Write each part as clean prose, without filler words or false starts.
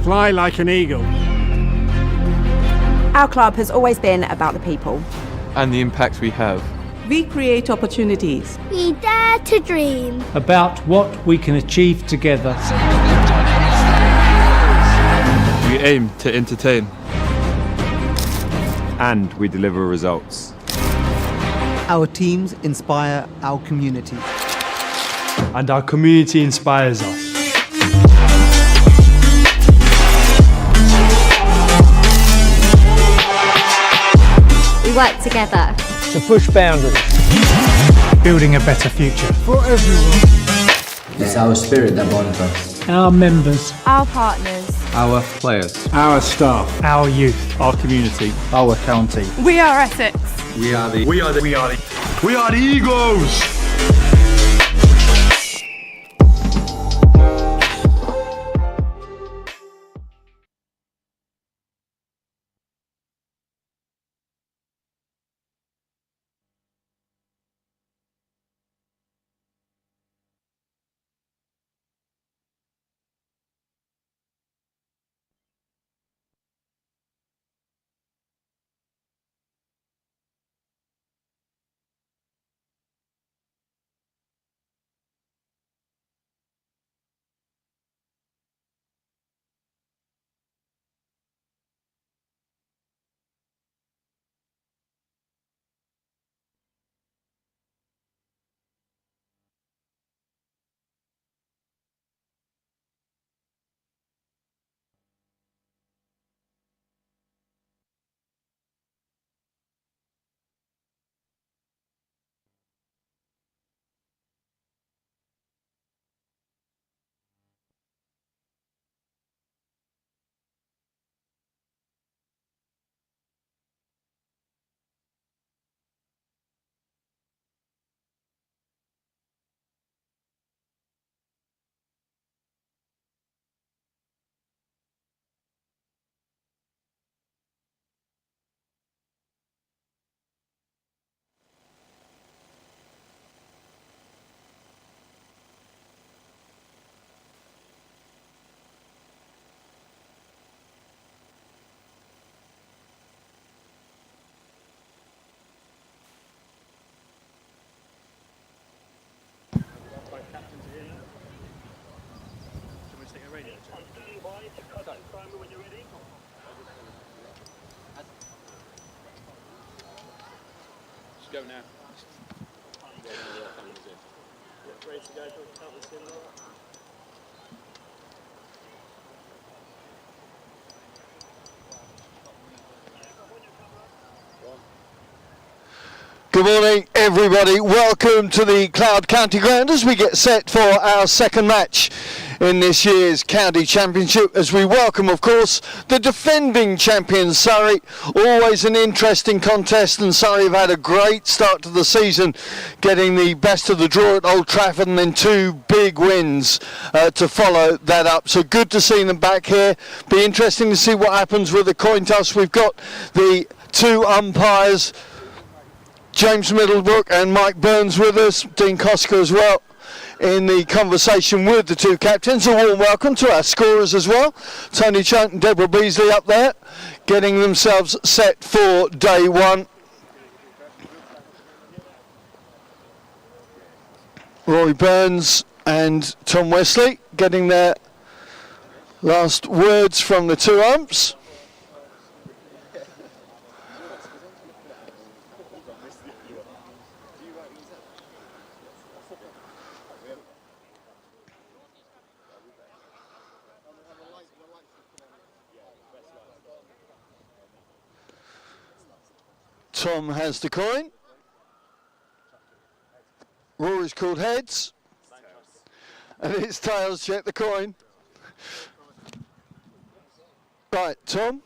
Fly like an eagle. Our club has always been about the people. And the impact we have. We create opportunities. We dare to dream. About what we can achieve together. We aim to entertain. And we deliver results. Our teams inspire our community. And our community inspires us. We work together to push boundaries. Building a better future for everyone. It's our spirit that bonds us. Our members. Our partners. Our players. Our staff. Our youth. Our community. Our county. We are Essex. We are the Eagles! Good morning, everybody. Welcome to the Cloud County Ground as we get set for our second match in this year's County Championship, as we welcome, of course, the defending champions Surrey. Always an interesting contest, and Surrey have had a great start to the season, getting the best of the draw at Old Trafford and then 2 big wins to follow that up. So good to see them back here. Be interesting to see what happens with the coin toss. We've got the 2 umpires, James Middlebrook and Mike Burns, with us, Dean Koska as well, in the conversation with the 2 captains. A warm welcome to our scorers as well. Tony Chunt and Deborah Beasley up there, getting themselves set for day 1. Roy Burns and Tom Wesley getting their last words from the 2 umps. Tom has the coin. Rory's called heads. And it's tails. Check the coin. Right, Tom.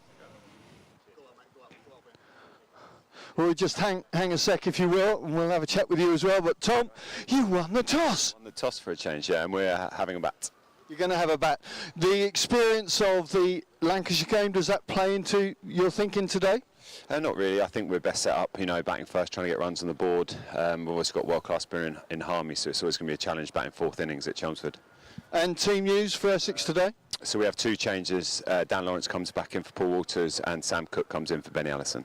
Rory, just hang a sec if you will, and we'll have a chat with you as well. But Tom, you won the toss. Won the toss for a change, yeah, and we're having a bat. You're going to have a bat. The experience of the Lancashire game, does that play into your thinking today? Not really. I think we're best set up, batting first, trying to get runs on the board. We've also got world-class player in Harmy, so it's always going to be a challenge batting 4th innings at Chelmsford. And team news for Essex today? So we have 2 changes. Dan Lawrence comes back in for Paul Walters, and Sam Cook comes in for Benny Allison.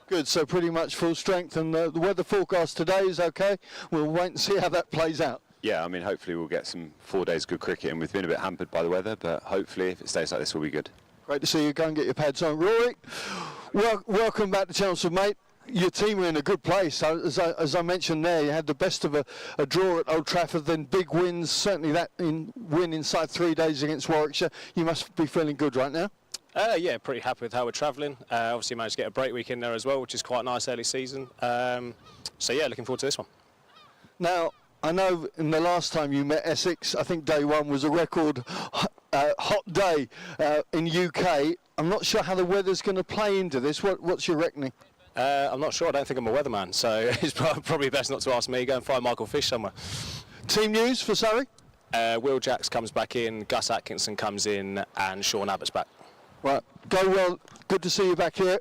Good, so pretty much full strength, and the weather forecast today is okay. We'll wait and see how that plays out. Yeah, hopefully we'll get some 4 days good cricket, and we've been a bit hampered by the weather, but hopefully if it stays like this, we'll be good. Great to see you. Go and get your pads on. Rory, welcome back to Chelmsford, mate. Your team are in a good place. As I mentioned there, you had the best of a draw at Old Trafford, then big wins, certainly that win inside 3 days against Warwickshire. You must be feeling good right now. Yeah, pretty happy with how we're travelling. Obviously managed to get a break week in there as well, which is quite nice early season. So yeah, looking forward to this one. Now, I know in the last time you met Essex, I think day 1 was a record hot day in UK. I'm not sure how the weather's going to play into this. What's your reckoning? I'm not sure. I don't think I'm a weatherman, so it's probably best not to ask me. Go and find Michael Fish somewhere. Team news for Surrey? Will Jacks comes back in, Gus Atkinson comes in, and Sean Abbott's back. Right, go well. Good to see you back here.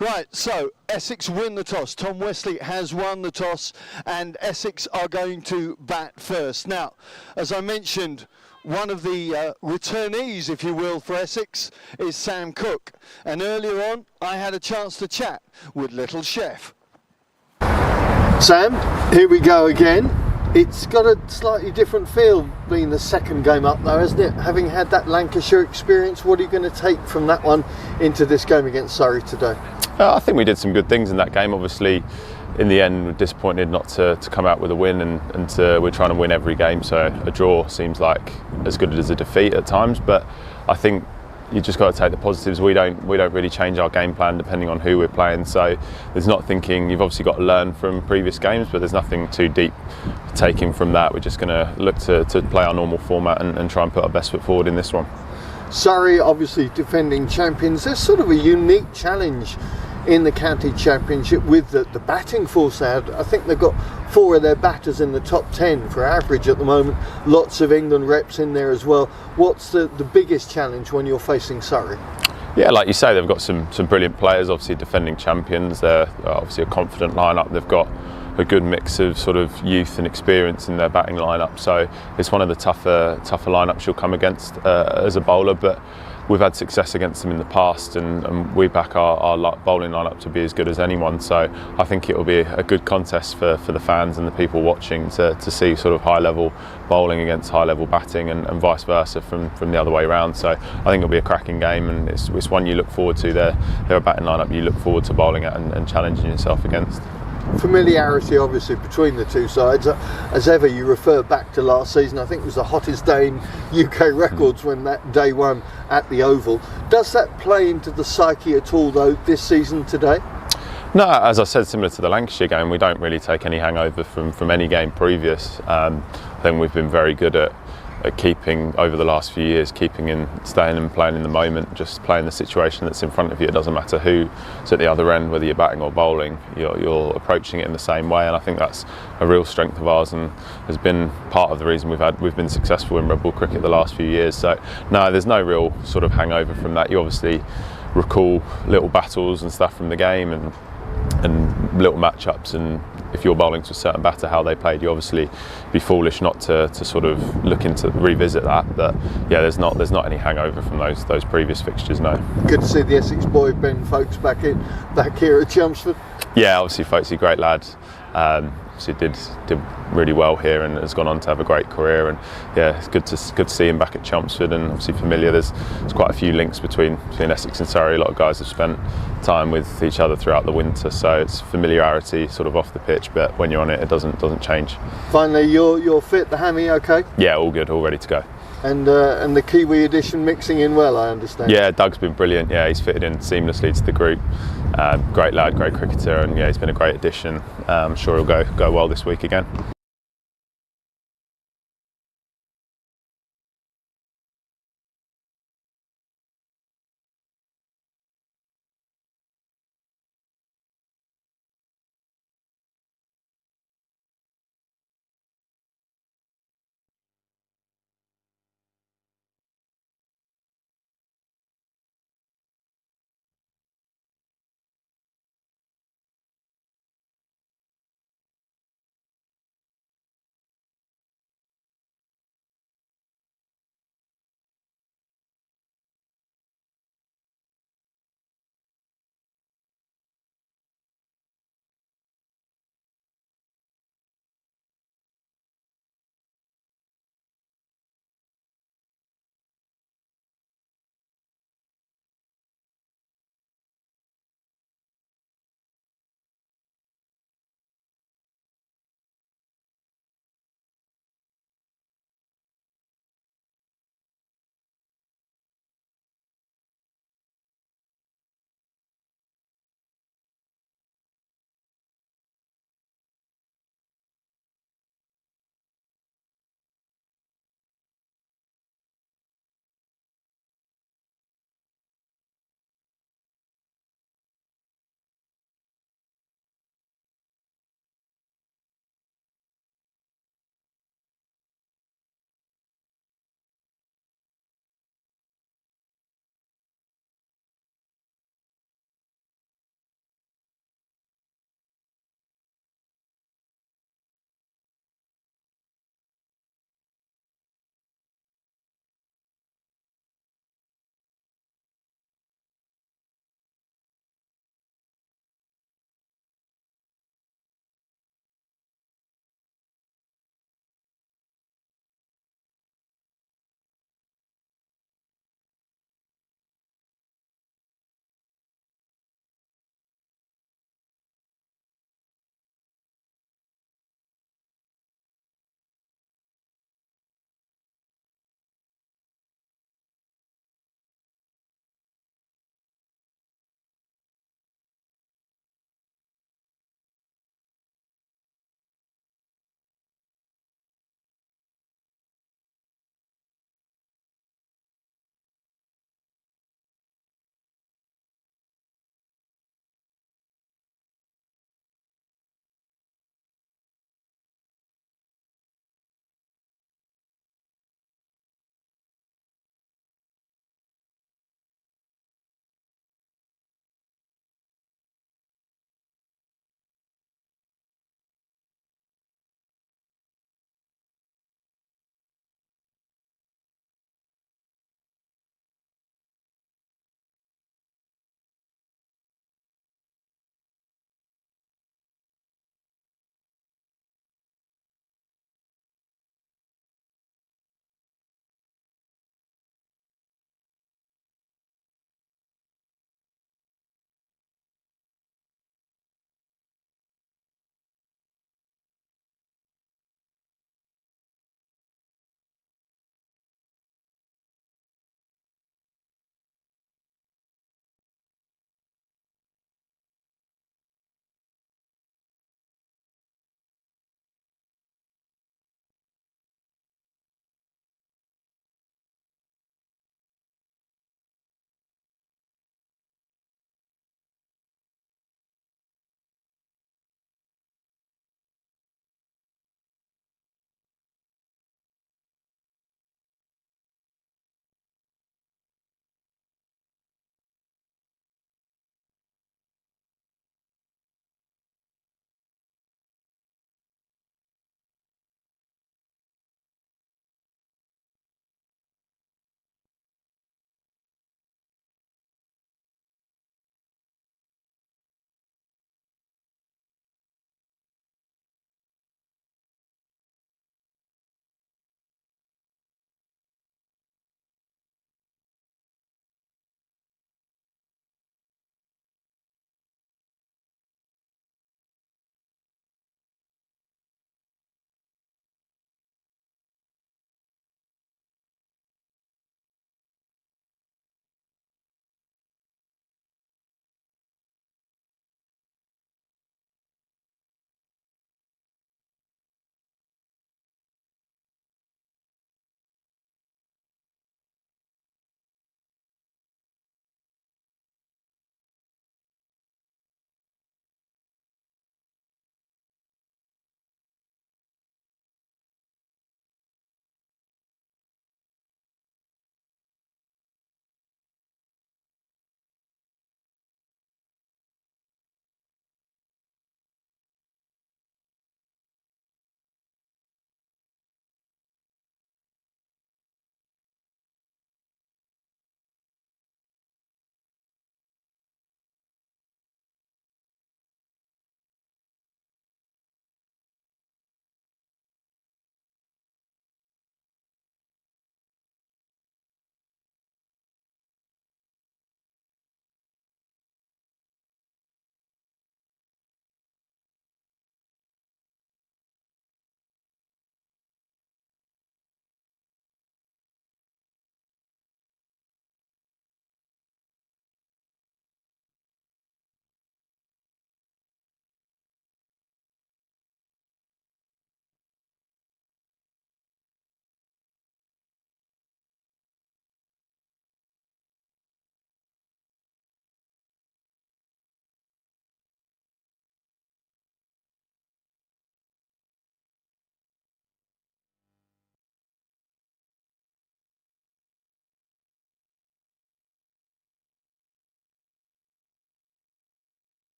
Right, so Essex win the toss. Tom Wesley has won the toss, and Essex are going to bat first. Now, as I mentioned, one of the returnees, if you will, for Essex is Sam Cook. And earlier on, I had a chance to chat with Little Chef. Sam, here we go again. It's got a slightly different feel being the second game up though, hasn't it? Having had that Lancashire experience, what are you going to take from that one into this game against Surrey today? I think we did some good things in that game. Obviously, in the end, we're disappointed not to come out with a win, and we're trying to win every game, so a draw seems like as good as a defeat at times. But I think you just got to take the positives. We don't really change our game plan depending on who we're playing. So there's not thinking. You've obviously got to learn from previous games, but there's nothing too deep taking from that. We're just going to look to play our normal format and try and put our best foot forward in this one. Surrey, obviously defending champions. There's sort of a unique challenge in the county championship with the batting force. I think they've got 4 of their batters in the top 10 for average at the moment. Lots of England reps in there as well. What's the biggest challenge when you're facing Surrey? Yeah, like you say, they've got some brilliant players, obviously defending champions. They're obviously a confident lineup. They've got a good mix of sort of youth and experience in their batting lineup. So it's one of the tougher lineups you'll come against as a bowler, but we've had success against them in the past, and we back our bowling lineup to be as good as anyone. So I think it will be a good contest for the fans and the people watching to see sort of high level bowling against high level batting, and vice versa from the other way around. So I think it'll be a cracking game, and it's one you look forward to. They're a batting lineup you look forward to bowling at and challenging yourself against. familiarity obviously between the two sides. As ever, you refer back to last season. I think it was the hottest day in UK records when that day one at the Oval. Does that play into the psyche at all though this season today? No, as I said, similar to the Lancashire game, we don't really take any hangover from any game previous. I think we've been very good at keeping, over the last few years, staying and playing in the moment, just playing the situation that's in front of you. It doesn't matter who's at the other end, whether you're batting or bowling, you're approaching it in the same way, and I think that's a real strength of ours and has been part of the reason we've been successful in red ball cricket the last few years. So no, there's no real sort of hangover from that. You obviously recall little battles and stuff from the game and little matchups, and if you're bowling to a certain batter how they played, you obviously be foolish not to sort of look into revisit that. But yeah, there's not any hangover from those previous fixtures. No. Good to see the Essex boy Ben Folkes back here at Chelmsford. Yeah, obviously Folkesy, great lad. Obviously did really well here and has gone on to have a great career, and yeah, it's good to see him back at Chelmsford, and obviously familiar. There's quite a few links between Essex and Surrey. A lot of guys have spent time with each other throughout the winter, so it's familiarity sort of off the pitch, but when you're on it, it doesn't change. Finally, you're fit, the hammy okay? Yeah, all good, all ready to go. And the Kiwi edition mixing in well, I understand. Yeah, Doug's been brilliant. Yeah, he's fitted in seamlessly to the group. Great lad, great cricketer, and yeah, he's been a great addition. I'm sure he'll go well this week again.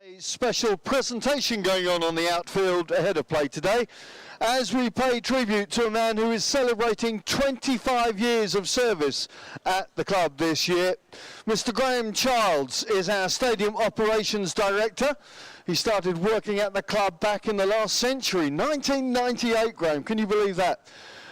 A special presentation going on the outfield ahead of play today as we pay tribute to a man who is celebrating 25 years of service at the club this year. Mr. Graham Childs is our Stadium Operations Director. He started working at the club back in the last century, 1998, Graham, can you believe that?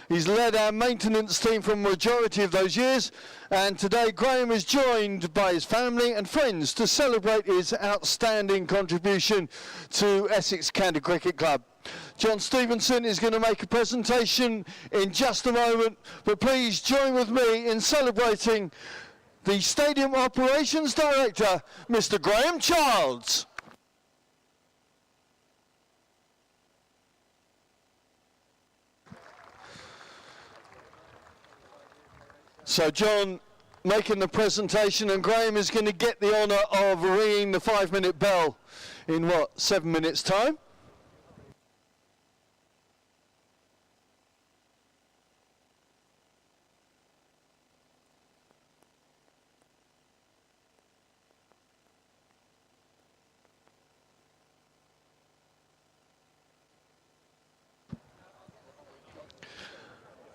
He's led our maintenance team for a majority of those years, and today Graham is joined by his family and friends to celebrate his outstanding contribution to Essex County Cricket Club. John Stevenson is going to make a presentation in just a moment, but please join with me in celebrating the Stadium Operations Director, Mr. Graham Childs. So John making the presentation, and Graham is going to get the honour of ringing the 5-minute bell in 7 minutes time.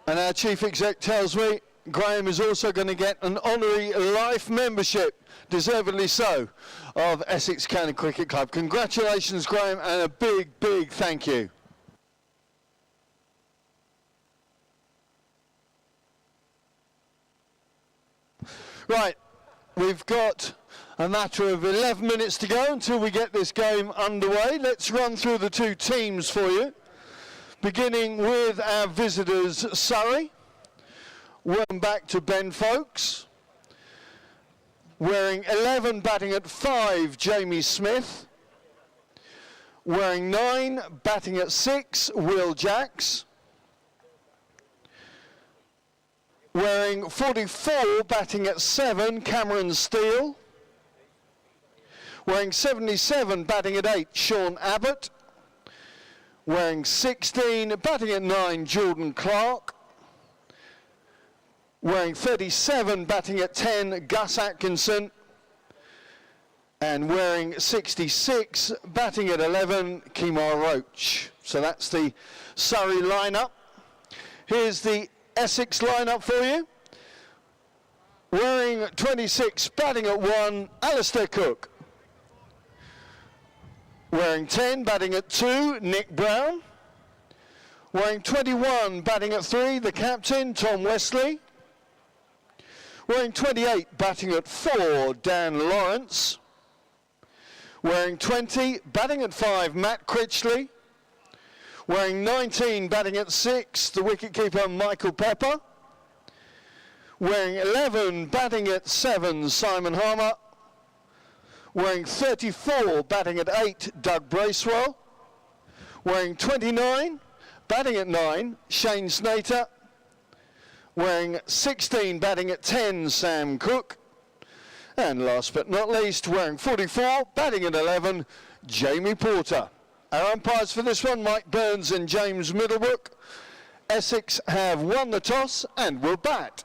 And our chief exec tells me Graham is also going to get an honorary life membership, deservedly so, of Essex County Cricket Club. Congratulations, Graham, and a big, big thank you. Right, we've got a matter of 11 minutes to go until we get this game underway. Let's run through the two teams for you, beginning with our visitors, Surrey. Welcome back to Ben Folkes. Wearing 11, batting at 5, Jamie Smith. Wearing 9, batting at 6, Will Jacks. Wearing 44, batting at 7, Cameron Steele. Wearing 77, batting at 8, Sean Abbott. Wearing 16, batting at 9, Jordan Clark. Wearing 37, batting at 10, Gus Atkinson. And wearing 66, batting at 11, Kemar Roach. So that's the Surrey lineup. Here's the Essex lineup for you. Wearing 26, batting at 1, Alistair Cook. Wearing 10, batting at 2, Nick Brown. Wearing 21, batting at 3, the captain, Tom Westley. Wearing 28, batting at 4, Dan Lawrence. Wearing 20, batting at 5, Matt Critchley. Wearing 19, batting at 6, the wicketkeeper, Michael Pepper. Wearing 11, batting at 7, Simon Harmer. Wearing 34, batting at 8, Doug Bracewell. Wearing 29, batting at 9, Shane Snater. Wearing 16, batting at 10, Sam Cook. And last but not least, wearing 44, batting at 11, Jamie Porter. Our umpires for this one, Mike Burns and James Middlebrook. Essex have won the toss and will bat.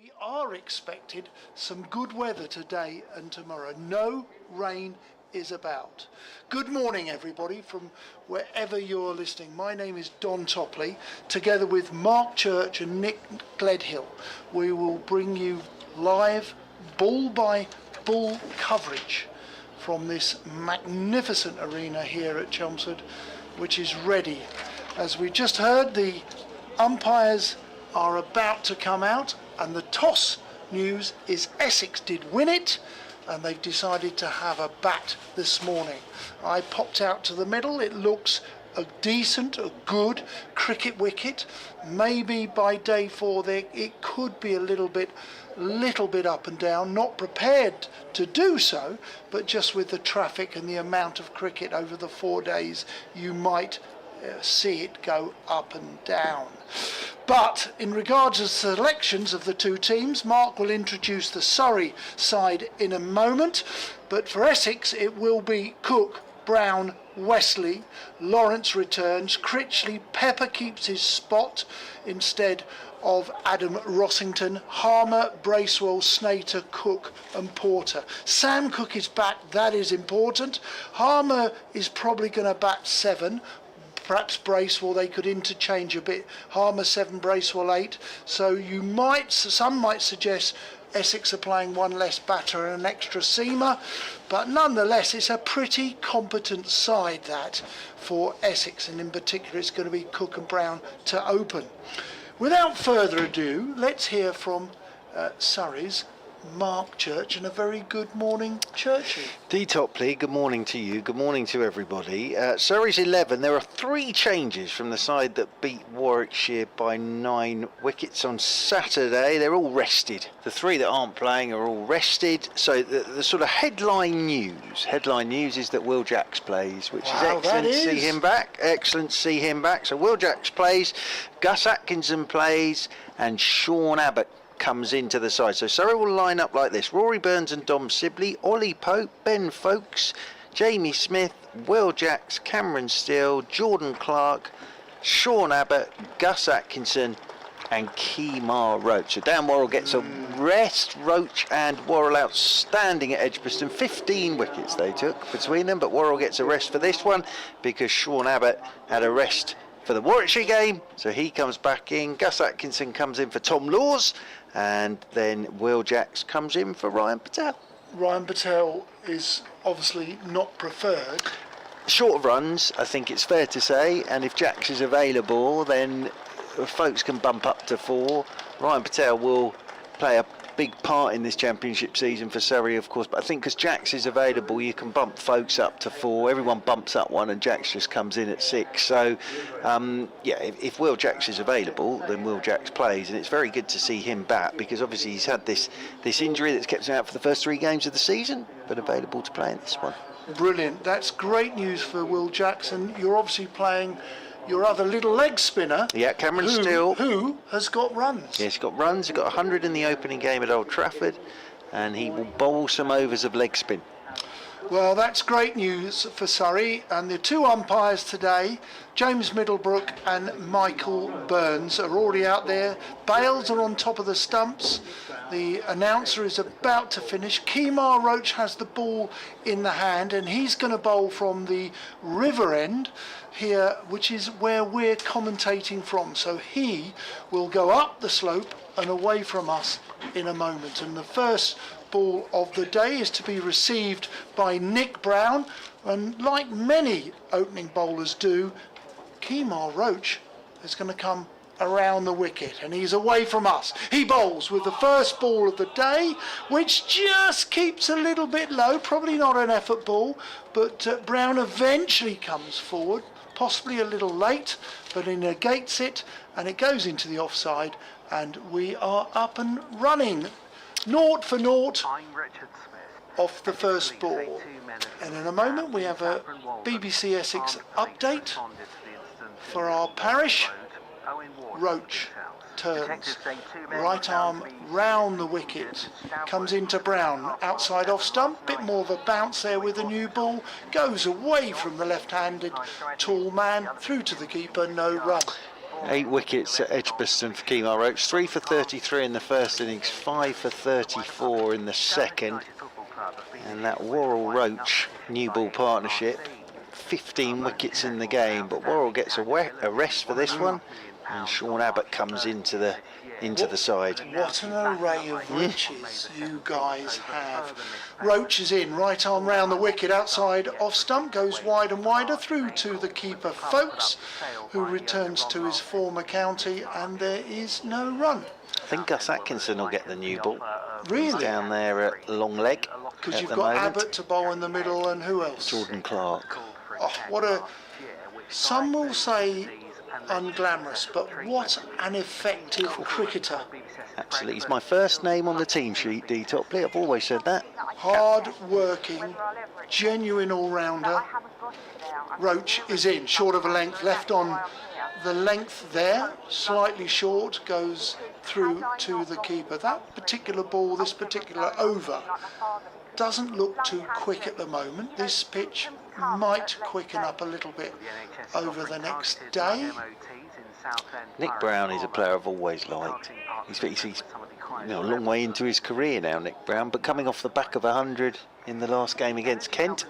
We are expected some good weather today and tomorrow. No rain is about. Good morning, everybody, from wherever you're listening. My name is Don Topley. Together with Mark Church and Nick Gledhill, we will bring you live ball by ball coverage from this magnificent arena here at Chelmsford, which is ready. As we just heard, the umpires are about to come out, and the toss news is Essex did win it, and they've decided to have a bat this morning. I popped out to the middle. It looks a decent, a good cricket wicket. Maybe by day 4 there it could be a little bit up and down. Not prepared to do so, but just with the traffic and the amount of cricket over the 4 days, you might see it go up and down. But in regards to selections of the two teams, Mark will introduce the Surrey side in a moment, but for Essex it will be Cook, Brown, Wesley, Lawrence returns, Critchley, Pepper keeps his spot instead of Adam Rossington, Harmer, Bracewell, Snater, Cook and Porter. Sam Cook is back, that is important. Harmer is probably going to bat 7. Perhaps Bracewell, they could interchange a bit. Harmer 7, Bracewell 8. So some might suggest Essex are playing one less batter and an extra seamer, but nonetheless it's a pretty competent side that for Essex, and in particular it's going to be Cook and Brown to open. Without further ado, let's hear from Surrey's Mark Church, and a very good morning, Churchy. D. Topley, good morning to you, good morning to everybody. Surrey's 11, there are 3 changes from the side that beat Warwickshire by 9 wickets on Saturday. They're all rested. The 3 that aren't playing are all rested. So the sort of headline news is that Will Jacks plays, which is excellent to see him back. Excellent to see him back. So Will Jacks plays, Gus Atkinson plays, and Sean Abbott comes into the side. So Surrey will line up like this: Rory Burns and Dom Sibley, Ollie Pope, Ben Folkes, Jamie Smith, Will Jacks, Cameron Steele, Jordan Clark, Sean Abbott, Gus Atkinson and Kemar Roach. So Dan Worrell gets a rest. Roach and Worrell outstanding at Edgbaston. 15 wickets they took between them, but Worrell gets a rest for this one because Sean Abbott had a rest for the Warwickshire game, so he comes back in. Gus Atkinson comes in for Tom Laws, and then Will Jacks comes in for Ryan Patel. Ryan Patel is obviously not preferred. Short of runs, I think it's fair to say, and if Jacks is available, then folks can bump up to 4. Ryan Patel will play a big part in this championship season for Surrey, of course, but I think because Jacks is available, you can bump folks up to 4. Everyone bumps up 1 and Jacks just comes in at 6. So if Will Jacks is available, then Will Jacks plays, and it's very good to see him back because obviously he's had this injury that's kept him out for the first 3 games of the season, but available to play in this one. Brilliant. That's great news for Will Jacks, and you're obviously playing your other little leg spinner. Yeah, Cameron Steele. Who has got runs. Yeah, he's got runs. He got 100 in the opening game at Old Trafford, and he will bowl some overs of leg spin. Well, that's great news for Surrey, and the 2 umpires today, James Middlebrook and Michael Burns, are already out there. Bales are on top of the stumps. The announcer is about to finish. Kemar Roach has the ball in the hand, and he's going to bowl from the river end here, which is where we're commentating from. So he will go up the slope and away from us in a moment. And the first ball of the day is to be received by Nick Brown, and like many opening bowlers do, Kemar Roach is going to come around the wicket, and he's away from us. He bowls with the first ball of the day, which just keeps a little bit low, probably not an effort ball, but Brown eventually comes forward, possibly a little late, but he negates it, and it goes into the offside, and we are up and running. 0 for 0 off the first ball. And in a moment we have a BBC Essex update for our parish. Roach turns, right arm round the wicket, comes into Brown, outside off stump, bit more of a bounce there with a new ball, goes away from the left-handed tall man, through to the keeper, no run. 8 wickets at Edgbaston for Kemar Roach. 3 for 33 in the first innings, 5 for 34 in the second. And that Worrell-Roach new ball partnership, 15 wickets in the game, but Worrell gets a rest for this one, and Sean Abbott comes into the side. What an array of riches you guys have. Roach is in, right arm round the wicket, outside off stump, goes wide and wider through to the keeper Folkes, who returns to his former county, and there is no run. I think Gus Atkinson will get the new ball. Really? He's down there at long leg. Because you've got Abbott to bowl in the middle, and who else? Jordan Clark. Oh, what a... Some will say unglamorous, but what an effective cricketer. Absolutely. He's my first name on the team sheet, D. Topley. I've always said that. Hard-working, genuine all-rounder. Roach is in, short of a length, left on the length there, slightly short, goes through to the keeper. That particular ball, this particular over, doesn't look too quick at the moment. This pitch might quicken up a little bit over the next day. Nick Brown is a player I've always liked. He's a long way into his career now, Nick Brown, but coming off the back of 100 in the last game against Kent.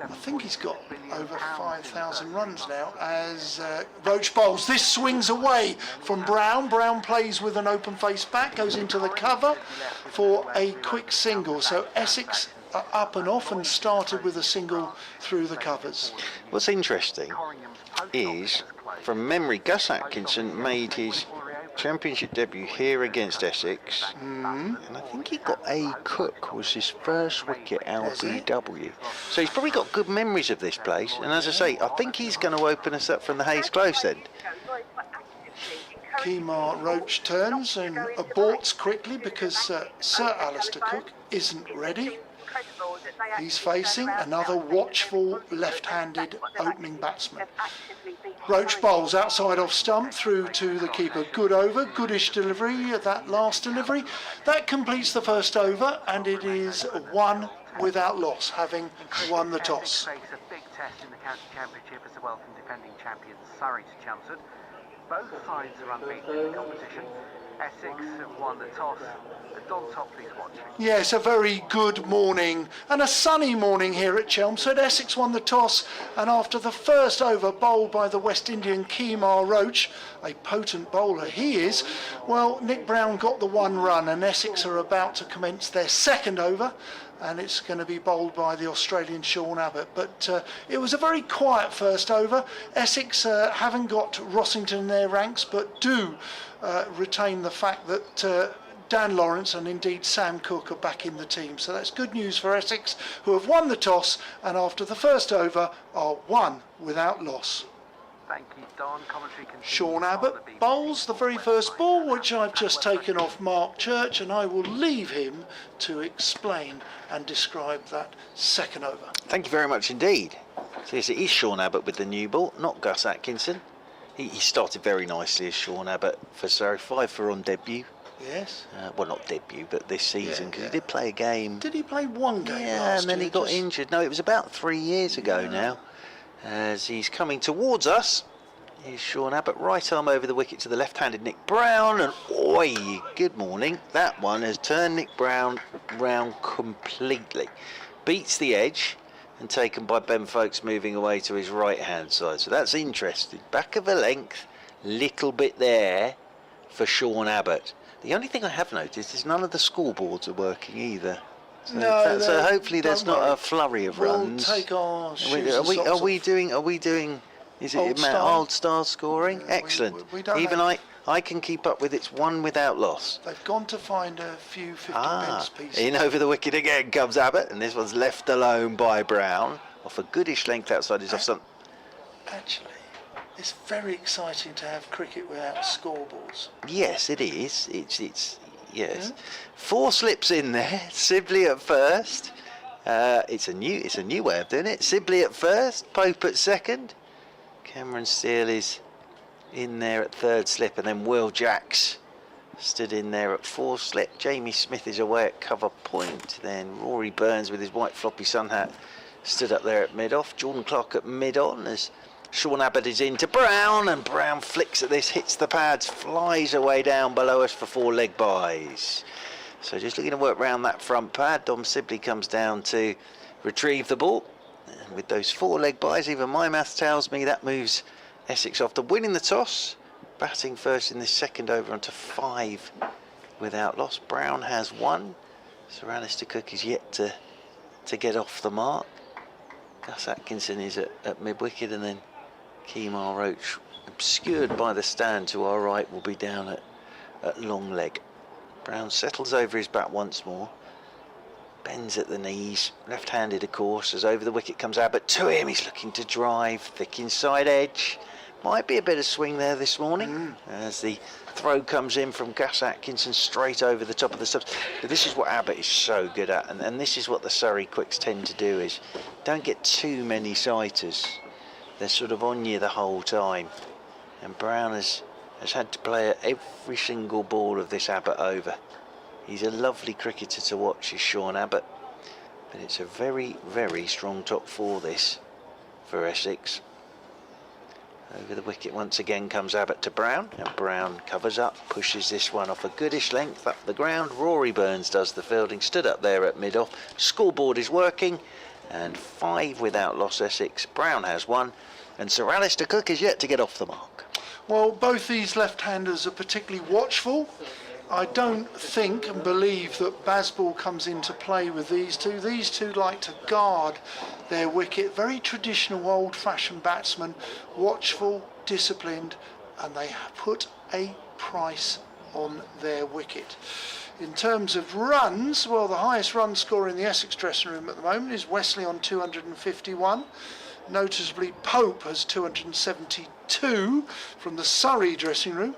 I think he's got over 5,000 runs now as Roach bowls. This swings away from Brown. Brown plays with an open face back, goes into the cover for a quick single. So Essex are up and off and started with a single through the covers. What's interesting is, from memory, Gus Atkinson made his championship debut here against Essex, and I think he got A. Cook was his first wicket LBW. So he's probably got good memories of this place, and as I say, I think he's going to open us up from the Hayes Close end. Kemar Roach turns and aborts quickly because Sir Alistair Cook isn't ready. He's facing another watchful left-handed opening batsman. Roach bowls outside off stump through to the keeper. Good over, goodish delivery, that last delivery. That completes the first over, and it is 1 without loss, having won the toss. A big test in the county championship as the welcome defending champions Surrey to Chelmsford. Both sides are unbeaten in the competition. Essex have won the toss. Don Topley's watching. Yes, a very good morning and a sunny morning here at Chelmsford. Essex won the toss, and after the first over bowled by the West Indian Kemar Roach, a potent bowler he is, well, Nick Brown got the 1 run, and Essex are about to commence their second over, and it's going to be bowled by the Australian Sean Abbott. But it was a very quiet first over. Essex haven't got Rossington in their ranks, but do retain the fact that Dan Lawrence and indeed Sam Cook are back in the team. So that's good news for Essex, who have won the toss and after the first over are 1 without loss. Thank you, Don. Sean Abbott bowls the very first ball, which I've just taken off Mark Church, and I will leave him to explain and describe that second over. Thank you very much indeed. So yes, it is Sean Abbott with the new ball, not Gus Atkinson. He started very nicely as Sean Abbott for Surrey, 5 for on debut. Yes. Well, not debut, but this season, because he did play a game. Did he play one game and then he got injured. No, it was about 3 years ago now. As he's coming towards us, here's Sean Abbott, right arm over the wicket to the left-handed Nick Brown, and oi, good morning. That one has turned Nick Brown round completely. Beats the edge and taken by Ben Folkes, moving away to his right-hand side. So that's interesting. Back of a length, little bit there for Sean Abbott. The only thing I have noticed is none of the scoreboards are working either. So, so hopefully there's not a flurry of runs. We'll take our Are we doing? Is it old style scoring? Excellent. Even I can keep up with it's 1 without loss. They've gone to find a few 50-pence pieces. In over the wicket again comes Abbott, and this one's left alone by Brown off a goodish length outside his off stump. Actually, it's very exciting to have cricket without scoreboards. Yes, it is. It's yes. 4 slips in there. Sibley at first. It's a new way of doing it. Sibley at first. Pope at second. Cameron Steele is in there at 3rd slip, and then Will Jacks stood in there at 4th slip. Jamie Smith is away at cover point. Then Rory Burns with his white floppy sun hat stood up there at mid-off. Jordan Clark at mid-on as Sean Abbott is into Brown, and Brown flicks at this, hits the pads, flies away down below us for 4 leg byes. So just looking to work round that front pad. Dom Sibley comes down to retrieve the ball. And with those 4 leg byes, even my maths tells me that moves Essex after winning the toss. Batting first in this second over onto 5 without loss. Brown has 1. Sir Alistair Cook is yet to get off the mark. Gus Atkinson is at mid-wicket, and then Kemar Roach, obscured by the stand to our right, will be down at long leg. Brown settles over his bat once more, bends at the knees, left-handed of course, as over the wicket comes Abbott to him. He's looking to drive, thick inside edge. Might be a bit of swing there this morning as the throw comes in from Gus Atkinson straight over the top of the subs. But this is what Abbott is so good at, and this is what the Surrey quicks tend to do, is don't get too many sighters. They're sort of on you the whole time. And Brown has had to play at every single ball of this Abbott over. He's a lovely cricketer to watch, is Sean Abbott. But it's a very, very strong top 4 this for Essex. Over the wicket once again comes Abbott to Brown, and Brown covers up, pushes this one off a goodish length up the ground. Rory Burns does the fielding, stood up there at mid-off. Scoreboard is working, and 5 without loss Essex. Brown has 1, and Sir Alistair Cook is yet to get off the mark. Well, both these left-handers are particularly watchful. I don't think and believe that Bazball comes into play with these two. These two like to guard their wicket. Very traditional, old-fashioned batsmen, watchful, disciplined, and they put a price on their wicket. In terms of runs, well, the highest run scorer in the Essex dressing room at the moment is Wesley on 251. Noticeably, Pope has 272 from the Surrey dressing room,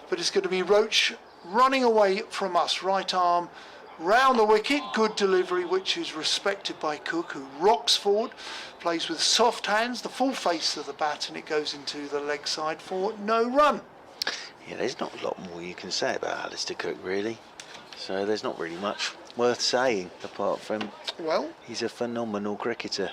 but it's going to be Roach running away from us, right arm round the wicket. Good delivery, which is respected by Cook, who rocks forward, plays with soft hands, the full face of the bat, and it goes into the leg side for no run. Yeah, there's not a lot more you can say about Alistair Cook, really. So there's not really much worth saying, apart from, well, he's a phenomenal cricketer.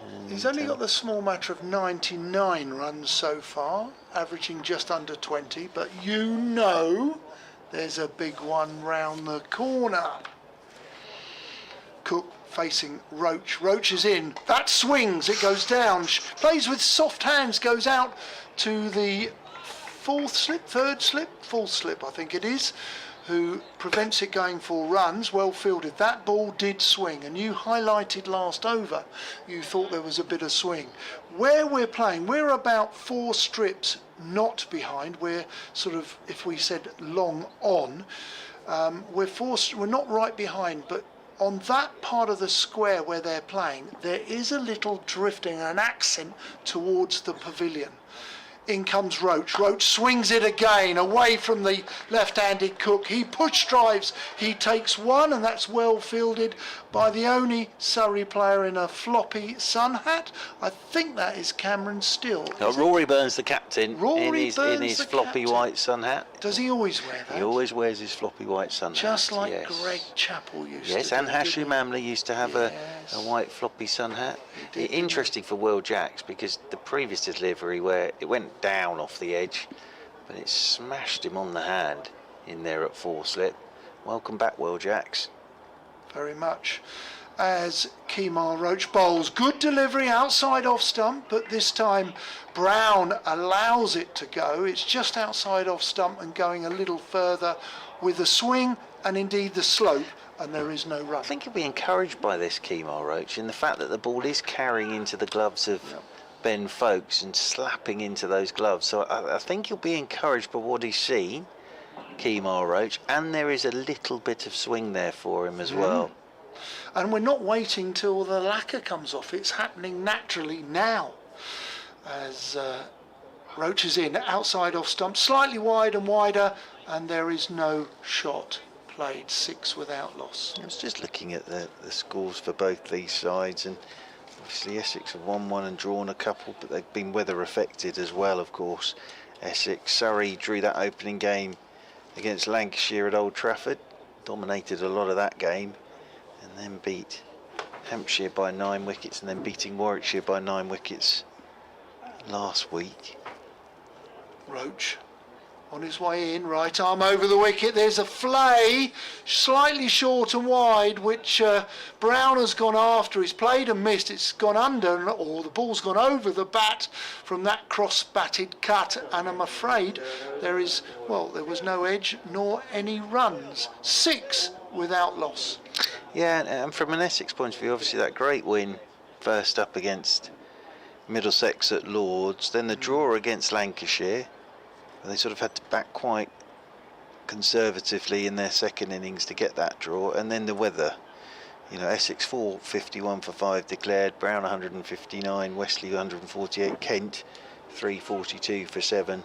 And he's only got the small matter of 99 runs so far, averaging just under 20, but you know there's a big one round the corner. Cook facing Roach. Roach is in. That swings. It goes down. Plays with soft hands. Goes out to the fourth slip, I think it is, who prevents it going for runs. Well fielded. That ball did swing, and you highlighted last over, you thought there was a bit of swing. Where we're playing, we're about 4 strips not behind. We're sort of, if we said long on, we're not right behind, but on that part of the square where they're playing, there is a little drifting, an accent towards the pavilion. In comes Roach. Roach swings it again away from the left-handed Cook. He push drives. He takes 1, and that's well fielded by the only Surrey player in a floppy sun hat. I think that is Cameron Still. Rory Burns, the captain, in his floppy captain. White sun hat. Does he always wear that? He always wears his floppy white sun hat. Just like yes. Greg Chappell used to. Yes, and Hashim Amla used to have a white floppy sun hat. Interesting for Will Jacks, because the previous delivery where it went down off the edge, but it smashed him on the hand in there at 4 slip. Welcome back, Will Jacks. Very much. As Kemar Roach bowls. Good delivery outside off stump, but this time Brown allows it to go. It's just outside off stump and going a little further with the swing and indeed the slope, and there is no run. I think he'll be encouraged by this, Kemar Roach, in the fact that the ball is carrying into the gloves of Ben Folkes and slapping into those gloves. So I think he'll be encouraged by what he's seen, Kemar Roach, and there is a little bit of swing there for him as well. And we're not waiting till the lacquer comes off. It's happening naturally now. As Roach is in, outside off stump, slightly wide and wider, and there is no shot played. 6 without loss. I was just looking at the scores for both these sides, and obviously Essex have won 1 and drawn a couple, but they've been weather affected as well, of course. Essex. Surrey drew that opening game against Lancashire at Old Trafford, dominated a lot of that game, and then beat Hampshire by 9 wickets, and then beating Warwickshire by 9 wickets last week. Roach on his way in, right arm over the wicket. There's a flay, slightly short and wide, which Brown has gone after. He's played and missed. It's gone under, or the ball's gone over the bat from that cross-batted cut. And I'm afraid there was no edge nor any runs. 6 without loss. Yeah, and from an Essex point of view, obviously that great win first up against Middlesex at Lords, then the draw against Lancashire. They sort of had to back quite conservatively in their second innings to get that draw, and then the weather. Essex 451 for 5 declared, Brown 159, Wesley 148, Kent 342 for 7,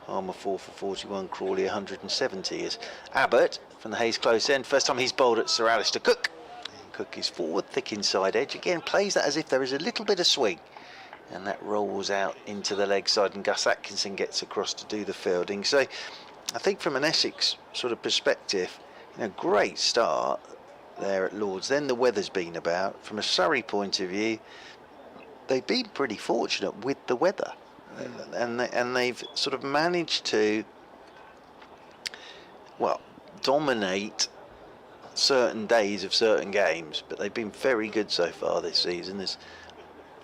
Harmer 4 for 41, Crawley 170. Is Abbott from the Hayes close end, first time he's bowled at Sir Alistair Cook. And Cook is forward, thick inside edge, again plays that as if there is a little bit of swing. And that rolls out into the leg side, and Gus Atkinson gets across to do the fielding. So I think from an Essex sort of perspective, great start there at Lords. Then the weather's been about. From a Surrey point of view, they've been pretty fortunate with the weather. And they've sort of managed to, dominate certain days of certain games. But they've been very good so far this season.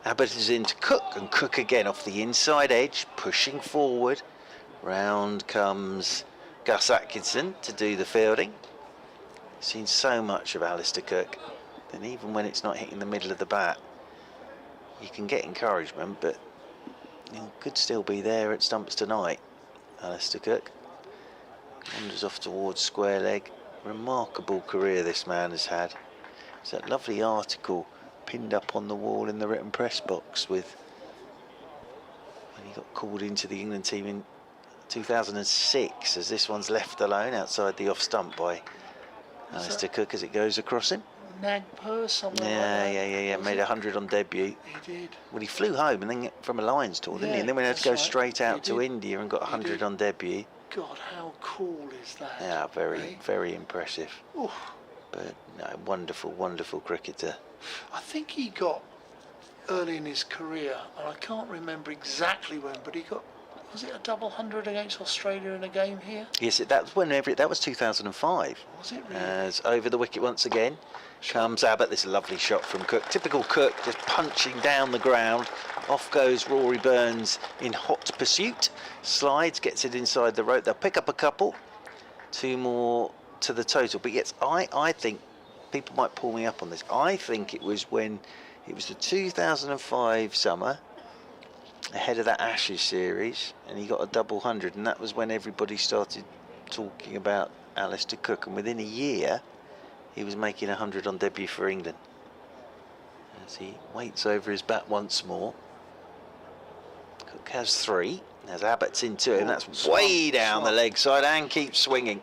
Abbott is into Cook, and Cook again off the inside edge, pushing forward. Round comes Gus Atkinson to do the fielding. Seen so much of Alistair Cook, and even when it's not hitting the middle of the bat, you can get encouragement, but could still be there at stumps tonight. Alistair Cook wanders off towards square leg. Remarkable career this man has had. It's that lovely article pinned up on the wall in the written press box with when he got called into the England team in 2006, as this one's left alone outside the off stump by Alistair Cook as it goes across him. Nagpur, something like Yeah, that. made 100 on debut. He did. Well, he flew home and then from a Lions tour, didn't he? And then we had to go straight out to India and got 100 on debut. God, how cool is that? Yeah, very impressive. Oof. But no, wonderful cricketer. I think he got early in his career, and I can't remember exactly when, but he got, was it a double 100 against Australia in a game here? Yes, that was 2005. Was it really? As over the wicket once again comes Abbott. This is a lovely shot from Cook. Typical Cook, just punching down the ground. Off goes Rory Burns in hot pursuit. Slides, gets it inside the rope. They'll pick up a couple. 2 more to the total. But yes, I think people might pull me up on this. I think it was when it was the 2005 summer, ahead of that Ashes series, and he got a double 100, and that was when everybody started talking about Alistair Cook, and within a year he was making 100 on debut for England. As he waits over his bat once more. Cook has 3. As Abbott's into him, that's way down the leg side and keeps swinging.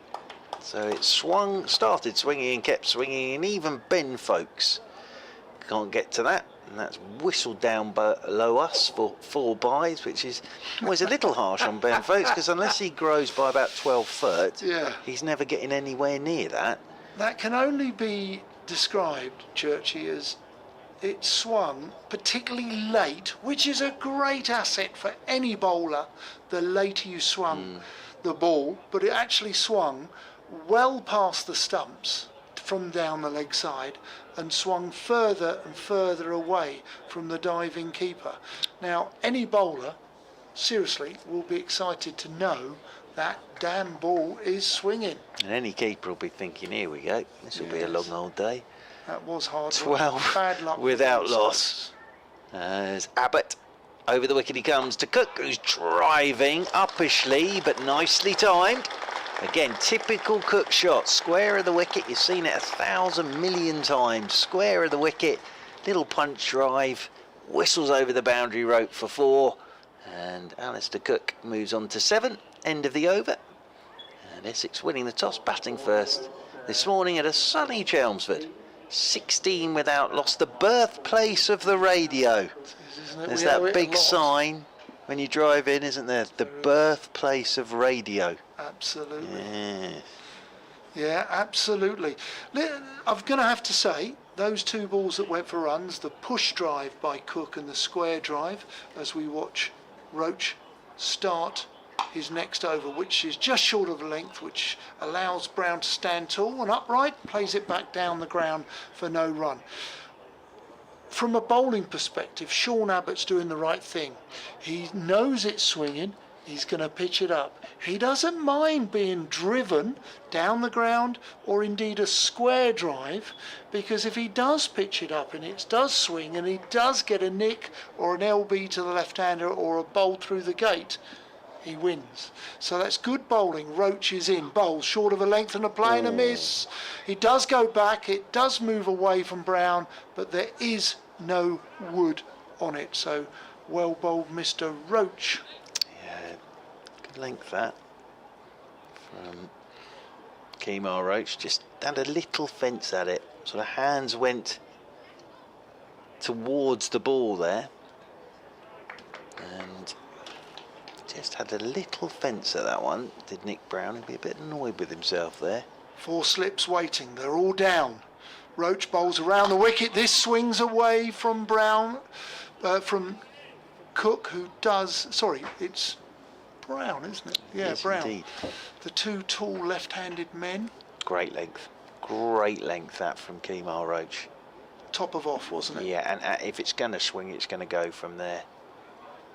So it started swinging and kept swinging, and even Ben Folkes can't get to that. And that's whistled down below us for 4 byes, which is always a little harsh on Ben Folkes, because unless he grows by about 12 foot, he's never getting anywhere near that. That can only be described, Churchy, as it swung particularly late, which is a great asset for any bowler, the later you swung the ball, but it actually swung well past the stumps from down the leg side and swung further and further away from the diving keeper. Now, any bowler, seriously, will be excited to know that damn ball is swinging. And any keeper will be thinking, here we go, this will be a long old day. That was hard. 12 bad luck without loss. As Abbott, over the wicket he comes to Cook, who's driving uppishly but nicely timed. Again, typical Cook shot, square of the wicket. You've seen it 1,000 million times. Square of the wicket, little punch drive, whistles over the boundary rope for 4, and Alistair Cook moves on to 7. End of the over, and Essex winning the toss, batting first this morning at a sunny Chelmsford. 16 without loss, the birthplace of the radio. There's that big sign when you drive in, isn't there? The birthplace of radio. Absolutely. Yes. Yeah, absolutely. I'm going to have to say those two balls that went for runs, the push drive by Cook and the square drive, as we watch Roach start his next over, which is just short of a length, which allows Brown to stand tall and upright, plays it back down the ground for no run. From a bowling perspective, Sean Abbott's doing the right thing. He knows it's swinging, he's going to pitch it up. He doesn't mind being driven down the ground or indeed a square drive, because if he does pitch it up and it does swing and he does get a nick or an LB to the left-hander or a bowl through the gate, he wins. So that's good bowling. Roach is in, bowls short of a length and a play and a miss. He does go back, it does move away from Brown, but there is no wood on it. So well bowled, Mr. Roach. Yeah, good length that from Kemar Roach. Just had a little fence at it. Sort of hands went towards the ball there. And just had a little fence at that one, did Nick Brown. He'd be a bit annoyed with himself there. 4 slips waiting, they're all down. Roach bowls around the wicket. This swings away from Brown, from Cook, who does, sorry, it's Brown, isn't it? Yeah, yes, Brown. Indeed. The two tall left-handed men. Great length that from Kemar Roach. Top of off, wasn't it? Yeah, and if it's going to swing, it's going to go from there.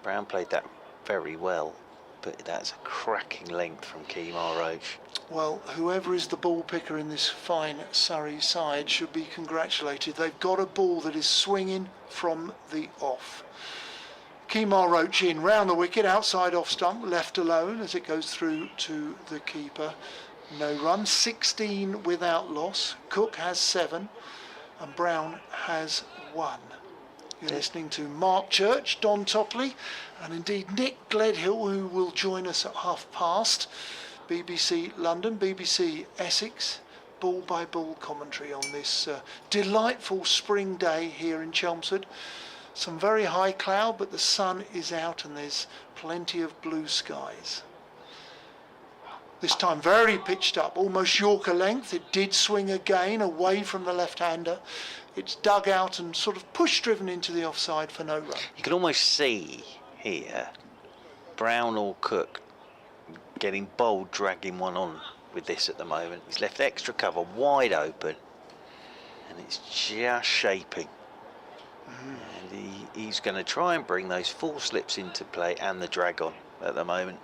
Brown played that very well, but that's a cracking length from Kemar Roach. Well, whoever is the ball picker in this fine Surrey side should be congratulated. They've got a ball that is swinging from the off. Kemar Roach in, round the wicket, outside off stump, left alone as it goes through to the keeper. No run, 16 without loss. Cook has 7 and Brown has 1. You're listening to Mark Church, Don Topley, and indeed Nick Gledhill, who will join us at past. BBC London, BBC Essex, ball by ball commentary on this delightful spring day here in Chelmsford. Some very high cloud, but the sun is out and there's plenty of blue skies. This time very pitched up, almost Yorker length. It did swing again away from the left-hander. It's dug out and sort of push-driven into the offside for no run. You can almost see here Brown or Cook getting bold, dragging one on with this at the moment. He's left extra cover wide open and it's just shaping. And he's going to try and bring those 4 slips into play and the drag on at the moment.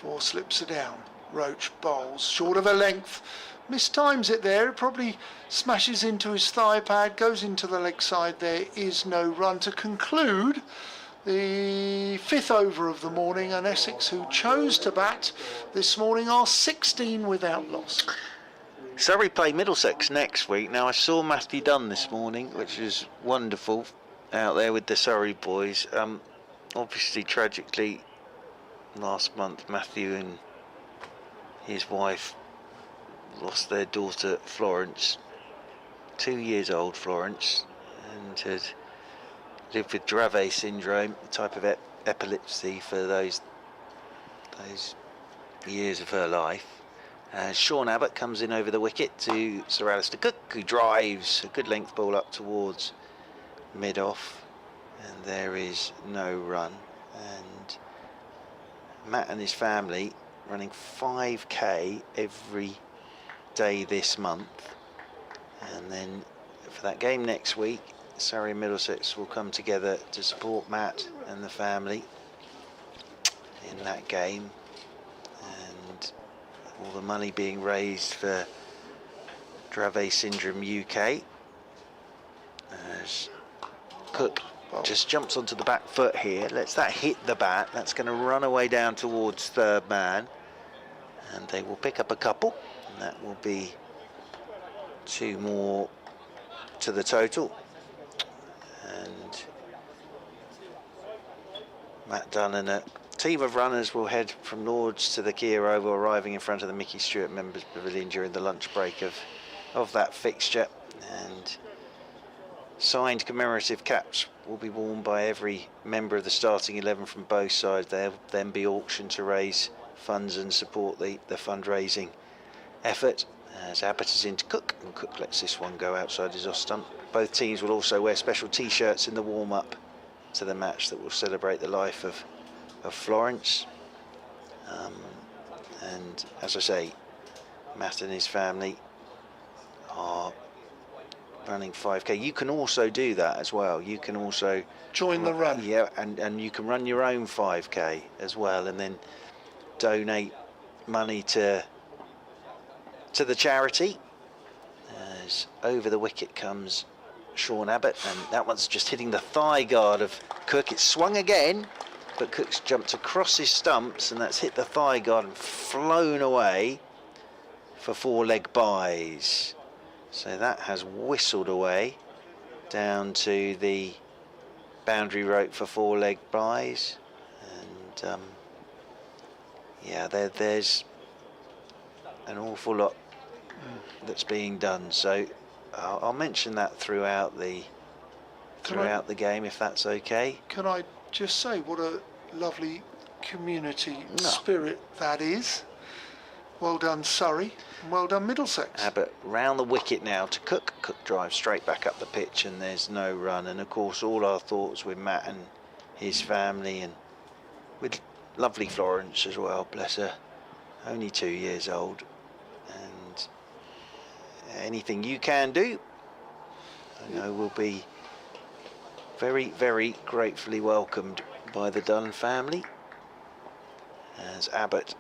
4 slips are down. Roach bowls short of a length. Mistimes it there. It probably smashes into his thigh pad, goes into the leg side. There is no run to conclude the 5th over of the morning, and Essex, who chose to bat this morning, are 16 without loss. Surrey play Middlesex next week. Now, I saw Matthew Dunn this morning, which is wonderful, out there with the Surrey boys. Obviously, tragically, last month, Matthew and his wife lost their daughter, Florence, 2 years old Florence, and had lived with Dravet syndrome, a type of epilepsy for those years of her life. Sean Abbott comes in over the wicket to Sir Alistair Cook, who drives a good length ball up towards mid-off, and there is no run. And Matt and his family running 5k every day this month, and then for that game next week, Surrey and Middlesex will come together to support Matt and the family in that game, and all the money being raised for Dravet Syndrome UK, as Cook just jumps onto the back foot here, lets that hit the bat. That's going to run away down towards third man, and they will pick up a couple, and that will be 2 more to the total. And Matt Dunn and a team of runners will head from Lords to the Kia Oval, arriving in front of the Mickey Stewart Members Pavilion during the lunch break of that fixture. And signed commemorative caps will be worn by every member of the starting 11 from both sides. They'll then be auctioned to raise funds and support the fundraising effort. As Abbott is into Cook, and Cook lets this one go outside his off stump. Both teams will also wear special T-shirts in the warm-up to the match that will celebrate the life of Florence. And as I say, Matt and his family are running 5k. You can also do that as well. You can also join the run. Yeah, and you can run your own 5k as well, and then donate money to the charity. As over the wicket comes Sean Abbott, and that one's just hitting the thigh guard of Cook. It's swung again, but Cook's jumped across his stumps, and that's hit the thigh guard and flown away for 4-leg byes. So that has whistled away down to the boundary rope for 4-leg byes. And yeah, there's an awful lot that's being done. So I'll mention that throughout the game, if that's okay. Can I just say what a lovely community spirit that is? Well done, Surrey, and well done, Middlesex. Abbott round the wicket now to Cook. Cook drives straight back up the pitch, and there's no run. And of course, all our thoughts with Matt and his family, and with lovely Florence as well, bless her, only 2 years old. And anything you can do, I know, will be very, very gratefully welcomed by the Dunn family. As Abbott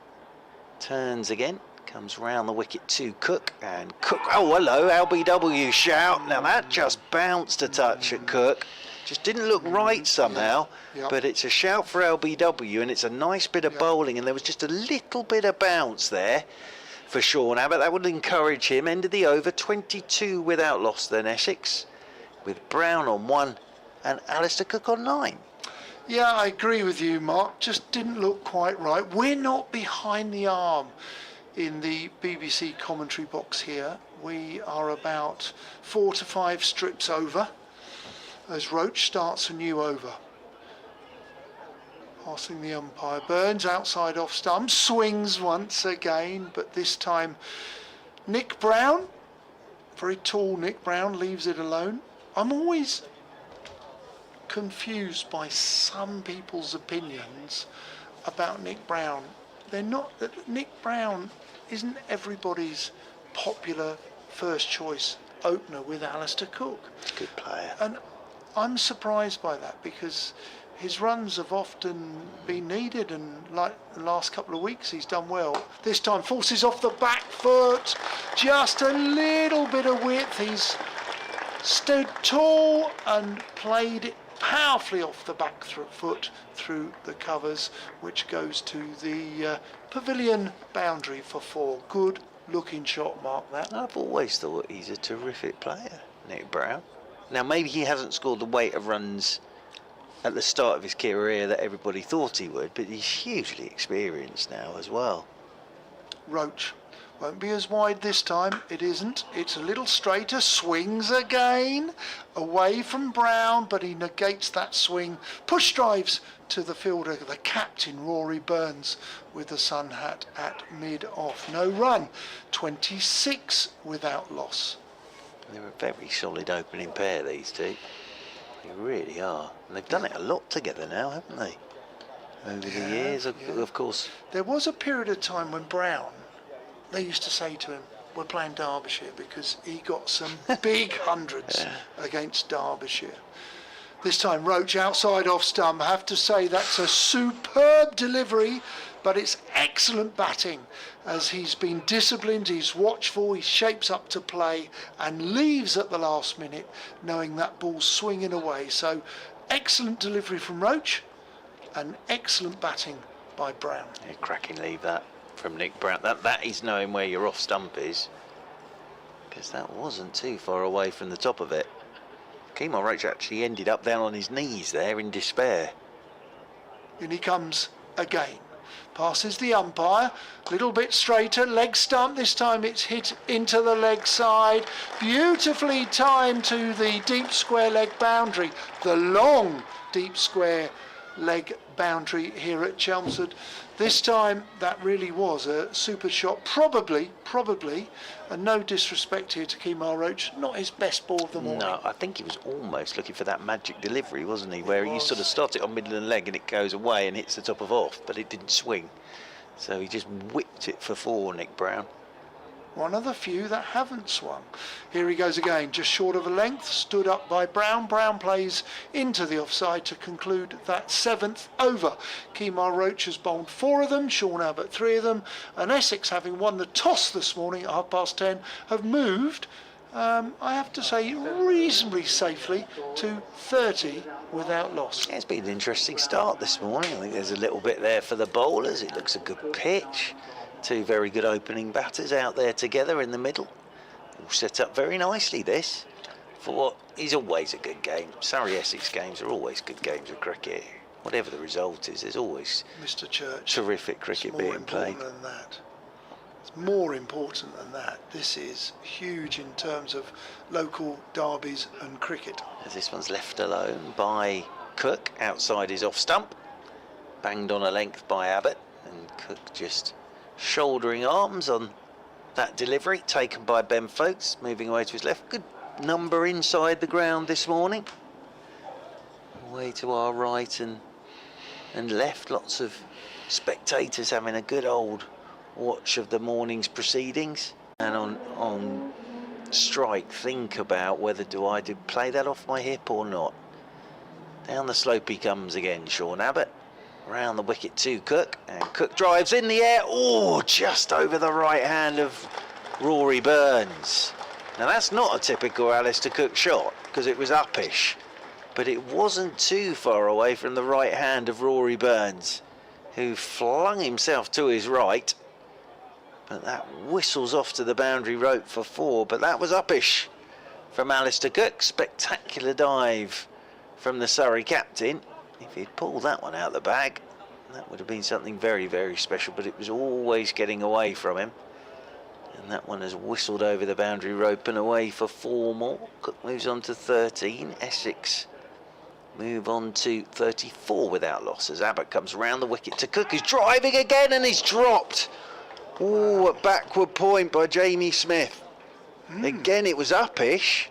turns again, comes round the wicket to Cook, and Cook, oh hello, LBW shout. Now that just bounced a touch at Cook, just didn't look right somehow. But it's a shout for LBW, and it's a nice bit of bowling, and there was just a little bit of bounce there for Sean Abbott. That would encourage him. End of the over, 22 without loss then Essex, with Brown on 1 and Alistair Cook on 9. Yeah, I agree with you, Mark. Just didn't look quite right. We're not behind the arm in the BBC commentary box here. We are about 4 to 5 strips over as Roach starts a new over. Passing the umpire. Burns outside off stump. Swings once again, but this time Nick Brown, very tall Nick Brown, leaves it alone. I'm always confused by some people's opinions about Nick Brown. They're not. Nick Brown isn't everybody's popular first choice opener with Alistair Cook. Good player. And I'm surprised by that, because his runs have often been needed, and like the last couple of weeks he's done well. This time forces off the back foot, just a little bit of width. He's stood tall and played it powerfully off the back foot through the covers, which goes to the pavilion boundary for 4. Good looking shot, Mark, that. I've always thought he's a terrific player, Nick Brown. Now maybe he hasn't scored the weight of runs at the start of his career that everybody thought he would, but he's hugely experienced now as well. Roach won't be as wide this time. It isn't. It's a little straighter. Swings again away from Brown, but he negates that swing. Push drives to the fielder, the captain Rory Burns, with the sun hat at mid-off. No run. 26 without loss. They're a very solid opening pair, these two. They really are. And they've done it a lot together now, haven't they? Over the years, of course. There was a period of time when Brown, they used to say to him, we're playing Derbyshire, because he got some big hundreds against Derbyshire. This time Roach outside off stump. I have to say that's a superb delivery, but it's excellent batting, as he's been disciplined, he's watchful, he shapes up to play and leaves at the last minute, knowing that ball's swinging away. So excellent delivery from Roach and excellent batting by Brown. Yeah, cracking leave that from Nick Brown. That is knowing where your off stump is, because that wasn't too far away from the top of it. Kemar Roach actually ended up down on his knees there in despair. In he comes again. Passes the umpire, little bit straighter, leg stump. This time it's hit into the leg side. Beautifully timed to the deep square leg boundary. The long deep square leg boundary here at Chelmsford. This time that really was a super shot, probably, and no disrespect here to Kemar Roach, not his best ball of the morning. No, I think he was almost looking for that magic delivery, wasn't he? Where you sort of start it on middle and leg and it goes away and hits the top of off, but it didn't swing. So he just whipped it for 4, Nick Brown. One of the few that haven't swung. Here he goes again, just short of a length, stood up by Brown. Brown plays into the offside to conclude that 7th over. Kemar Roach has bowled 4 of them, Sean Abbott 3 of them, and Essex, having won the toss this morning at 10:30, have moved, I have to say, reasonably safely to 30 without loss. Yeah, it's been an interesting start this morning. I think there's a little bit there for the bowlers. It looks a good pitch. 2 very good opening batters out there together in the middle. All set up very nicely, this, for what is always a good game. Surrey-Essex games are always good games of cricket. Whatever the result is, there's always Mr. Church, terrific cricket being played. Than that. It's more important than that. This is huge in terms of local derbies and cricket. As this one's left alone by Cook, outside his off stump. Banged on a length by Abbott, and Cook just shouldering arms on that delivery, taken by Ben Folkes, moving away to his left. Good number inside the ground this morning. Away to our right and left, lots of spectators having a good old watch of the morning's proceedings. And on strike, think about whether do I play that off my hip or not. Down the slope he comes again, Sean Abbott. Round the wicket to Cook, and Cook drives in the air, just over the right hand of Rory Burns. Now that's not a typical Alistair Cook shot, because it was uppish, but it wasn't too far away from the right hand of Rory Burns, who flung himself to his right, but that whistles off to the boundary rope for 4, but that was uppish from Alistair Cook. Spectacular dive from the Surrey captain. If he'd pulled that one out of the bag, that would have been something very, very special, but it was always getting away from him. And that one has whistled over the boundary rope and away for 4 more. Cook moves on to 13. Essex move on to 34 without loss as Abbott comes round the wicket to Cook, who's driving again and he's dropped. A backward point by Jamie Smith. Again, it was uppish.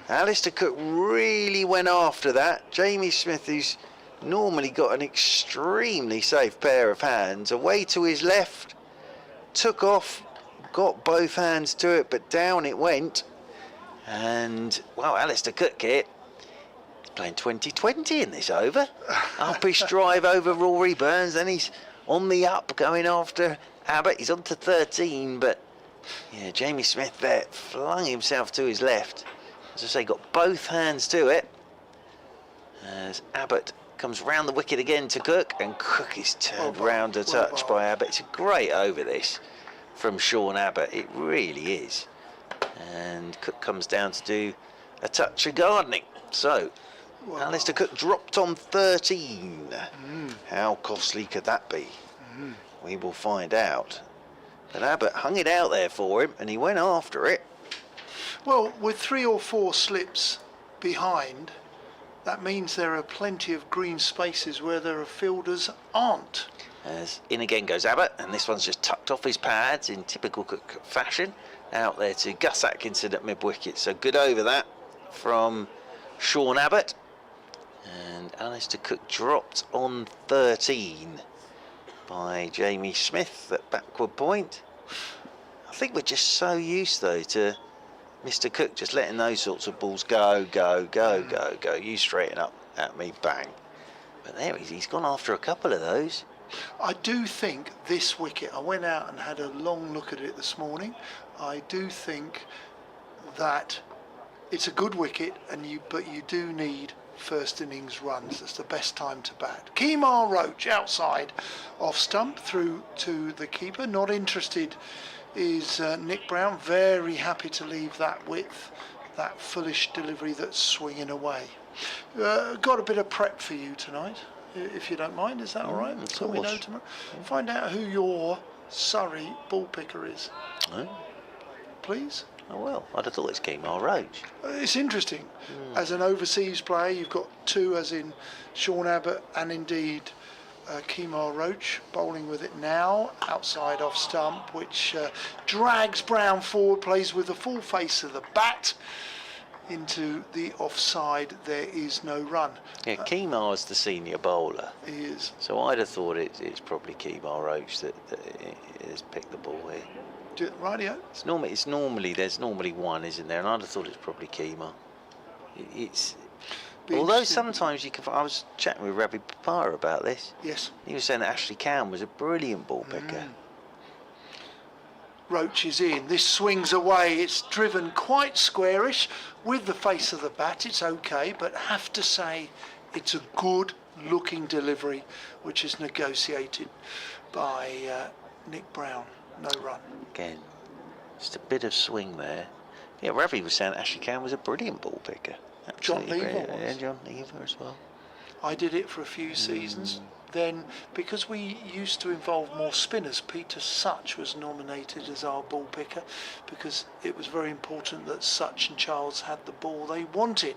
Alistair Cook really went after that. Jamie Smith, who's normally got an extremely safe pair of hands, away to his left, took off, got both hands to it, but down it went. And, well, Alistair Cook here, he's playing 20-20 in this over. Uppish drive over Rory Burns, then he's on the up going after Abbott. He's on to 13, but yeah, Jamie Smith there flung himself to his left. As I say, got both hands to it. As Abbott comes round the wicket again to Cook, and Cook is turned round a touch by Abbott. It's a great over this from Sean Abbott, it really is. And Cook comes down to do a touch of gardening. So, Alistair Cook dropped on 13. How costly could that be? We will find out. But Abbott hung it out there for him, and he went after it. Well, with 3 or 4 slips behind, that means there are plenty of green spaces where there are fielders aren't. As in again goes Abbott, and this one's just tucked off his pads in typical Cook fashion. Out there to Gus Atkinson at mid-wicket. So good over that from Sean Abbott. And Alistair Cook dropped on 13 by Jamie Smith at backward point. I think we're just so used, though, to Mr. Cook just letting those sorts of balls go. You straighten up at me, bang. But there he's gone after a couple of those. I do think this wicket, I went out and had a long look at it this morning. I do think that it's a good wicket, but you do need first innings runs. That's the best time to bat. Kemar Roach outside off stump through to the keeper. Not interested is Nick Brown. Very happy to leave that width, that foolish delivery that's swinging away. Got a bit of prep for you tonight, if you don't mind. Is that all right? So we know tomorrow. Find out who your Surrey ball picker is. Please. Oh well, I'd have thought it's Kemar Roach. It's interesting. As an overseas player, you've got two, as in Sean Abbott and indeed Kemar Roach, bowling with it now, outside off stump, which drags Brown forward, plays with the full face of the bat into the offside. There is no run. Yeah, Kemar's the senior bowler. He is. So I'd have thought it's probably Kemar Roach that has picked the ball here. Rightio. There's normally one, isn't there? And I'd have thought it's probably Kemar. Although sometimes you can. I was chatting with Ravi Papara about this. Yes. He was saying that Ashley Cowan was a brilliant ball picker. Roach is in. This swings away. It's driven quite squarish with the face of the bat. It's okay, but have to say it's a good looking delivery, which is negotiated by Nick Brown. No run. Again, just a bit of swing there. Yeah, Ravi was saying Ashley Cowan was a brilliant ball picker. John Lever was. Yeah, John Lever as well. I did it for a few seasons. Then, because we used to involve more spinners, Peter Such was nominated as our ball picker because it was very important that Such and Charles had the ball they wanted.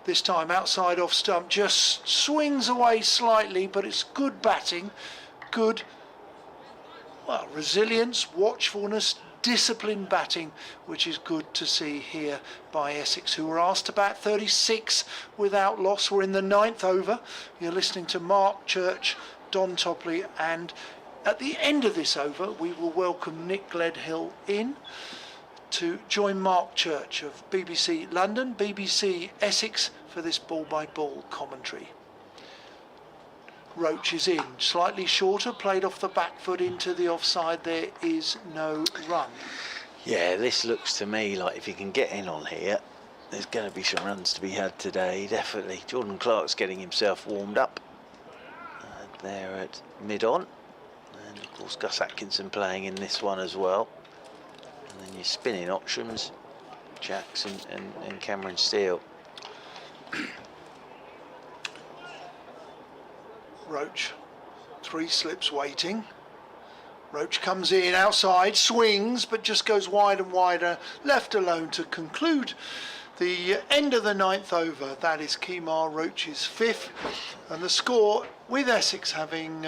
This time outside off stump, just swings away slightly, but it's good batting, good resilience, watchfulness, disciplined batting, which is good to see here by Essex, who were asked to bat 36 without loss. We're in the 9th over. You're listening to Mark Church, Don Topley, and at the end of this over we will welcome Nick Gledhill in to join Mark Church of BBC London, BBC Essex for this ball-by-ball commentary. Roach is in, slightly shorter, played off the back foot into the offside. There is no run. Yeah, this looks to me like if you can get in on here, there's going to be some runs to be had today, definitely. Jordan Clark's getting himself warmed up. There at mid-on. And of course Gus Atkinson playing in this one as well. And then your spinning options, Jackson and Cameron Steele. Roach, 3 slips waiting. Roach comes in outside, swings, but just goes wide and wider, left alone to conclude the end of the 9th over. That is Kemar Roach's 5th, and the score with Essex having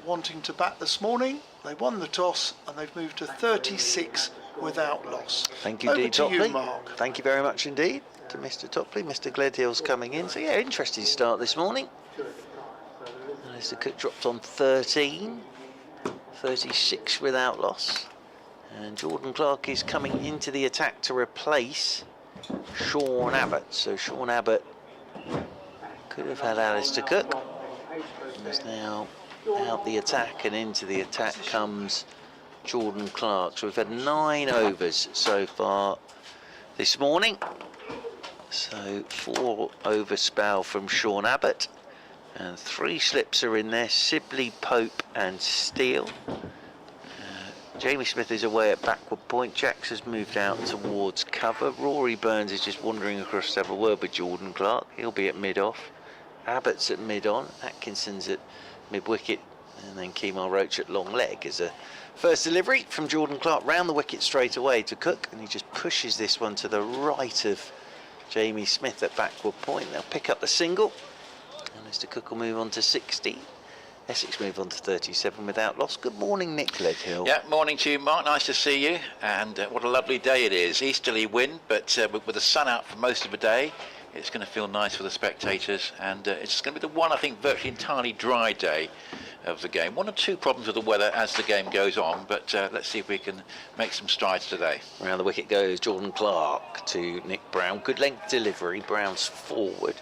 wanting to bat this morning. They won the toss and they've moved to 36 without loss. Thank you, Over to Topley. you, Mark. Thank you very much indeed to Mr. Topley. Mr. Gledhill's coming in. So yeah, interesting start this morning. As the cook dropped on 13, 36 without loss, and Jordan Clark is coming into the attack to replace Sean Abbott. So Sean Abbott could have had Alistair Cook, and is now out the attack, and into the attack comes Jordan Clark. So we've had 9 overs so far this morning. So 4 over spell from Sean Abbott. And 3 slips are in there, Sibley, Pope and Steele. Jamie Smith is away at backward point. Jacks has moved out towards cover. Rory Burns is just wandering across to have a word with Jordan Clark. He'll be at mid-off. Abbott's at mid-on. Atkinson's at mid-wicket. And then Kemar Roach at long leg as a first delivery from Jordan Clark round the wicket straight away to Cook. And he just pushes this one to the right of Jamie Smith at backward point. They'll pick up the single. And Mr. Cook will move on to 60. Essex move on to 37 without loss. Good morning, Nick Gledhill. Yeah, morning to you, Mark. Nice to see you. And what a lovely day it is. Easterly wind, but with the sun out for most of the day, it's going to feel nice for the spectators. And it's going to be the one, I think, virtually entirely dry day of the game. 1 or 2 problems with the weather as the game goes on, but let's see if we can make some strides today. Around the wicket goes Jordan Clark to Nick Brown. Good length delivery. Brown's forward,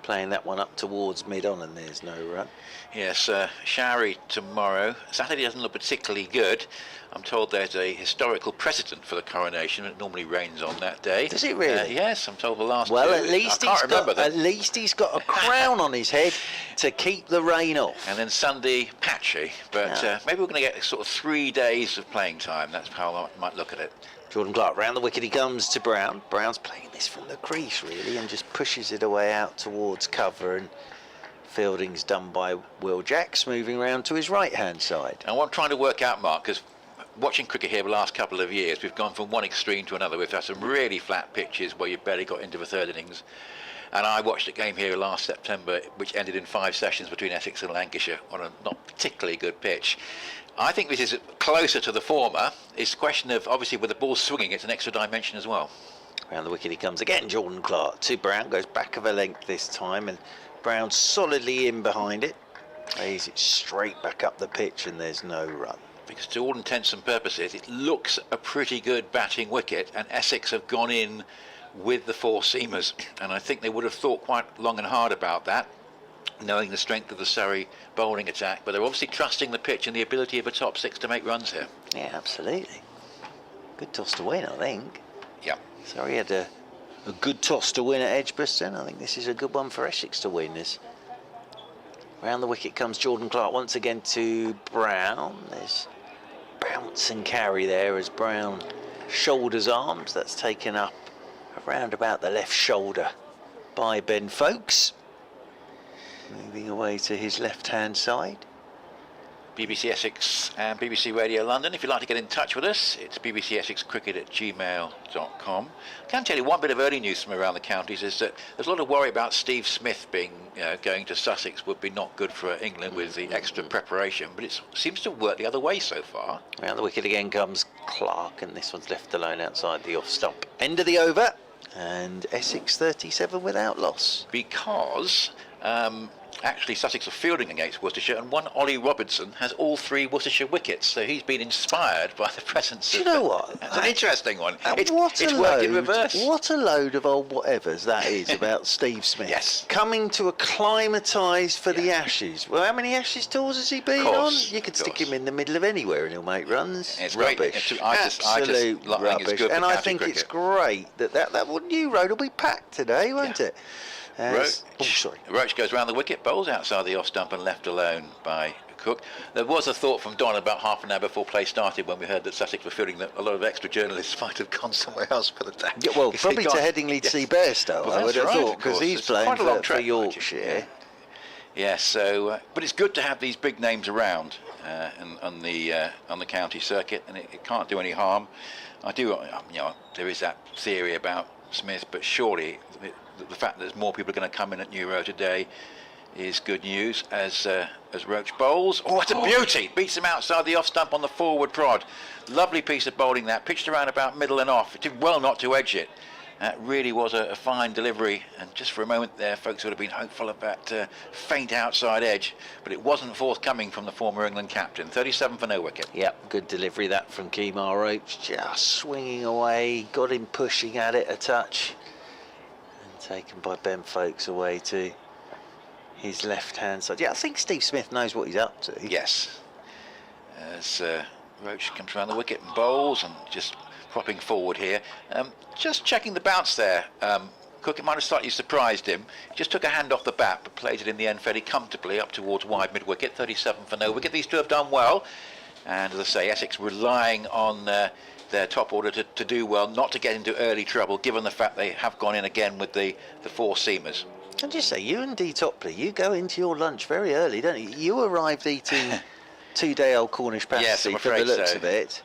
playing that one up towards mid-on, and there's no run. Yes, showery tomorrow. Saturday doesn't look particularly good. I'm told there's a historical precedent for the coronation. It normally rains on that day. Does it really? Yes, I'm told the last Well, two. at least he's got a crown on his head to keep the rain off. And then Sunday, patchy. But maybe we're going to get sort of 3 days of playing time. That's how I might look at it. Jordan Clark round the wicket he comes to Brown. Brown's playing this from the crease really and just pushes it away out towards cover, and fielding's done by Will Jacks, moving round to his right hand side. And what I'm trying to work out, Mark, because watching cricket here the last couple of years, we've gone from one extreme to another. We've had some really flat pitches where you've barely got into the third innings. And I watched a game here last September which ended in 5 sessions between Essex and Lancashire on a not particularly good pitch. I think this is closer to the former. It's a question of, obviously, with the ball swinging, it's an extra dimension as well. Round the wicket he comes again, Jordan Clark to Brown, goes back of a length this time, and Brown solidly in behind it. Plays it straight back up the pitch, and there's no run. Because to all intents and purposes, it looks a pretty good batting wicket, and Essex have gone in with the 4 seamers, and I think they would have thought quite long and hard about that, knowing the strength of the Surrey bowling attack, but they're obviously trusting the pitch and the ability of a top 6 to make runs here. Yeah, absolutely. Good toss to win, I think. Yeah. Surrey had a good toss to win at Edgbaston. I think this is a good one for Essex to win this. Round the wicket comes Jordan Clark once again to Brown. There's bounce and carry there as Brown shoulders arms. That's taken up around about the left shoulder by Ben Folkes. Moving away to his left-hand side. BBC Essex and BBC Radio London. If you'd like to get in touch with us, it's bbcessexcricket@gmail.com. I can tell you one bit of early news from around the counties is that there's a lot of worry about Steve Smith going to Sussex would be not good for England with the extra preparation, but it seems to work the other way so far. Round the wicket again comes Clark, and this one's left alone outside the off stump. End of the over, and Essex 37 without loss. Because actually Sussex are fielding against Worcestershire, and one Ollie Robinson has all 3 Worcestershire wickets, so he's been inspired by the presence of... Do you know what? It's an interesting one. It's worked in reverse. What a load of old whatevers that is about Steve Smith. Yes. Coming to acclimatise for the Ashes. Well, how many Ashes tours has he been on? You could stick him in the middle of anywhere and he'll make runs. It's rubbish. Absolute rubbish. And I think it's great that new road will be packed today, won't it? Roach goes round the wicket, bowls outside the off stump and left alone by Cook. There was a thought from Don about half an hour before play started when we heard that Sussex were feeling that a lot of extra journalists might have gone somewhere else for the day. Yeah, well, probably to Headingley to see Bairstow, I would have thought, because he's playing for Yorkshire. Yes, so but it's good to have these big names around on the county circuit, and it can't do any harm. There is that theory about Smith, but surely the fact that there's more people are going to come in at New Road today is good news as Roach bowls. Oh, it's a beauty! Beats him outside the off stump on the forward prod. Lovely piece of bowling that. Pitched around about middle and off. It did well not to edge it. That really was a fine delivery, and just for a moment there, folks would have been hopeful of that faint outside edge, but it wasn't forthcoming from the former England captain. 37 for no wicket. Yep, good delivery that from Kemar Roach, just swinging away, got him pushing at it a touch, and taken by Ben Folkes away to his left-hand side. Yeah, I think Steve Smith knows what he's up to. Yes. As Roach comes around the wicket and bowls, and just propping forward here. Just checking the bounce there. Cook, it might have slightly surprised him. He just took a hand off the bat, but played it in the end fairly comfortably up towards wide mid-wicket. 37 for no wicket. These two have done well. And as I say, Essex relying on their top order to do well, not to get into early trouble, given the fact they have gone in again with the 4 seamers. Can I just say, you and D. Topley, you go into your lunch very early, don't you? You arrived eating 2-day-old Cornish pasty for the looks of it.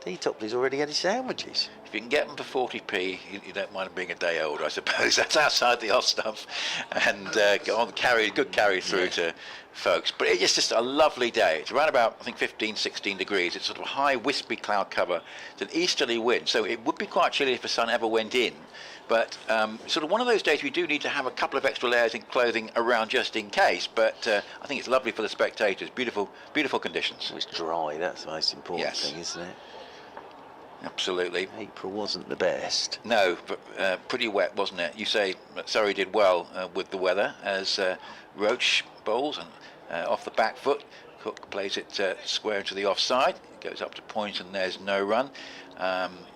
D. Topley's already had his sandwiches. If you can get them for 40p, you don't mind them being a day old, I suppose. That's outside the off stump, and good carry through to folks. But it's just a lovely day. It's around about, I think, 15, 16 degrees. It's sort of a high, wispy cloud cover. It's an easterly wind, so it would be quite chilly if the sun ever went in. But sort of one of those days we do need to have a couple of extra layers in clothing around just in case. But I think it's lovely for the spectators. Beautiful, beautiful conditions. It's dry. That's the most important thing, isn't it? Absolutely. April wasn't the best. No, but pretty wet, wasn't it? You say Surrey did well with the weather as Roach bowls and off the back foot. Cook plays it square into the offside. Goes up to point and there's no run.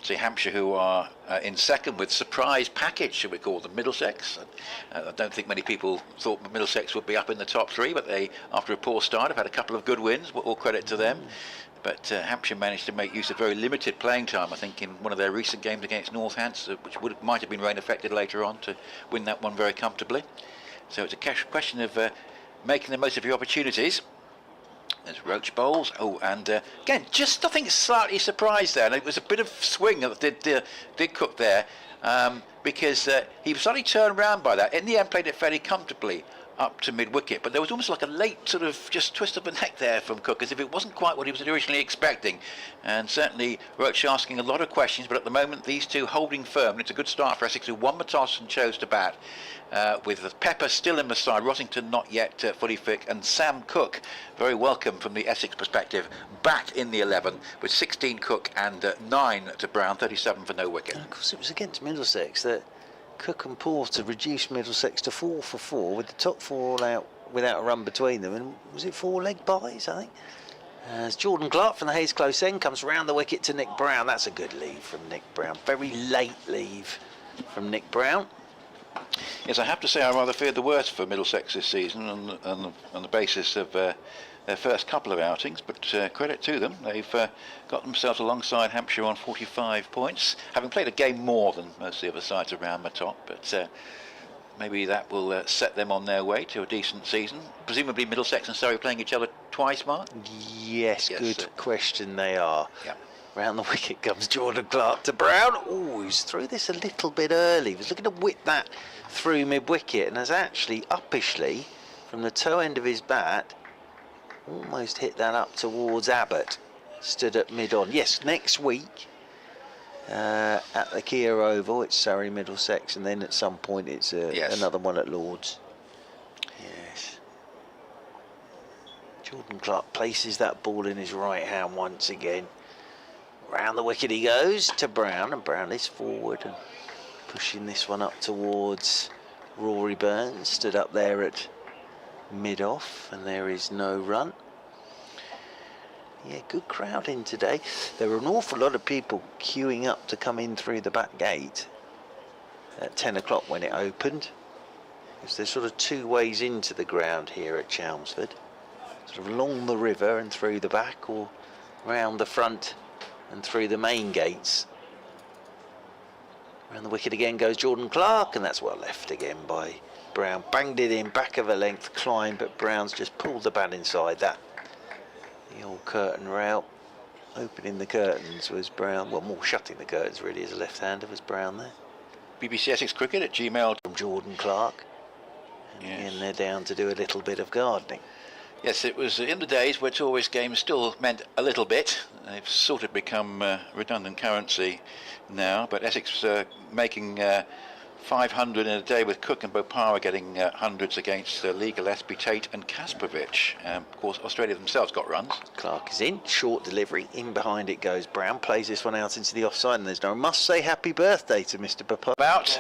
See Hampshire, who are in second with surprise package, should we call them, Middlesex. I don't think many people thought Middlesex would be up in the top 3, but they, after a poor start, have had a couple of good wins. All credit to them. But Hampshire managed to make use of very limited playing time, I think, in one of their recent games against Northants, which might have been rain affected later on, to win that one very comfortably. So it's a question of making the most of your opportunities. There's Roach Bowles. Oh, and again, just I think slightly surprised there. And it was a bit of swing that did Cook there, because he was slightly turned around by that. In the end, played it fairly comfortably up to mid-wicket, but there was almost like a late sort of just twist of the neck there from Cook, as if it wasn't quite what he was originally expecting. And certainly Roach asking a lot of questions, but at the moment these two holding firm. And it's a good start for Essex, who won the toss and chose to bat, with Pepper still in the side, Rossington not yet fully fit, and Sam Cook, very welcome from the Essex perspective, back in the 11 with 16 Cook and 9 to Brown, 37 for no wicket. And of course it was against Middlesex that Cook and Porter reduced Middlesex to 4 for 4 with the top 4 all out without a run between them, and was it 4 leg byes, I think? As Jordan Clark from the Hayes close end comes round the wicket to Nick Brown. That's a good leave from Nick Brown, very late leave from Nick Brown. Yes, I have to say I rather feared the worst for Middlesex this season on the basis of their first couple of outings, but credit to them. They've got themselves alongside Hampshire on 45 points, having played a game more than most of the other sides around the top, but maybe that will set them on their way to a decent season. Presumably Middlesex and Surrey playing each other twice, Mark? Yes, good question they are. Yeah. Round the wicket comes Jordan Clark to Brown. Oh, he's threw this a little bit early. He was looking to whip that through mid-wicket and has actually uppishly, from the toe end of his bat, almost hit that up towards Abbott. Stood at mid-on. Yes, next week at the Kia Oval, it's Surrey Middlesex, and then at some point it's another one at Lord's. Yes. Jordan Clark places that ball in his right hand once again. Round the wicket he goes to Brown, and Brown is forward and pushing this one up towards Rory Burns. Stood up there at mid-off, and there is no run. Yeah, good crowd in today. There were an awful lot of people queuing up to come in through the back gate at 10 o'clock when it opened. Because there's sort of two ways into the ground here at Chelmsford. Sort of along the river and through the back, or round the front and through the main gates. Around the wicket again goes Jordan Clark, and that's well left again by Brown. Banged it in, back of a length climb, but Brown's just pulled the bat inside that. The old curtain route. Opening the curtains was Brown. Well, more shutting the curtains really as a left-hander was Brown there. BBC Essex Cricket at Gmail. From Jordan Clark. And again they're down to do a little bit of gardening. Yes, it was in the days where tourist games still meant a little bit. They've sort of become redundant currency now, but Essex making 500 in a day, with Cook and Bopara getting hundreds against Lee Gillespie, Tate and Kasparovich. Of course, Australia themselves got runs. Clark is in, short delivery, in behind it goes Brown, plays this one out into the offside, and there's no must say happy birthday to Mr. Bopara.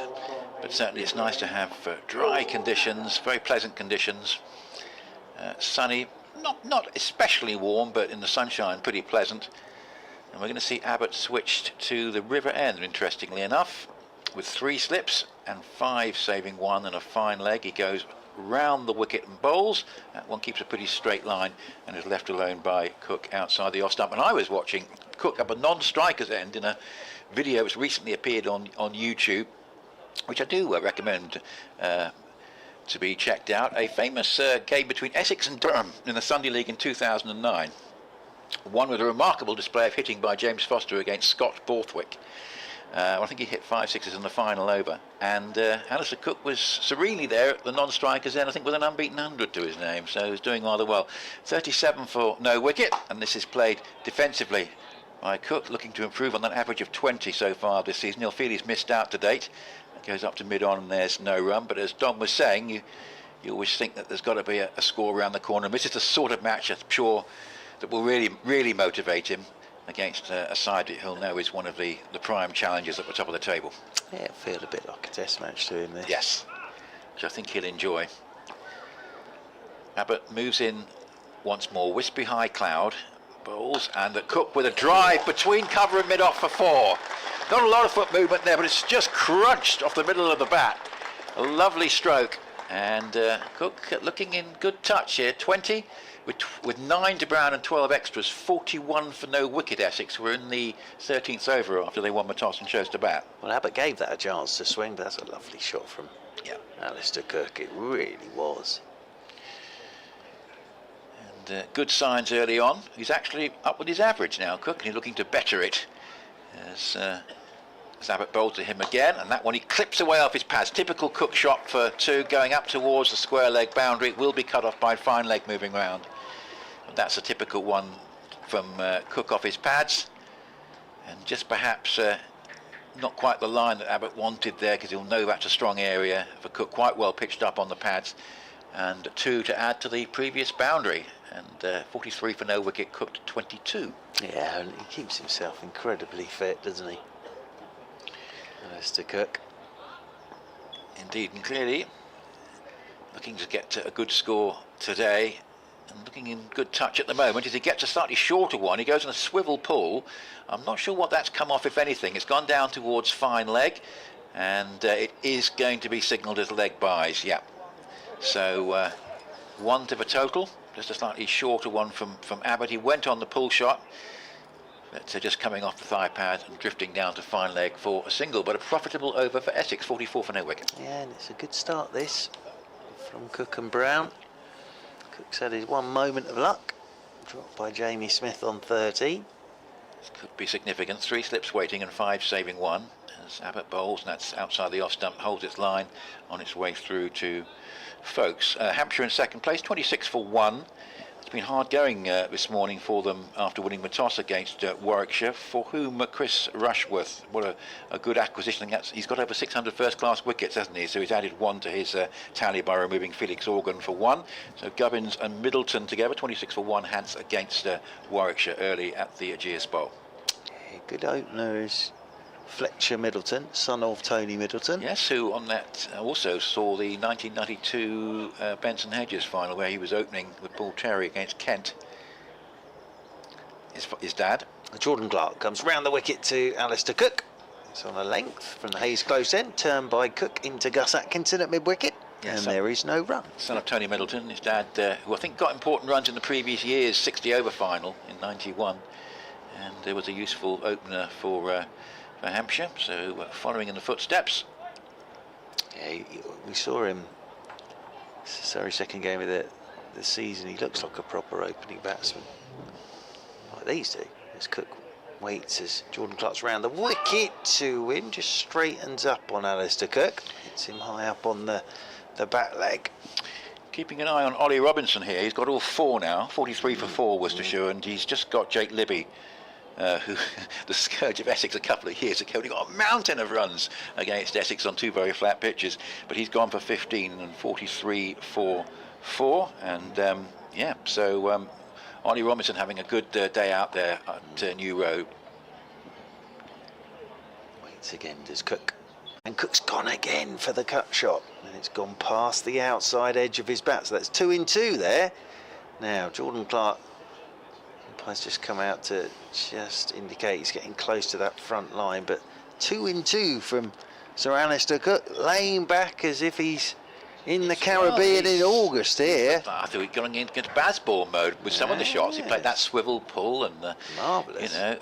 But certainly it's nice to have dry conditions, very pleasant conditions. Sunny, not especially warm, but in the sunshine pretty pleasant. And we're going to see Abbott switched to the river end, interestingly enough, with 3 slips and 5 saving 1 and a fine leg. He goes round the wicket and bowls. That one keeps a pretty straight line and is left alone by Cook outside the off stump. And I was watching Cook up a non-striker's end in a video which recently appeared on YouTube, which I do recommend to be checked out. A famous game between Essex and Durham in the Sunday League in 2009. One with a remarkable display of hitting by James Foster against Scott Borthwick. I think he hit 5 sixes in the final over. And Alistair Cook was serenely there at the non-strikers end, I think with an unbeaten 100 to his name. So he was doing rather well. 37 for no wicket, and this is played defensively by Cook, looking to improve on that average of 20 so far this season. He'll feel he's missed out to date. Goes up to mid-on and there's no run, but as Don was saying, you always think that there's got to be a score around the corner. And this is the sort of match, I'm sure, that will really motivate him against a side that he'll know is one of the prime challengers at the top of the table. Yeah, it feels a bit like a test match to him there. Yes, which I think he'll enjoy. Abbott moves in once more, wispy high cloud, bowls, and Cook with a drive between cover and mid-off for 4. Not a lot of foot movement there, but it's just crunched off the middle of the bat. A lovely stroke. And Cook looking in good touch here. 20 with 9 to Brown and 12 extras. 41 for no wicket. Essex were in the 13th over after they won the toss and chose to bat. Well, Abbott gave that a chance to swing, but that's a lovely shot from Alistair Cook. It really was. good signs early on. He's actually up with his average now, Cook, and he's looking to better it as Abbott bowls to him again, and that one he clips away off his pads. Typical Cook shot for 2, going up towards the square leg boundary. It will be cut off by fine leg moving round. But that's a typical one from Cook off his pads, and just perhaps not quite the line that Abbott wanted there, because he'll know that's a strong area for Cook, quite well pitched up on the pads, and 2 to add to the previous boundary, and 43 for no wicket, Cook to 22. Yeah, he keeps himself incredibly fit, doesn't he? Mr. Cook. Indeed, and clearly looking to get to a good score today, and looking in good touch at the moment. As he gets a slightly shorter one, he goes on a swivel pull. I'm not sure what that's come off, if anything. It's gone down towards fine leg, and it is going to be signalled as leg byes. Yeah, so 1 to the total, just a slightly shorter one from Abbott. He went on the pull shot, but just coming off the thigh pad and drifting down to fine leg for a single, but a profitable over for Essex, 44 for no wicket. Yeah, and it's a good start, this, from Cook and Brown. Cook's had his one moment of luck, dropped by Jamie Smith on 13. This could be significant. 3 slips waiting and 5 saving 1 as Abbott bowls, and that's outside the off stump, holds its line on its way through to Folkes. Hampshire in second place, 26 for 1. It's been hard going this morning for them after winning the toss against Warwickshire, for whom Chris Rushworth, what a good acquisition. He's got over 600 first-class wickets, hasn't he? So he's added 1 to his tally by removing Felix Organ for 1. So Gubbins and Middleton together, 26 for 1 hands against Warwickshire early at the Ageas Bowl. Yeah, good opener is Fletcher Middleton, son of Tony Middleton. Yes, who on that also saw the 1992 Benson Hedges final, where he was opening with Paul Terry against Kent. His dad. Jordan Clark comes round the wicket to Alistair Cook. It's on a length from the Hayes close end, turned by Cook into Gus Atkinson at mid-wicket. Yes, and there is no run. Son of Tony Middleton, his dad, who I think got important runs in the previous year's 60-over final in 91. And there was a useful opener for Hampshire, so following in the footsteps. Yeah, we saw him, Surrey second game of the season. He looks like a proper opening batsman, like these two. As Cook waits as Jordan Clark's round the wicket to him, just straightens up on Alistair Cook, hits him high up on the back leg. Keeping an eye on Ollie Robinson here, he's got all 4 now, 43 for 4 Worcestershire, and he's just got Jake Libby, who the scourge of Essex a couple of years ago. He got a mountain of runs against Essex on 2 very flat pitches, but he's gone for 15 and 43 for 4, and yeah, so Ollie Robinson having a good day out there at New Road. Waits again, does Cook, and Cook's gone again for the cut shot, and it's gone past the outside edge of his bat, so that's 2 in 2 there. Now Jordan Clark has just come out to just indicate he's getting close to that front line, but 2 in 2 from Sir Alistair Cook, laying back as if he's in the Caribbean in August here. I thought he'd gone into Bazball mode with some of the shots. He played that swivel pull and marvellous. You know.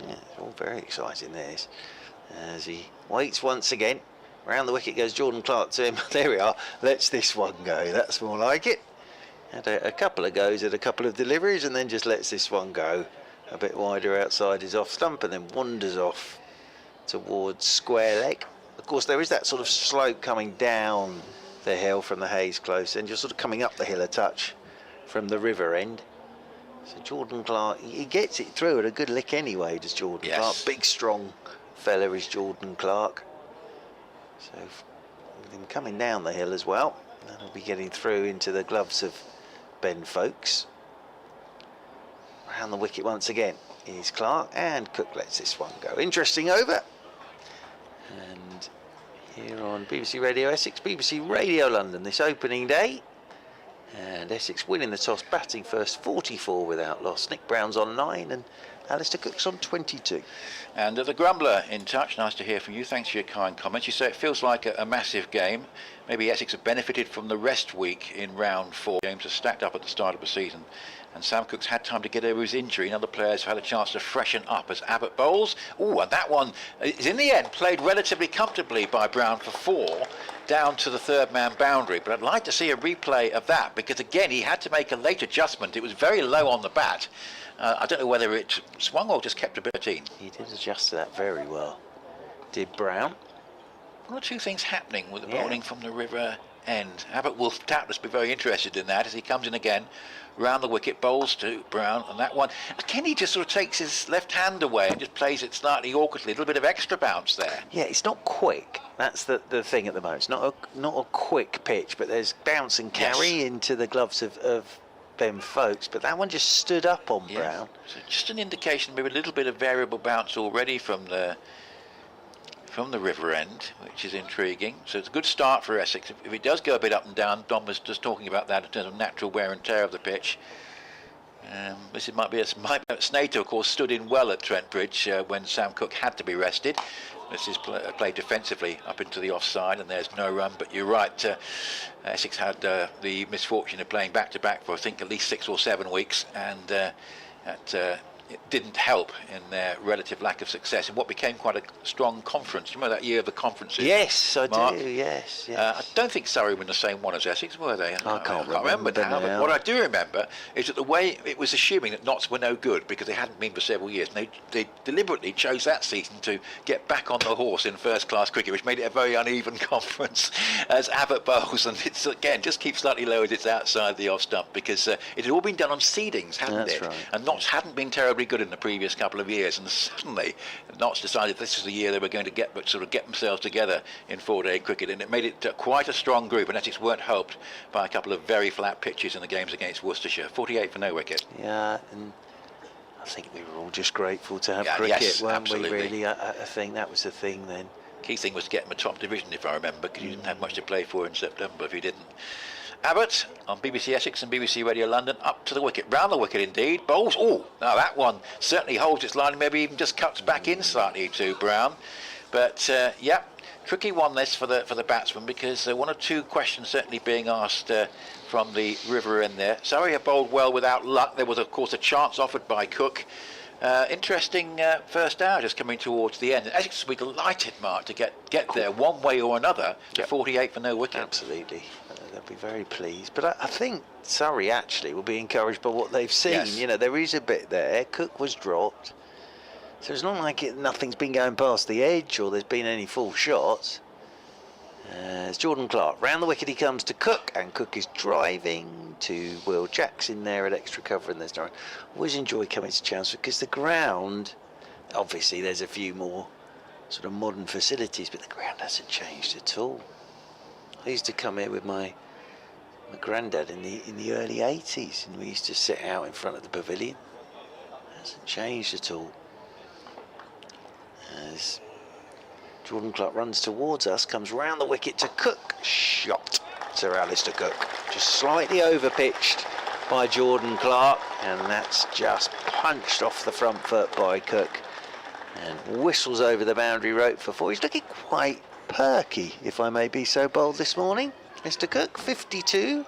Yeah, it's all very exciting, this. As he waits once again, round the wicket goes Jordan Clark to him. There we are, lets this one go, that's more like it. Had a couple of goes at a couple of deliveries, and then just lets this one go a bit wider outside his off stump, and then wanders off towards square leg. Of course, there is that sort of slope coming down the hill from the Hayes close, and you're sort of coming up the hill a touch from the river end. So Jordan Clark, he gets it through at a good lick anyway, does Jordan Clark. Big, strong fella is Jordan Clark. So with him coming down the hill as well, that'll be getting through into the gloves of Ben Folkes. Round the wicket once again is Clark, and Cook lets this one go. Interesting over. And here on BBC Radio Essex, BBC Radio London, this opening day. And Essex winning the toss, batting first, 44 without loss. Nick Brown's on 9 and Alistair Cook's on 22. And the Grumbler in touch, nice to hear from you. Thanks for your kind comments. You say it feels like a massive game. Maybe Essex have benefited from the rest week in round 4. Games are stacked up at the start of the season, and Sam Cook's had time to get over his injury, and other players have had a chance to freshen up as Abbott bowls. Oh, and that one is in the end played relatively comfortably by Brown for 4 down to the third man boundary, but I'd like to see a replay of that, because again he had to make a late adjustment. It was very low on the bat. I don't know whether it swung or just kept a bit of 13. He did adjust to that very well, did Brown. One or two things happening with the bowling from the river end. Abbott will doubtless be very interested in that as he comes in again, round the wicket, bowls to Brown, and that one, Kenny just sort of takes his left hand away and just plays it slightly awkwardly, a little bit of extra bounce there. Yeah, it's not quick. That's the thing at the moment. It's not a quick pitch, but there's bounce and carry into the gloves of Ben Folkes, but that one just stood up on Brown. So just an indication, maybe a little bit of variable bounce already from the river end, which is intriguing. So it's a good start for Essex. If it does go a bit up and down, Dom was just talking about that in terms of natural wear and tear of the pitch. This might be Snater, of course, stood in well at Trent Bridge when Sam Cook had to be rested. This is played defensively up into the offside, and there's no run. But you're right, Essex had the misfortune of playing back-to-back for I think at least 6 or 7 weeks, and it didn't help in their relative lack of success in what became quite a strong conference. Do you remember that year of the conferences? Yes, I Mark? do, yes. I don't think Surrey were in the same one as Essex, were they? I can't remember now, now. but what I do remember is that the way it was assuming that Notts were no good because they hadn't been for several years, and they deliberately chose that season to get back on the horse in first-class cricket, which made it a very uneven conference as Abbott bowls, and it's again just keeps slightly low as it's outside the off stump, because it had all been done on seedings, hadn't it? Right. And Notts hadn't been terribly good in the previous couple of years, and suddenly Notts decided this is the year they were going to get themselves together in 4-day cricket, and it made it quite a strong group, and Essex weren't helped by a couple of very flat pitches in the games against Worcestershire. 48 for no wicket. Yeah, and I think we were all just grateful to have cricket, weren't absolutely. we, really? I think that was the thing then. Key thing was to get them a top division, if I remember, because you didn't have much to play for in September if you didn't. Abbott on BBC Essex and BBC Radio London, up to the wicket, round the wicket indeed, bowls. Oh, now that one certainly holds its line, maybe even just cuts back in slightly to Brown. But yeah, tricky one this for the batsman, because one or two questions certainly being asked from the river end there. Surrey have bowled well without luck. There was of course a chance offered by Cook. Interesting first hour just coming towards the end. Essex will be delighted, Mark, to get there one way or another to 48 for no wicket. Absolutely. They'll be very pleased. But I think Surrey actually will be encouraged by what they've seen. Yes. You know, there is a bit there. Cook was dropped. So it's not like nothing's been going past the edge or there's been any full shots. It's Jordan Clark. Round the wicket he comes to Cook, and Cook is driving to Will Jackson there at extra cover, and there's no. Always enjoy coming to Chelmsford because the ground, obviously there's a few more sort of modern facilities, but the ground hasn't changed at all. I used to come here with my granddad in the early 80s, and we used to sit out in front of the pavilion. It hasn't changed at all. As Jordan Clark runs towards us, comes round the wicket to Cook. Shot Sir Alistair Cook. Just slightly over-pitched by Jordan Clark, and that's just punched off the front foot by Cook and whistles over the boundary rope for 4. He's looking quite perky, if I may be so bold this morning. Mr. Cook, 52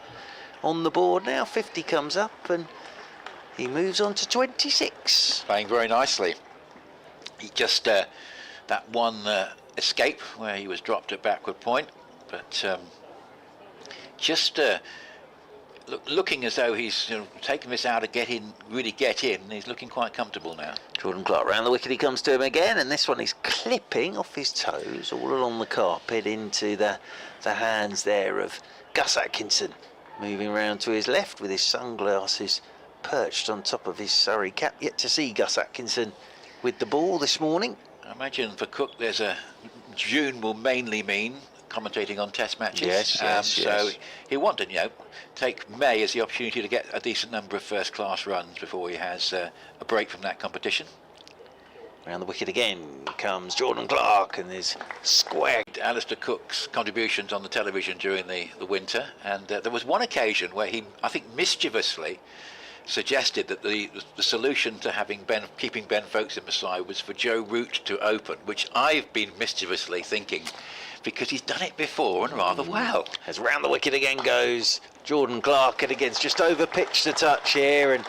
on the board now. 50 comes up, and he moves on to 26. Playing very nicely. He just that one escape where he was dropped at backward point, but just looking as though he's taken this out to really get in. He's looking quite comfortable now. Jordan Clark round the wicket, he comes to him again, and this one is clipping off his toes all along the carpet into the hands there of Gus Atkinson, moving round to his left with his sunglasses perched on top of his Surrey cap. Yet to see Gus Atkinson with the ball this morning. I imagine for Cook there's June will mainly mean commentating on test matches. Yes. So he'll want to take May as the opportunity to get a decent number of first class runs before he has a break from that competition. Round the wicket again comes Jordan Clark, and is square. Alistair Cook's contributions on the television during the winter, and there was one occasion where he, I think mischievously, suggested that the solution to keeping Ben Folkes in the side was for Joe Root to open, which I've been mischievously thinking, because he's done it before and rather well. As round the wicket again goes Jordan Clark, and again's just over pitched a touch here, and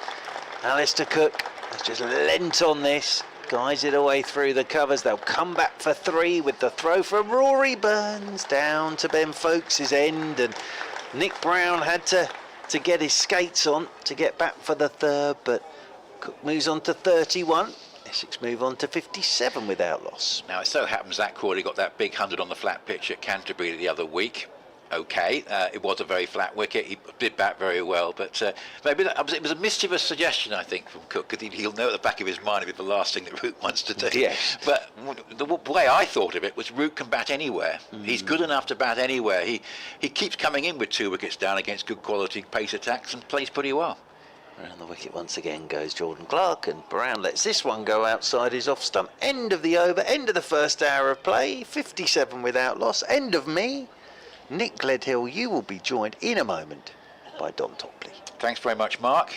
Alistair Cook has just lent on this, guides it away through the covers. They'll come back for 3 with the throw from Rory Burns down to Ben Folkes' end, and Nick Brown had to get his skates on to get back for the 3rd, but Cook moves on to 31. Essex move on to 57 without loss. Now it so happens that Crawley got that big 100 on the flat pitch at Canterbury the other week. Okay, it was a very flat wicket. He did bat very well, but maybe it was a mischievous suggestion, I think, from Cook, because he'll know at the back of his mind it'll be the last thing that Root wants to do. Yes. But the way I thought of it was Root can bat anywhere. He's good enough to bat anywhere. He keeps coming in with 2 wickets down against good quality pace attacks and plays pretty well. Around the wicket once again goes Jordan Clark, and Brown lets this one go outside his off stump. End of the over, end of the first hour of play, 57 without loss, end of me. Nick Gledhill, you will be joined in a moment by Don Topley. Thanks very much, Mark.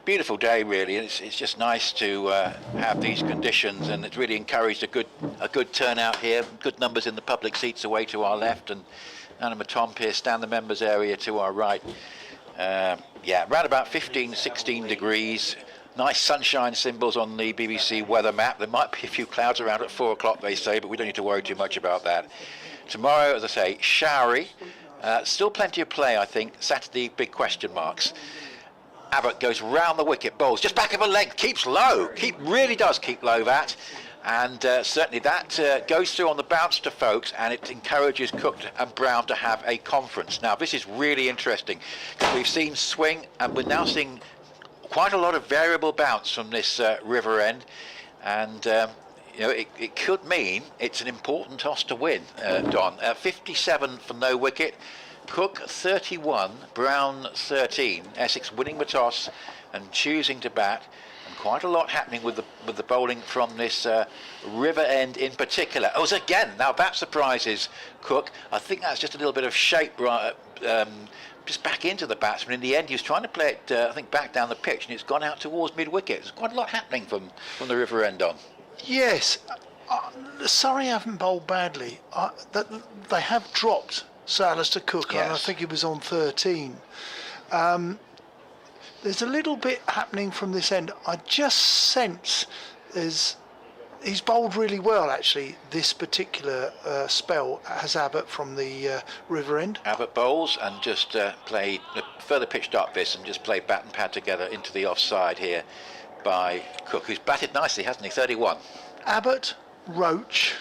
Beautiful day, really. It's just nice to have these conditions, and it's really encouraged a good turnout here. Good numbers in the public seats away to our left, and Anna Tom Pierce stand the members area to our right. Yeah, around about 15-16 degrees. Nice sunshine symbols on the BBC weather map. There might be a few clouds around at 4 o'clock, they say, but we don't need to worry too much about that. Tomorrow, as I say, showery. Still plenty of play, I think. Saturday, big question marks. Abbott goes round the wicket, bowls just back of a leg, keeps low. Really does keep low, that. And certainly that goes through on the bounce to Folkes, and it encourages Cook and Brown to have a conference. Now, this is really interesting, because we've seen swing, and we're now seeing quite a lot of variable bounce from this river end. And you know, it could mean it's an important toss to win, Don. 57 for no wicket, Cook 31, Brown 13. Essex winning the toss and choosing to bat, and quite a lot happening with the bowling from this river end in particular. Oh, so again, now that surprises Cook. I think that's just a little bit of shape just back into the batsman. In the end, he was trying to play it, I think, back down the pitch, and it's gone out towards mid-wicket. There's quite a lot happening from the river end on. Yes, Surrey haven't bowled badly. They have dropped Sir Alistair Cook, yes. And I think he was on 13. There's a little bit happening from this end. I just sense he's bowled really well, actually, this particular spell, has Abbott from the river end. Abbott bowls and just played, further pitched up this and just played bat and pad together into the offside here by Cook, who's batted nicely, hasn't he? 31. Abbott, Roach,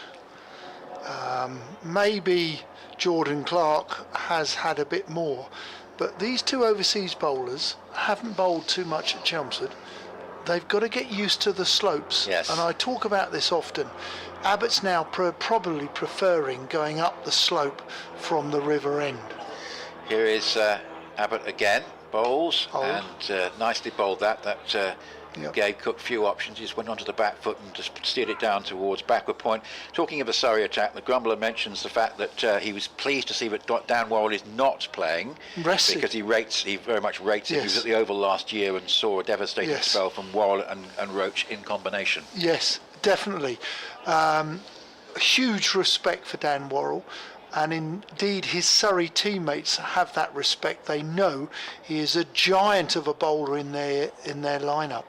maybe Jordan Clark has had a bit more, but these 2 overseas bowlers haven't bowled too much at Chelmsford. They've got to get used to the slopes, yes. And I talk about this often. Abbott's now probably preferring going up the slope from the river end. Here is Abbott again, bowls, and nicely bowled that. Yep. Gave Cook few options. He just went onto the back foot and just steered it down towards backward point. Talking of the Surrey attack, the Grumbler mentions the fact that he was pleased to see that Dan Worrell is not playing, Rested. because he very much rates it. Yes. He was at the Oval last year and saw a devastating spell from Worrell and Roach in combination. Yes, definitely. Huge respect for Dan Worrell. And indeed his Surrey teammates have that respect. They know he is a giant of a bowler in their lineup.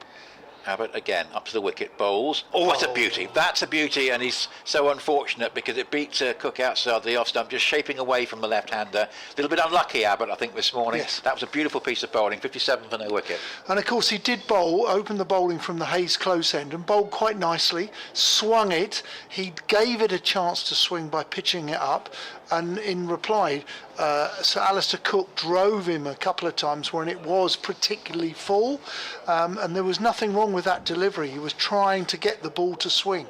Abbott again up to the wicket, bowls. Oh, what a beauty! That's a beauty, and he's so unfortunate because it beats Cook outside the off stump, just shaping away from the left-hander. A little bit unlucky, Abbott, I think, this morning. Yes. That was a beautiful piece of bowling. 57 for no wicket. And of course he did open the bowling from the Hayes close end and bowled quite nicely. Swung it. He gave it a chance to swing by pitching it up. And in reply, Sir Alistair Cook drove him a couple of times when it was particularly full, and there was nothing wrong with that delivery. He was trying to get the ball to swing.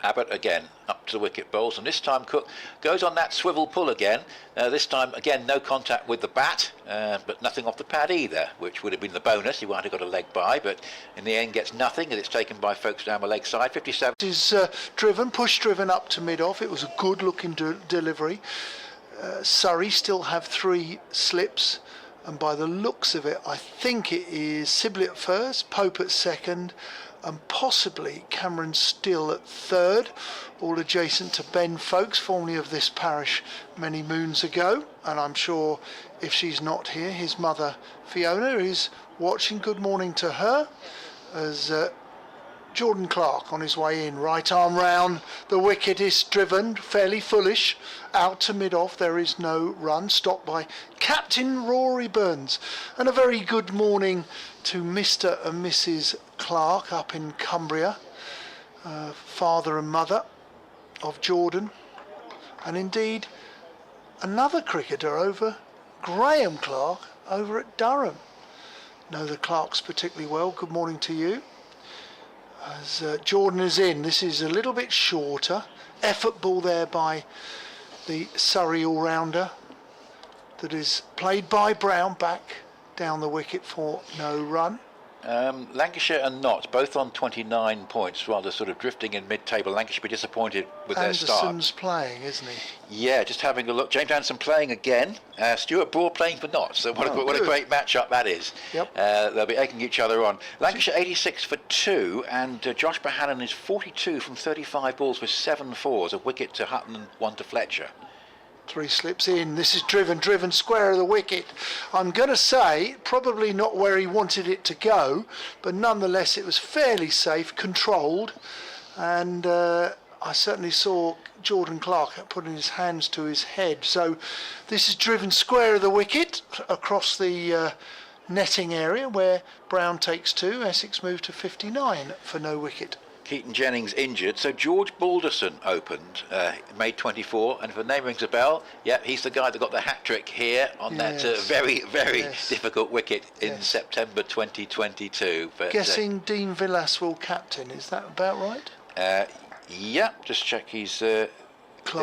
Abbott again up to the wicket, bowls, and this time Cook goes on that swivel pull again. This time again no contact with the bat, but nothing off the pad either, which would have been the bonus. He might have got a leg by, but in the end gets nothing, and it's taken by Folkes down the leg side. 57. It is push driven up to mid off. It was a good looking delivery. Surrey still have 3 slips. and by the looks of it, I think it is Sibley at first, Pope at second, and possibly Cameron Still at third, all adjacent to Ben Folkes, formerly of this parish many moons ago. And I'm sure if she's not here, his mother Fiona is watching. Good morning to her, as Jordan Clark on his way in, right arm round, the wicket is driven, fairly foolish, out to mid-off, there is no run, stopped by Captain Rory Burns. And a very good morning to Mr. and Mrs. Clark up in Cumbria, father and mother of Jordan, and indeed another cricketer over, Graham Clark, over at Durham. Know the Clarks particularly well. Good morning to you. As Jordan is in, this is a little bit shorter. Effort ball there by the Surrey all-rounder that is played by Brown, back down the wicket for no run. Lancashire and Notts both on 29 points, rather sort of drifting in mid-table. Lancashire be disappointed with their start. Anderson's playing, isn't he? Yeah, just having a look. James Anderson playing again. Stuart Broad playing for Notts. So what a great match-up that is. Yep. They'll be egging each other on. Lancashire 86 for 2, and Josh Bohannon is 42 from 35 balls with 7 fours, a wicket to Hutton and 1 to Fletcher. 3 slips in. This is driven square of the wicket. I'm going to say probably not where he wanted it to go, but nonetheless it was fairly safe, controlled, and I certainly saw Jordan Clark putting his hands to his head. So this is driven square of the wicket across the netting area where Brown takes 2. Essex move to 59 for no wicket. Keaton Jennings injured, so George Balderson opened, made 24, and if the name rings a bell, yeah, he's the guy that got the hat-trick here on that very difficult wicket in September 2022. But, guessing Dean Villas will captain, is that about right? Yeah, just check he's...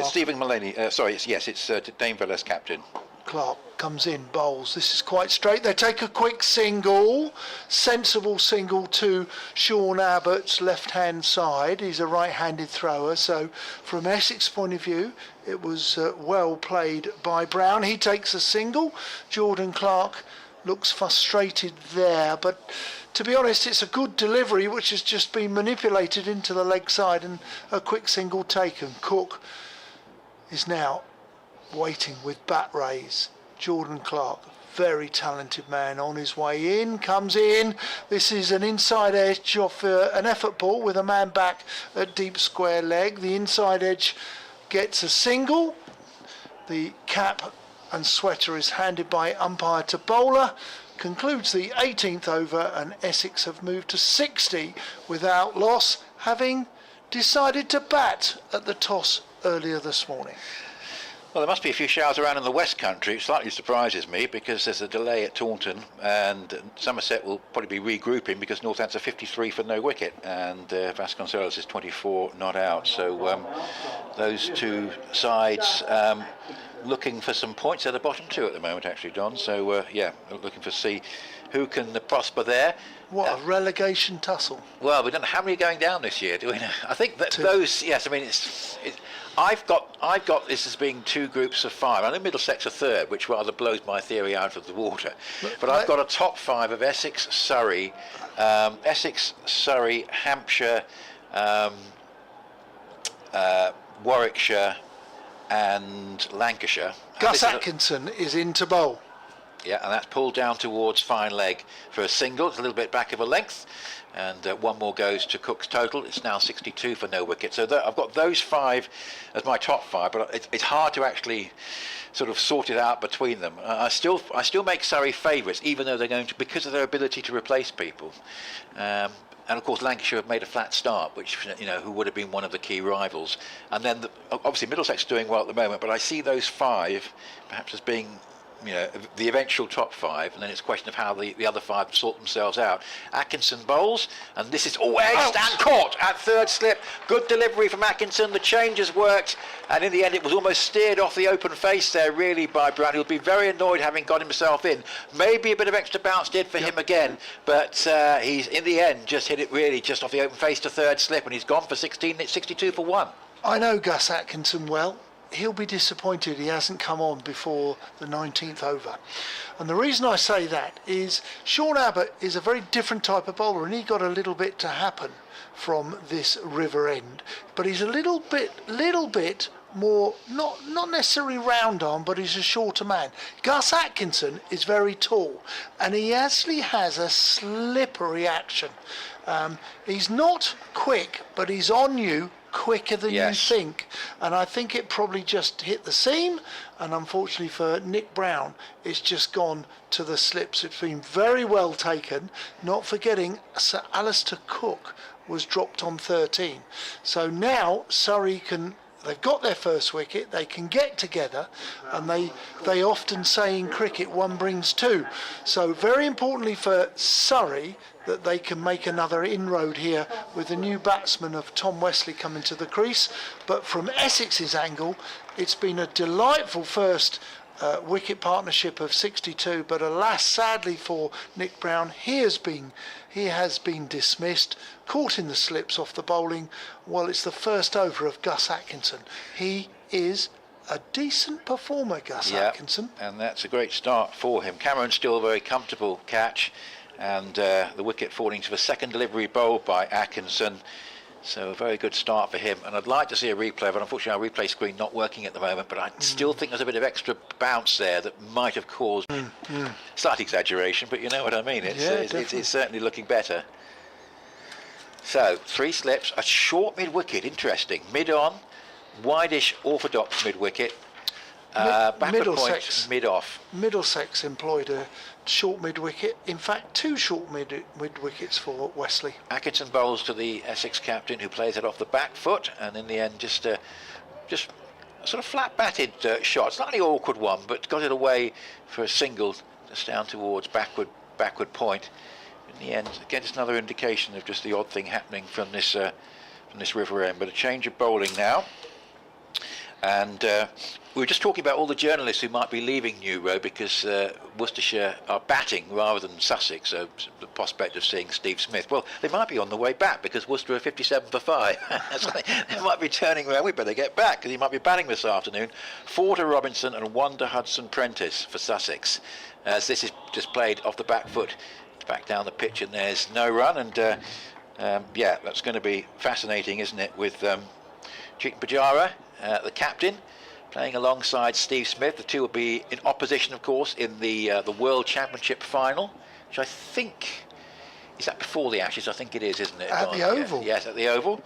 Stephen Mullaney, sorry, it's Dean Villas captain. Clark comes in, bowls. This is quite straight. They take a quick single, sensible single to Sean Abbott's left-hand side. He's a right-handed thrower, so from Essex point of view, it was well played by Brown. He takes a single. Jordan Clark looks frustrated there, but to be honest, it's a good delivery which has just been manipulated into the leg side and a quick single taken. Cook is now waiting with bat raise. Jordan Clark, very talented man, on his way in, comes in. This is an inside edge of an effort ball with a man back at deep square leg. The inside edge gets a single. The cap and sweater is handed by umpire to bowler. Concludes the 18th over, and Essex have moved to 60 without loss, having decided to bat at the toss earlier this morning. Well, there must be a few showers around in the West Country. It slightly surprises me because there's a delay at Taunton, and Somerset will probably be regrouping because Northants are 53 for no wicket, and Vasconcelos is 24 not out. So those two sides looking for some points at the bottom 2 at the moment, actually, Don. So looking to see who can prosper there. What a relegation tussle! Well, we don't know how many are going down this year, do we? I think that 2. Those. Yes, I mean I've got this as being 2 groups of 5. I know Middlesex are 3rd, which rather blows my theory out of the water. But I've got a top 5 of Essex, Surrey, Hampshire, Warwickshire, and Lancashire. Gus Atkinson is in to bowl. Yeah, and that's pulled down towards fine leg for a single. It's a little bit back of a length, and 1 more goes to Cook's total. It's now 62 for no wicket. So I've got those 5 as my top 5, but it's hard to actually sort of sort it out between them. I still make Surrey favourites, even though they're going to, because of their ability to replace people. And of course Lancashire have made a flat start, which, who would have been one of the key rivals. And then obviously Middlesex doing well at the moment, but I see those 5 perhaps as being the eventual top 5, and then it's a question of how the other 5 sort themselves out. Atkinson bowls, and this is edged and caught at 3rd slip. Good delivery from Atkinson. The change has worked, and in the end it was almost steered off the open face there really by Brown. He'll be very annoyed having got himself in. Maybe a bit of extra bounce did for him again, but he's in the end just hit it really just off the open face to 3rd slip, and he's gone for 62 for 1. I know Gus Atkinson well. he'll be disappointed he hasn't come on before the 19th over. And the reason I say that is Sean Abbott is a very different type of bowler, and he got a little bit to happen from this River End, but he's a little bit more, not necessarily round arm, but he's a shorter man. Gus Atkinson is very tall, and he actually has a slippery action. He's not quick, but he's on you quicker than you think, and I think it probably just hit the seam, and unfortunately for Nick Brown, it's just gone to the slips. It's been very well taken, not forgetting Sir Alistair Cook was dropped on 13. So now Surrey they've got their first wicket, they can get together, and they often say in cricket one brings two. So very importantly for Surrey that they can make another inroad here with the new batsman of Tom Wesley coming to the crease. But from Essex's angle, it's been a delightful first wicket partnership of 62, but alas, sadly for Nick Brown, he has been dismissed, caught in the slips off the bowling. Well, it's the first over of Gus Atkinson. He is a decent performer, Gus Atkinson. And that's a great start for him. Cameron's still a very comfortable catch, and the wicket falling to the second delivery bowled by Atkinson. So a very good start for him, and I'd like to see a replay, but unfortunately our replay screen not working at the moment, but I still think there's a bit of extra bounce there that might have caused slight exaggeration, but you know what I mean. It's certainly looking better. So 3 slips, a short mid-wicket, interesting, mid-on, wideish orthodox mid-wicket, backward point mid-off. Middlesex employed a short mid-wicket, in fact 2 short mid-wickets for Wesley. Atkinson bowls to the Essex captain, who plays it off the back foot, and in the end just a sort of flat-batted shot, slightly awkward one, but got it away for a single just down towards backward point. In the end, again, it's another indication of just the odd thing happening from this River End. But a change of bowling now, and we were just talking about all the journalists who might be leaving New Road because Worcestershire are batting rather than Sussex, so the prospect of seeing Steve Smith. Well, they might be on the way back because Worcester are 57 for 5. So they might be turning around. We better get back because he might be batting this afternoon. 4 to Robinson and 1 to Hudson Prentice for Sussex. As this is just played off the back foot, back down the pitch, and there's no run. And yeah, that's going to be fascinating, isn't it, with Chetan Pujara, the captain, playing alongside Steve Smith. The two will be in opposition, of course, in the World Championship final, which I think is that before the Ashes. I think it is, isn't it? At the Oval. Yes, at the Oval.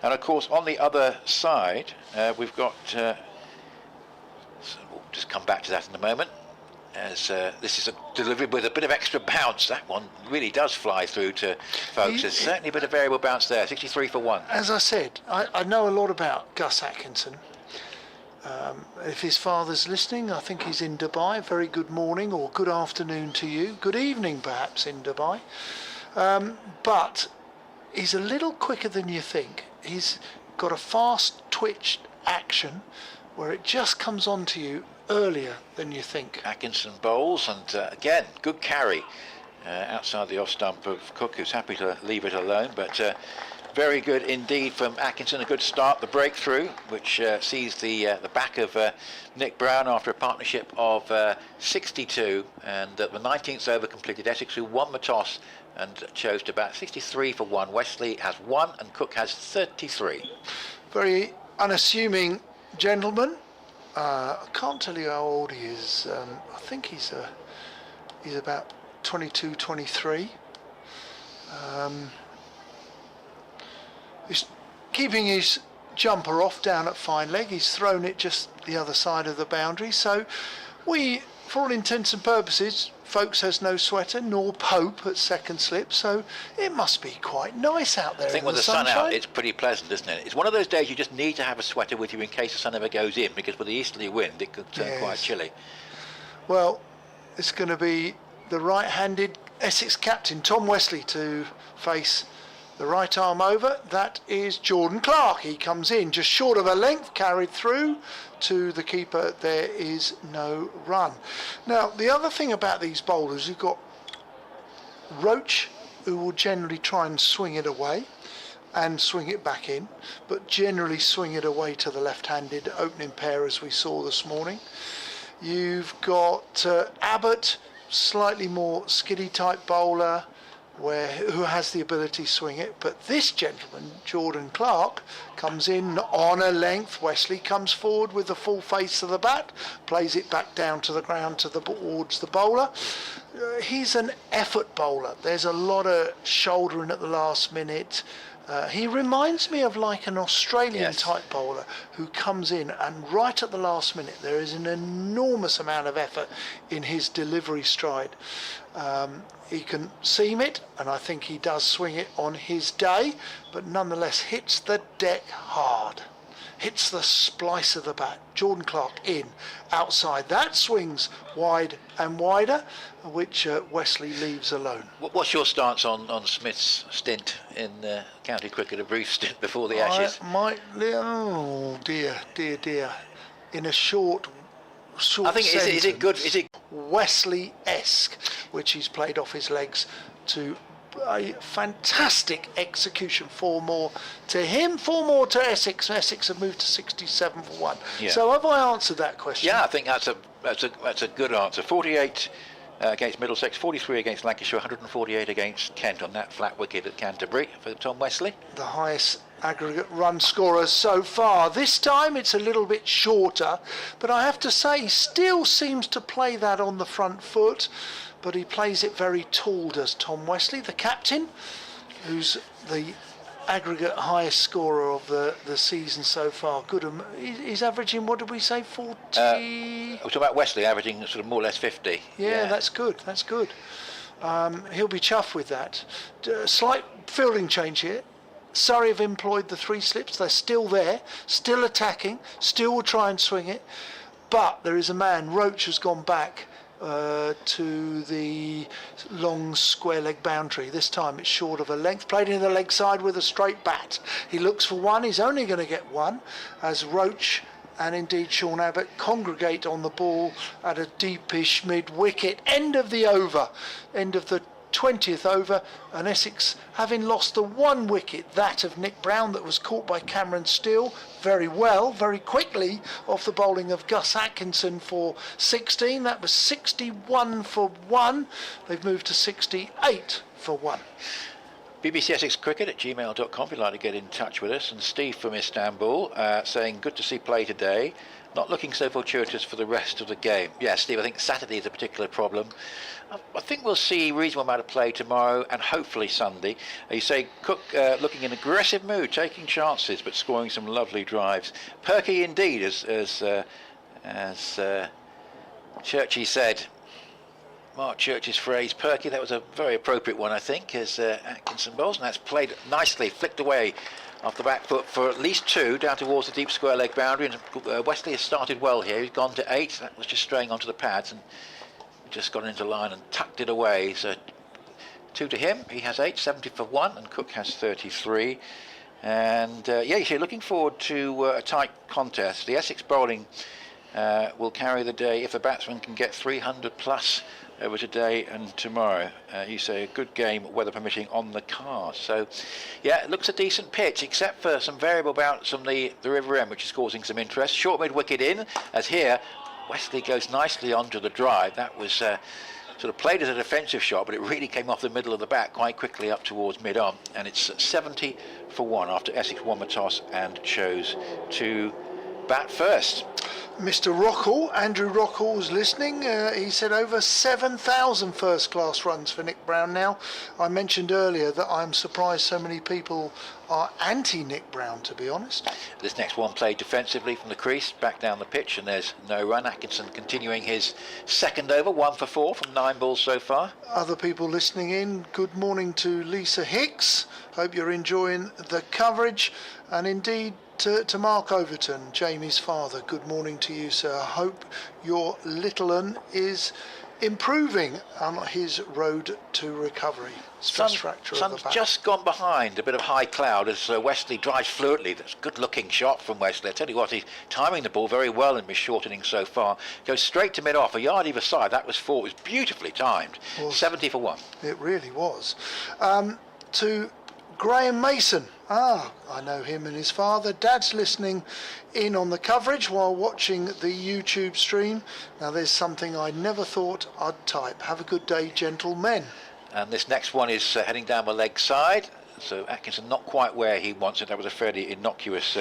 And of course, on the other side, we've got. So we'll just come back to that in a moment. As this is a delivery with a bit of extra bounce. That one really does fly through to folks. There's certainly a bit of variable bounce there. 63 for 1. As I said, I know a lot about Gus Atkinson. If his father's listening, I think he's in Dubai. Very good morning or good afternoon to you. Good evening, perhaps, in Dubai. But he's a little quicker than you think. He's got a fast twitch action where it just comes on to you earlier than you think. Atkinson bowls, and again, good carry outside the off stump of Cook, who's happy to leave it alone, but very good indeed from Atkinson. A good start, the breakthrough, which sees the back of Nick Brown after a partnership of 62, and the 19th over completed. Essex, who won the toss and chose to bat. 63 for 1. Wesley has 1 and Cook has 33. Very unassuming gentleman. I can't tell you how old he is. I think he's about 22, 23. He's keeping his jumper off down at fine leg. He's thrown it just the other side of the boundary. So we, for all intents and purposes, Folks has no sweater, nor Pope at second slip, so it must be quite nice out there. I think with the sun out, it's pretty pleasant, isn't it? It's one of those days you just need to have a sweater with you in case the sun ever goes in, because with the easterly wind, it could turn quite chilly. Well, it's going to be the right-handed Essex captain, Tom Wesley, to face the right arm over. That is Jordan Clark. He comes in just short of a length, carried through to the keeper. There is no run. Now, the other thing about these bowlers, you've got Roach, who will generally try and swing it away. and swing it back in, but generally swing it away to the left-handed opening pair as we saw this morning. You've got Abbott, slightly more skiddy type bowler, who has the ability to swing it, but this gentleman, Jordan Clark, comes in on a length. Wesley comes forward with the full face of the bat, plays it back down to the ground towards the bowler. He's an effort bowler. There's a lot of shouldering at the last minute. He reminds me of like an Australian type bowler who comes in and right at the last minute there is an enormous amount of effort in his delivery stride. He can seam it, and I think he does swing it on his day, but nonetheless hits the deck hard. Hits the splice of the bat. Jordan Clark in, outside. That swings wide and wider, which Wesley leaves alone. What's your stance on Smith's stint in county cricket, a brief stint before the Ashes? Oh dear. In a short I think sentence, is it good? Is it Wesley-esque, which he's played off his legs to a fantastic execution. 4 more to him, 4 more to Essex. Essex have moved to 67 for 1. Yeah. So have I answered that question? Yeah, I think that's a good answer. 48 against Middlesex, 43 against Lancashire, 148 against Kent on that flat wicket at Canterbury for Tom Wesley. The highest aggregate run scorer so far. This time it's a little bit shorter, but I have to say he still seems to play that on the front foot, but he plays it very tall, does Tom Wesley, the captain, who's the aggregate highest scorer of the season so far. Good. He's averaging, what did we say, 40? We're talking about Wesley averaging sort of more or less 50. Yeah, that's good. He'll be chuffed with that. Slight fielding change here. Surrey have employed the 3 slips. They're still there, still attacking, still will try and swing it. But there is a man, Roach has gone back to the long square leg boundary. This time it's short of a length, played in the leg side with a straight bat. He looks for 1, he's only going to get 1 as Roach and indeed Sean Abbott congregate on the ball at a deepish mid-wicket. End of the over, end of the 20th over, and Essex having lost the 1 wicket, that of Nick Brown, that was caught by Cameron Steele very well, very quickly, off the bowling of Gus Atkinson for 16. That was 61 for 1. They've moved to 68 for 1. BBC Essex Cricket at gmail.com if you'd like to get in touch with us. And Steve from Istanbul saying, good to see play today. Not looking so fortuitous for the rest of the game. Yeah, Steve, I think Saturday is a particular problem. I think we'll see a reasonable amount of play tomorrow and hopefully Sunday. You say Cook looking in aggressive mood, taking chances but scoring some lovely drives. Perky indeed, as Churchy said. Mark Church's phrase, Perky, that was a very appropriate one, I think, as Atkinson bowls, and that's played nicely, flicked away off the back foot for at least 2 down towards the deep square leg boundary. And Wesley has started well here. He's gone to 8. That was just straying onto the pads and just got into line and tucked it away. So 2 to him. He has 8, 70 for 1, and Cook has 33. And yeah, so looking forward to a tight contest. The Essex bowling will carry the day if a batsman can get 300 plus over today and tomorrow. You say a good game, weather permitting, on the cards. So yeah, it looks a decent pitch, except for some variable bounce from the River End, which is causing some interest. Short mid wicket in, as here Wesley goes nicely onto the drive. That was sort of played as a defensive shot, but it really came off the middle of the bat quite quickly up towards mid-on. And it's 70 for 1 after Essex won the toss and chose to bat first. Mr. Rockall, Andrew Rockall, was listening. He said over 7,000 first-class runs for Nick Brown now. I mentioned earlier that I'm surprised so many people are anti-Nick Brown, to be honest. This next one played defensively from the crease, back down the pitch, and there's no run. Atkinson continuing his second over, 1 for 4 from 9 balls so far. Other people listening in, good morning to Lisa Hicks. Hope you're enjoying the coverage. And indeed, to Mark Overton, Jamie's father, good morning to you, sir. I hope your little un is improving on his road to recovery. Stress fracture of the back. Sun's just gone behind a bit of high cloud as Wesley drives fluently. That's a good looking shot from Wesley. I tell you what, he's timing the ball very well in his short innings so far. Goes straight to mid-off, a yard either side. That was 4. It was beautifully timed. 70 for 1. It really was. To Graham Mason, I know him and his father. Dad's listening in on the coverage while watching the YouTube stream. Now there's something I never thought I'd type. Have a good day, gentlemen. And this next one is heading down the leg side. So Atkinson not quite where he wants it. That was a fairly innocuous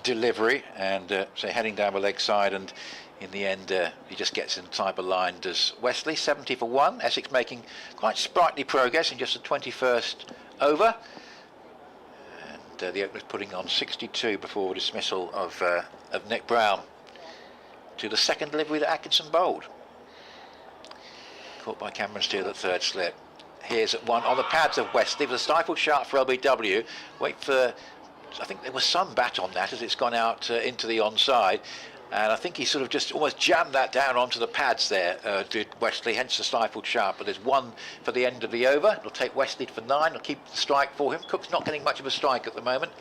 delivery, and so heading down the leg side, and in the end he just gets inside the line. Does Wesley. 70 for 1. Essex making quite sprightly progress in just the 21st over. The opener's putting on 62 before dismissal of Nick Brown to the second delivery that Atkinson bowled. Caught by Cameron Steele at third slip. Here's at 1 on the pads of Wesley with a stifled shot for LBW. Wait for, I think there was some bat on that as it's gone out into the onside. And I think he sort of just almost jammed that down onto the pads there, did Wesley, hence the stifled shot. But there's 1 for the end of the over. It'll take Wesley for 9. It'll keep the strike for him. Cook's not getting much of a strike at the moment.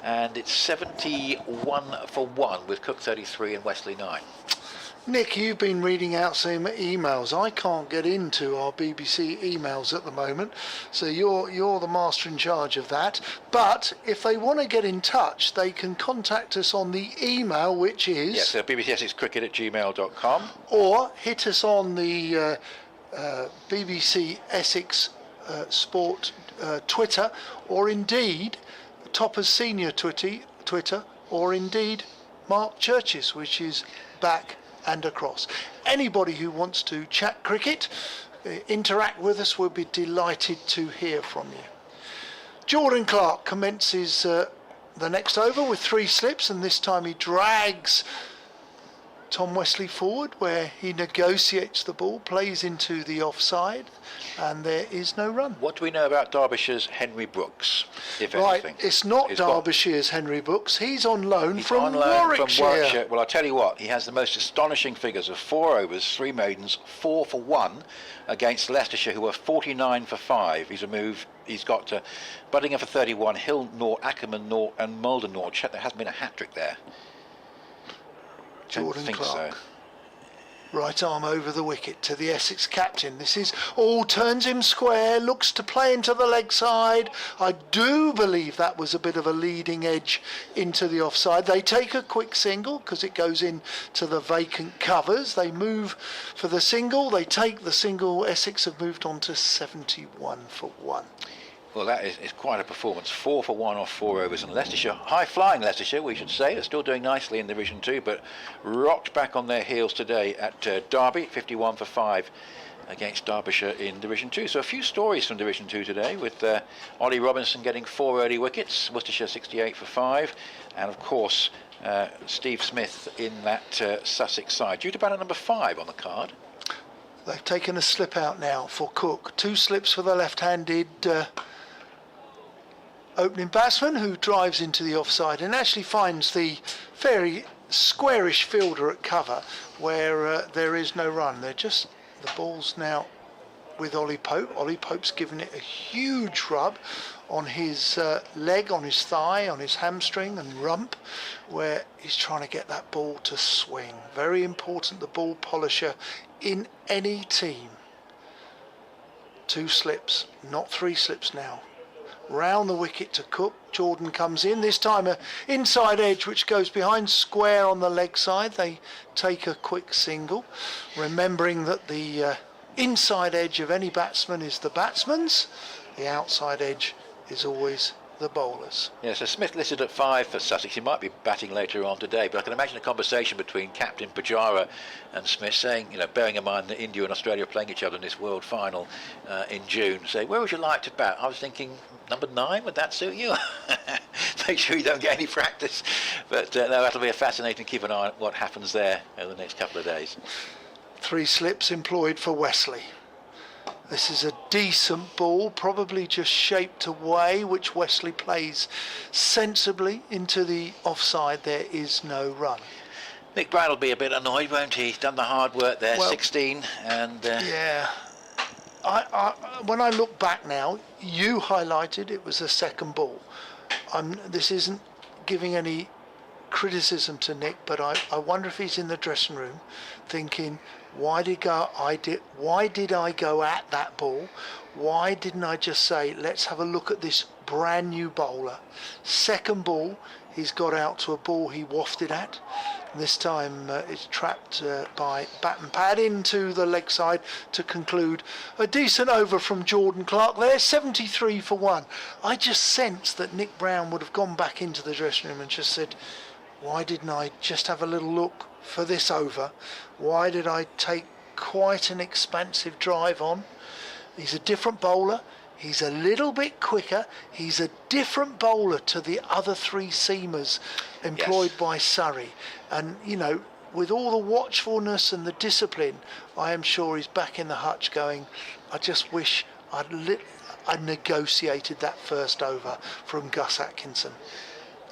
And it's 71 for 1 with Cook 33 and Wesley 9. Nick, you've been reading out some emails. I can't get into our BBC emails at the moment, so you're the master in charge of that. But if they want to get in touch, they can contact us on the email, which is... Yes, bbcessexcricket@gmail.com. Or hit us on the BBC Essex Sport Twitter, or indeed Topper's Senior Twitter, or indeed Mark Church's, which is back and across. Anybody who wants to chat cricket, interact with us, we'll be delighted to hear from you. Jordan Clark commences the next over with 3 slips, and this time he drags Tom Wesley forward, where he negotiates the ball, plays into the offside, and there is no run. What do we know about Derbyshire's Henry Brooks, if Right, anything? it's not Derbyshire's Henry Brooks. He's on loan from Warwickshire. Well, I'll tell you what, he has the most astonishing figures of 4 overs, 3 maidens, 4 for 1 against Leicestershire, who are 49 for 5. He's got Buddingham for 31, Hill 0, Ackerman 0, and Mulder 0. Check, there hasn't been a hat-trick there. Jordan Clark. So. Right arm over the wicket to the Essex captain. This is all turns him square, looks to play into the leg side. I do believe that was a bit of a leading edge into the offside. They take a quick single because it goes in to the vacant covers. They move for the single. They take the single. Essex have moved on to 71 for 1. Well, that is quite a performance. 4 for 1 off 4 overs, and Leicestershire, high-flying Leicestershire, we should say, are still doing nicely in Division 2, but rocked back on their heels today at Derby, 51 for 5 against Derbyshire in Division 2. So a few stories from Division 2 today, with Ollie Robinson getting 4 early wickets, Worcestershire 68 for 5, and of course Steve Smith in that Sussex side. Due to batter number 5 on the card. They've taken a slip out now for Cook. 2 slips for the left-handed opening batsman, who drives into the offside and actually finds the very squarish fielder at cover where there is no run. They're just, the ball's now with Ollie Pope. Ollie Pope's given it a huge rub on his leg, on his thigh, on his hamstring and rump, where he's trying to get that ball to swing. Very important, the ball polisher in any team. 2 slips, not 3 slips now. Round the wicket to Cook. Jordan comes in, this time a inside edge which goes behind square on the leg side. They take a quick single, remembering that the inside edge of any batsman is the batsman's, the outside edge is always the bowlers. Yeah, so Smith listed at 5 for Sussex. He might be batting later on today, but I can imagine a conversation between Captain Pujara and Smith saying, you know, bearing in mind that India and Australia are playing each other in this World Final in June, say, where would you like to bat? I was thinking number 9, would that suit you? Make sure you don't get any practice. But no, that'll be a fascinating, keep an eye on what happens there over the next couple of days. 3 slips employed for Wesley. This is a decent ball, probably just shaped away, which Wesley plays sensibly into the offside. There is no run. Nick Brown will be a bit annoyed, won't he? He's done the hard work there, well, 16, and... Yeah. When I look back now, you highlighted it was a second ball. This isn't giving any criticism to Nick, but I wonder if he's in the dressing room thinking, why did I go at that ball? Why didn't I just say, let's have a look at this brand new bowler. Second ball, he's got out to a ball he wafted at. This time it's trapped by bat and pad into the leg side to conclude a decent over from Jordan Clark there, 73 for 1. I just sensed that Nick Brown would have gone back into the dressing room and just said, why didn't I just have a little look for this over? Why did I take quite an expansive drive on? He's a different bowler. He's a little bit quicker. He's a different bowler to the other three seamers employed by Surrey. And, you know, with all the watchfulness and the discipline, I am sure he's back in the hutch going, I just wish I'd negotiated that first over from Gus Atkinson.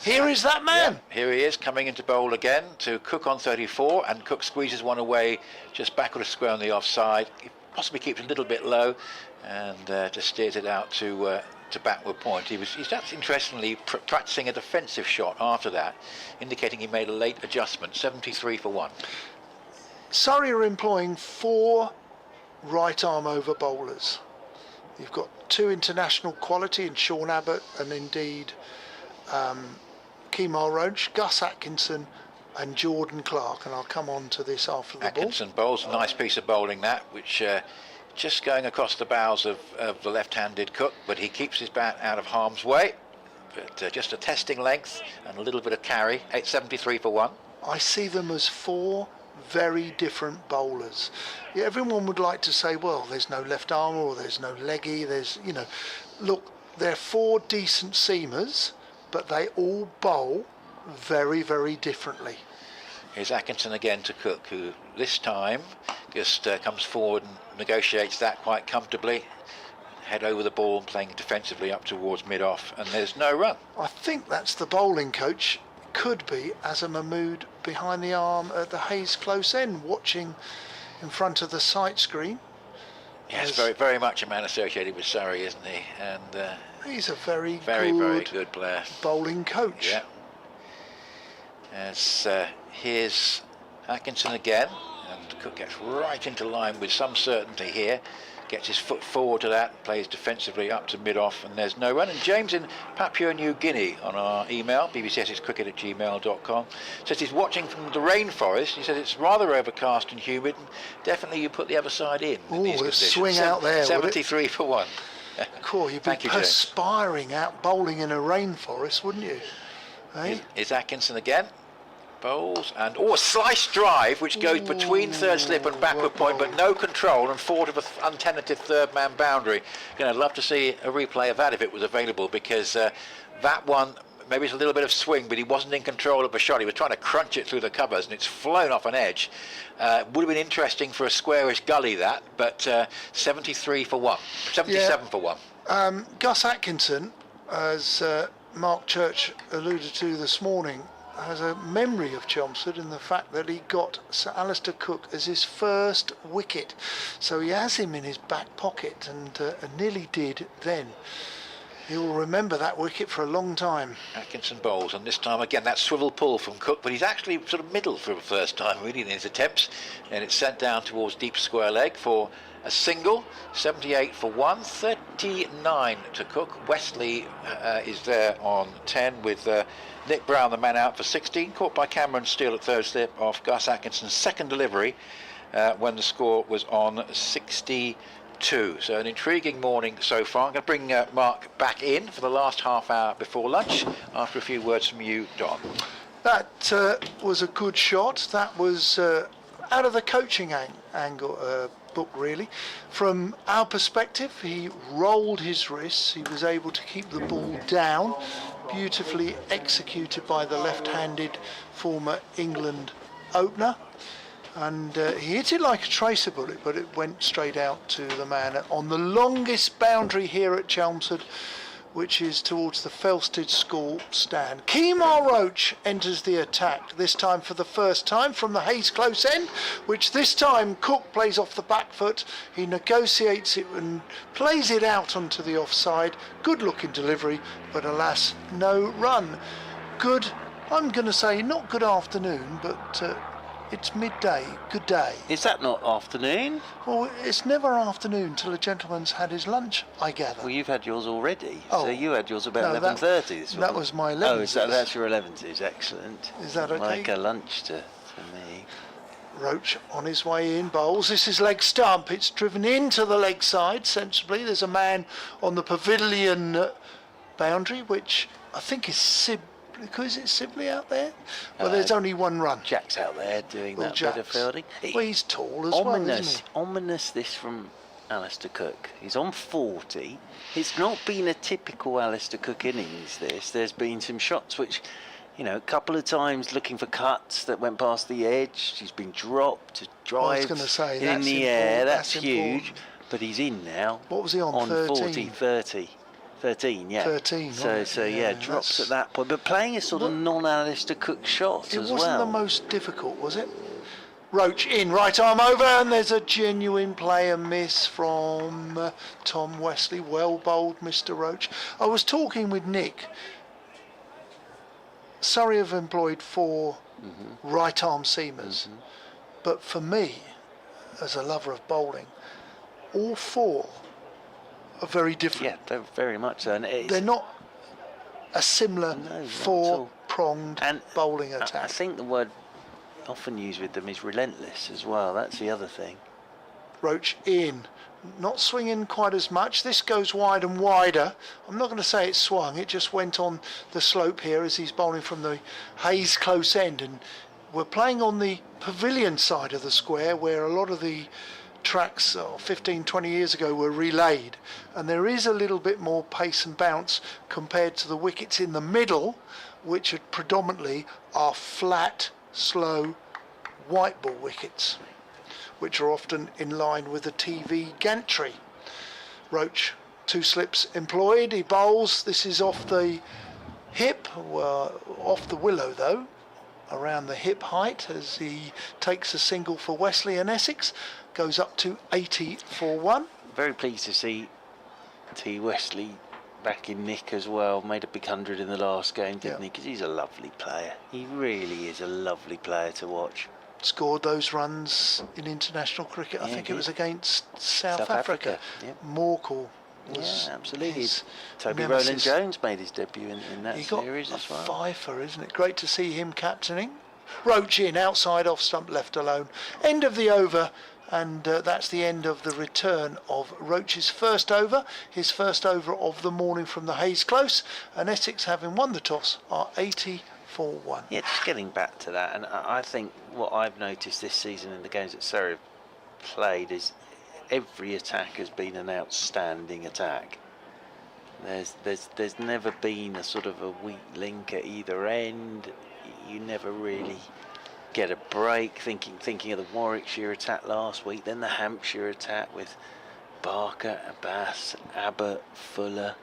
Here is that man. Yeah, here he is coming into bowl again to Cook on 34, and Cook squeezes one away just backward of square on the offside. He possibly keeps a little bit low and just steers it out to backward point. He's actually interestingly practicing a defensive shot after that, indicating he made a late adjustment. 73 for 1. Surrey are employing 4 right arm over bowlers. You've got 2 international quality in Sean Abbott and indeed Kemal Roach, Gus Atkinson and Jordan Clark, and I'll come on to this after the Atkinson bowls a nice piece of bowling that, which just going across the bows of the left-handed Cook, but he keeps his bat out of harm's way. But just a testing length and a little bit of carry. 73 for 1. I see them as 4 very different bowlers. Yeah, everyone would like to say, well, there's no left armer or there's no leggy. There's, you know, look, they're 4 decent seamers, but they all bowl very, very differently. Here's Atkinson again to Cook, who this time just comes forward and negotiates that quite comfortably. Head over the ball and playing defensively up towards mid-off, and there's no run. I think that's the bowling coach. Could be Azam Mahmood behind the arm at the Hayes close end, watching in front of the sight screen. Yes, very, very much a man associated with Surrey, isn't he? And he's a very good player. Bowling coach. Yeah. As here's Atkinson again, and Cook gets right into line with some certainty here. Gets his foot forward to that, plays defensively up to mid-off, and there's no run. And James in Papua New Guinea on our email, bbcscricket@gmail.com, says he's watching from the rainforest. He says it's rather overcast and humid, and definitely you put the other side in these conditions. Swing out there, 73 for 1. Cool, you'd be perspiring out bowling in a rainforest, wouldn't you? Hey? Is Atkinson again? Bowls and a slice drive which goes between third slip and backward point, but no control and forward of an untenanted third man boundary. I'd love to see a replay of that if it was available, because that one, maybe it's a little bit of swing, but he wasn't in control of the shot. He was trying to crunch it through the covers and it's flown off an edge. Would have been interesting for a squarish gully that, but 73 for 1, 77 for 1. Gus Atkinson, as Mark Church alluded to this morning, has a memory of Chelmsford in the fact that he got Sir Alistair Cook as his first wicket. So he has him in his back pocket, and nearly did then. He will remember that wicket for a long time. Atkinson bowls, and this time again that swivel pull from Cook, but he's actually sort of middle for the first time really in his attempts, and it's sent down towards deep square leg for a single. 78 for 1, 39 to Cook. Wesley is there on 10 with Nick Brown, the man, out for 16, caught by Cameron Steele at third slip off Gus Atkinson's second delivery when the score was on 62. So an intriguing morning so far. I'm going to bring Mark back in for the last half hour before lunch after a few words from you, Don. That was a good shot. That was out of the coaching angle book, really. From our perspective, he rolled his wrists. He was able to keep the ball down, beautifully executed by the left-handed former England opener, and he hit it like a tracer bullet, but it went straight out to the man on the longest boundary here at Chelmsford, which is towards the Felsted School stand. Kemal Roach enters the attack, this time for the first time from the Hayes close end, which this time Cook plays off the back foot. He negotiates it and plays it out onto the offside. Good looking delivery, but alas, no run. Good, I'm going to say not good afternoon, but It's midday. Good day. Is that not afternoon? Well, it's never afternoon till a gentleman's had his lunch, I gather. Well, you've had yours already. Oh. So you had yours about No, 11:30 this morning. that was my 11. Oh, that's your 11s. Excellent. Is that okay? Like a lunch to me. Roach on his way in, bowls. This is leg stump. It's driven into the leg side sensibly. There's a man on the pavilion boundary, which I think is is it Sibley out there? Well, there's only one run. Jack's out there doing Well, that bit of fielding. Well, he's tall as well, isn't he? Ominous this from Alistair Cook. He's on 40. It's not been a typical Alistair Cook innings, this. There's been some shots which, you know, a couple of times looking for cuts that went past the edge. He's been dropped, drives in the air. That's huge. But he's in now. What was he on? 13? 13, yeah. 13, so yeah, drops at that point. But playing a sort of non-Alistair Cook shot as well. It wasn't the most difficult, was it? Roach in, right arm over, and there's a genuine player miss from Tom Wesley. Well bowled, Mr. Roach. I was talking with Nick. Surrey have employed 4 right arm seamers, but for me, as a lover of bowling, all 4 are very different. Yeah, they're very much so. And they're not a similar 4-pronged bowling attack. I think the word often used with them is relentless as well. That's the other thing. Roach in, not swinging quite as much. This goes wide and wider. I'm not going to say it swung, it just went on the slope here as he's bowling from the Hayes close end. And we're playing on the pavilion side of the square where a lot of the tracks 15-20 years ago were relayed, and there is a little bit more pace and bounce compared to the wickets in the middle, which predominantly are flat, slow white ball wickets, which are often in line with the TV gantry. Roach, 2 slips employed, he bowls. This is off the hip, off the willow though, around the hip height as he takes a single for Wesley and Essex. Goes up to 80 for 1. Very pleased to see T. Wesley back in nick as well. Made a big 100 in the last game, didn't he? Because he's a lovely player. He really is a lovely player to watch. Scored those runs in international cricket. I think it was against South Africa. Yep. Morkel was absolutely. Toby nemesis. Rowland-Jones made his debut in that series as well. He got a fifer, isn't it? Great to see him captaining. Roach in, outside, off stump, left alone. End of the over. And that's the end of the return of Roach's first over, his first over of the morning from the Hayes Close, and Essex, having won the toss, are 80 for 1. Yeah, just getting back to that, and I think what I've noticed this season in the games that Surrey have played is every attack has been an outstanding attack. There's never been a sort of a weak link at either end. You never really get a break. Thinking of the Warwickshire attack last week, then the Hampshire attack with Barker, Abbas, Abbott, Fuller.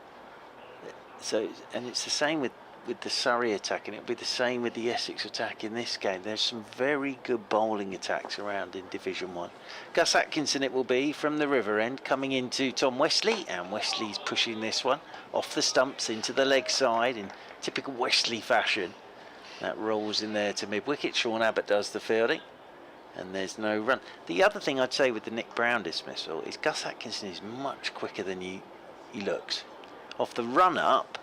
So, and it's the same with the Surrey attack, and it'll be the same with the Essex attack in this game. There's some very good bowling attacks around in Division 1. Gus Atkinson it will be from the River End, coming into Tom Wesley, and Wesley's pushing this one off the stumps into the leg side in typical Wesley fashion. That rolls in there to mid-wicket. Sean Abbott does the fielding, and there's no run. The other thing I'd say with the Nick Brown dismissal is Gus Atkinson is much quicker than he looks. Off the run-up,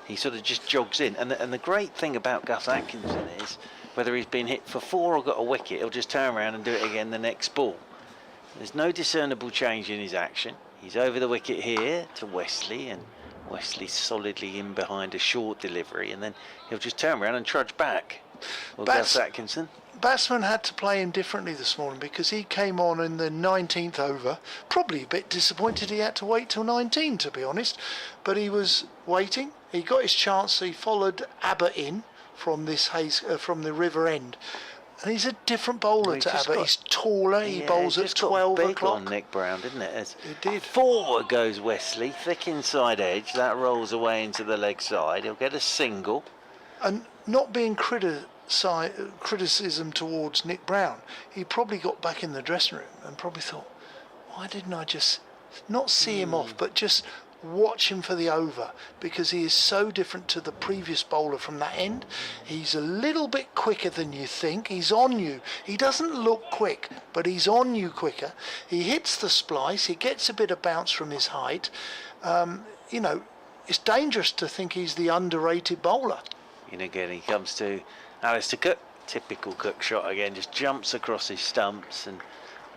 he sort of just jogs in. And the great thing about Gus Atkinson is, whether he's been hit for 4 or got a wicket, he'll just turn around and do it again the next ball. There's no discernible change in his action. He's over the wicket here to Wesley, and Wesley solidly in behind a short delivery, and then he'll just turn around and trudge back. Well, Gus Atkinson. Batsman had to play him differently this morning because he came on in the 19th over. Probably a bit disappointed he had to wait till 19, to be honest. But he was waiting. He got his chance. He followed Abbott in from this from the River End. And he's a different bowler to Abbott. He's taller. He bowls at 12 big o'clock. On Nick Brown, didn't it? It did. Forward goes Wesley, thick inside edge. That rolls away into the leg side. He'll get a single. And not being criticism towards Nick Brown, he probably got back in the dressing room and probably thought, why didn't I just not see him off, but just watch him for the over, because he is so different to the previous bowler from that end. He's a little bit quicker than you think. He's on you. He doesn't look quick, but he's on you quicker. He hits the splice. He gets a bit of bounce from his height. You know, it's dangerous to think he's the underrated bowler. And again, he comes to Alistair Cook. Typical Cook shot again, just jumps across his stumps and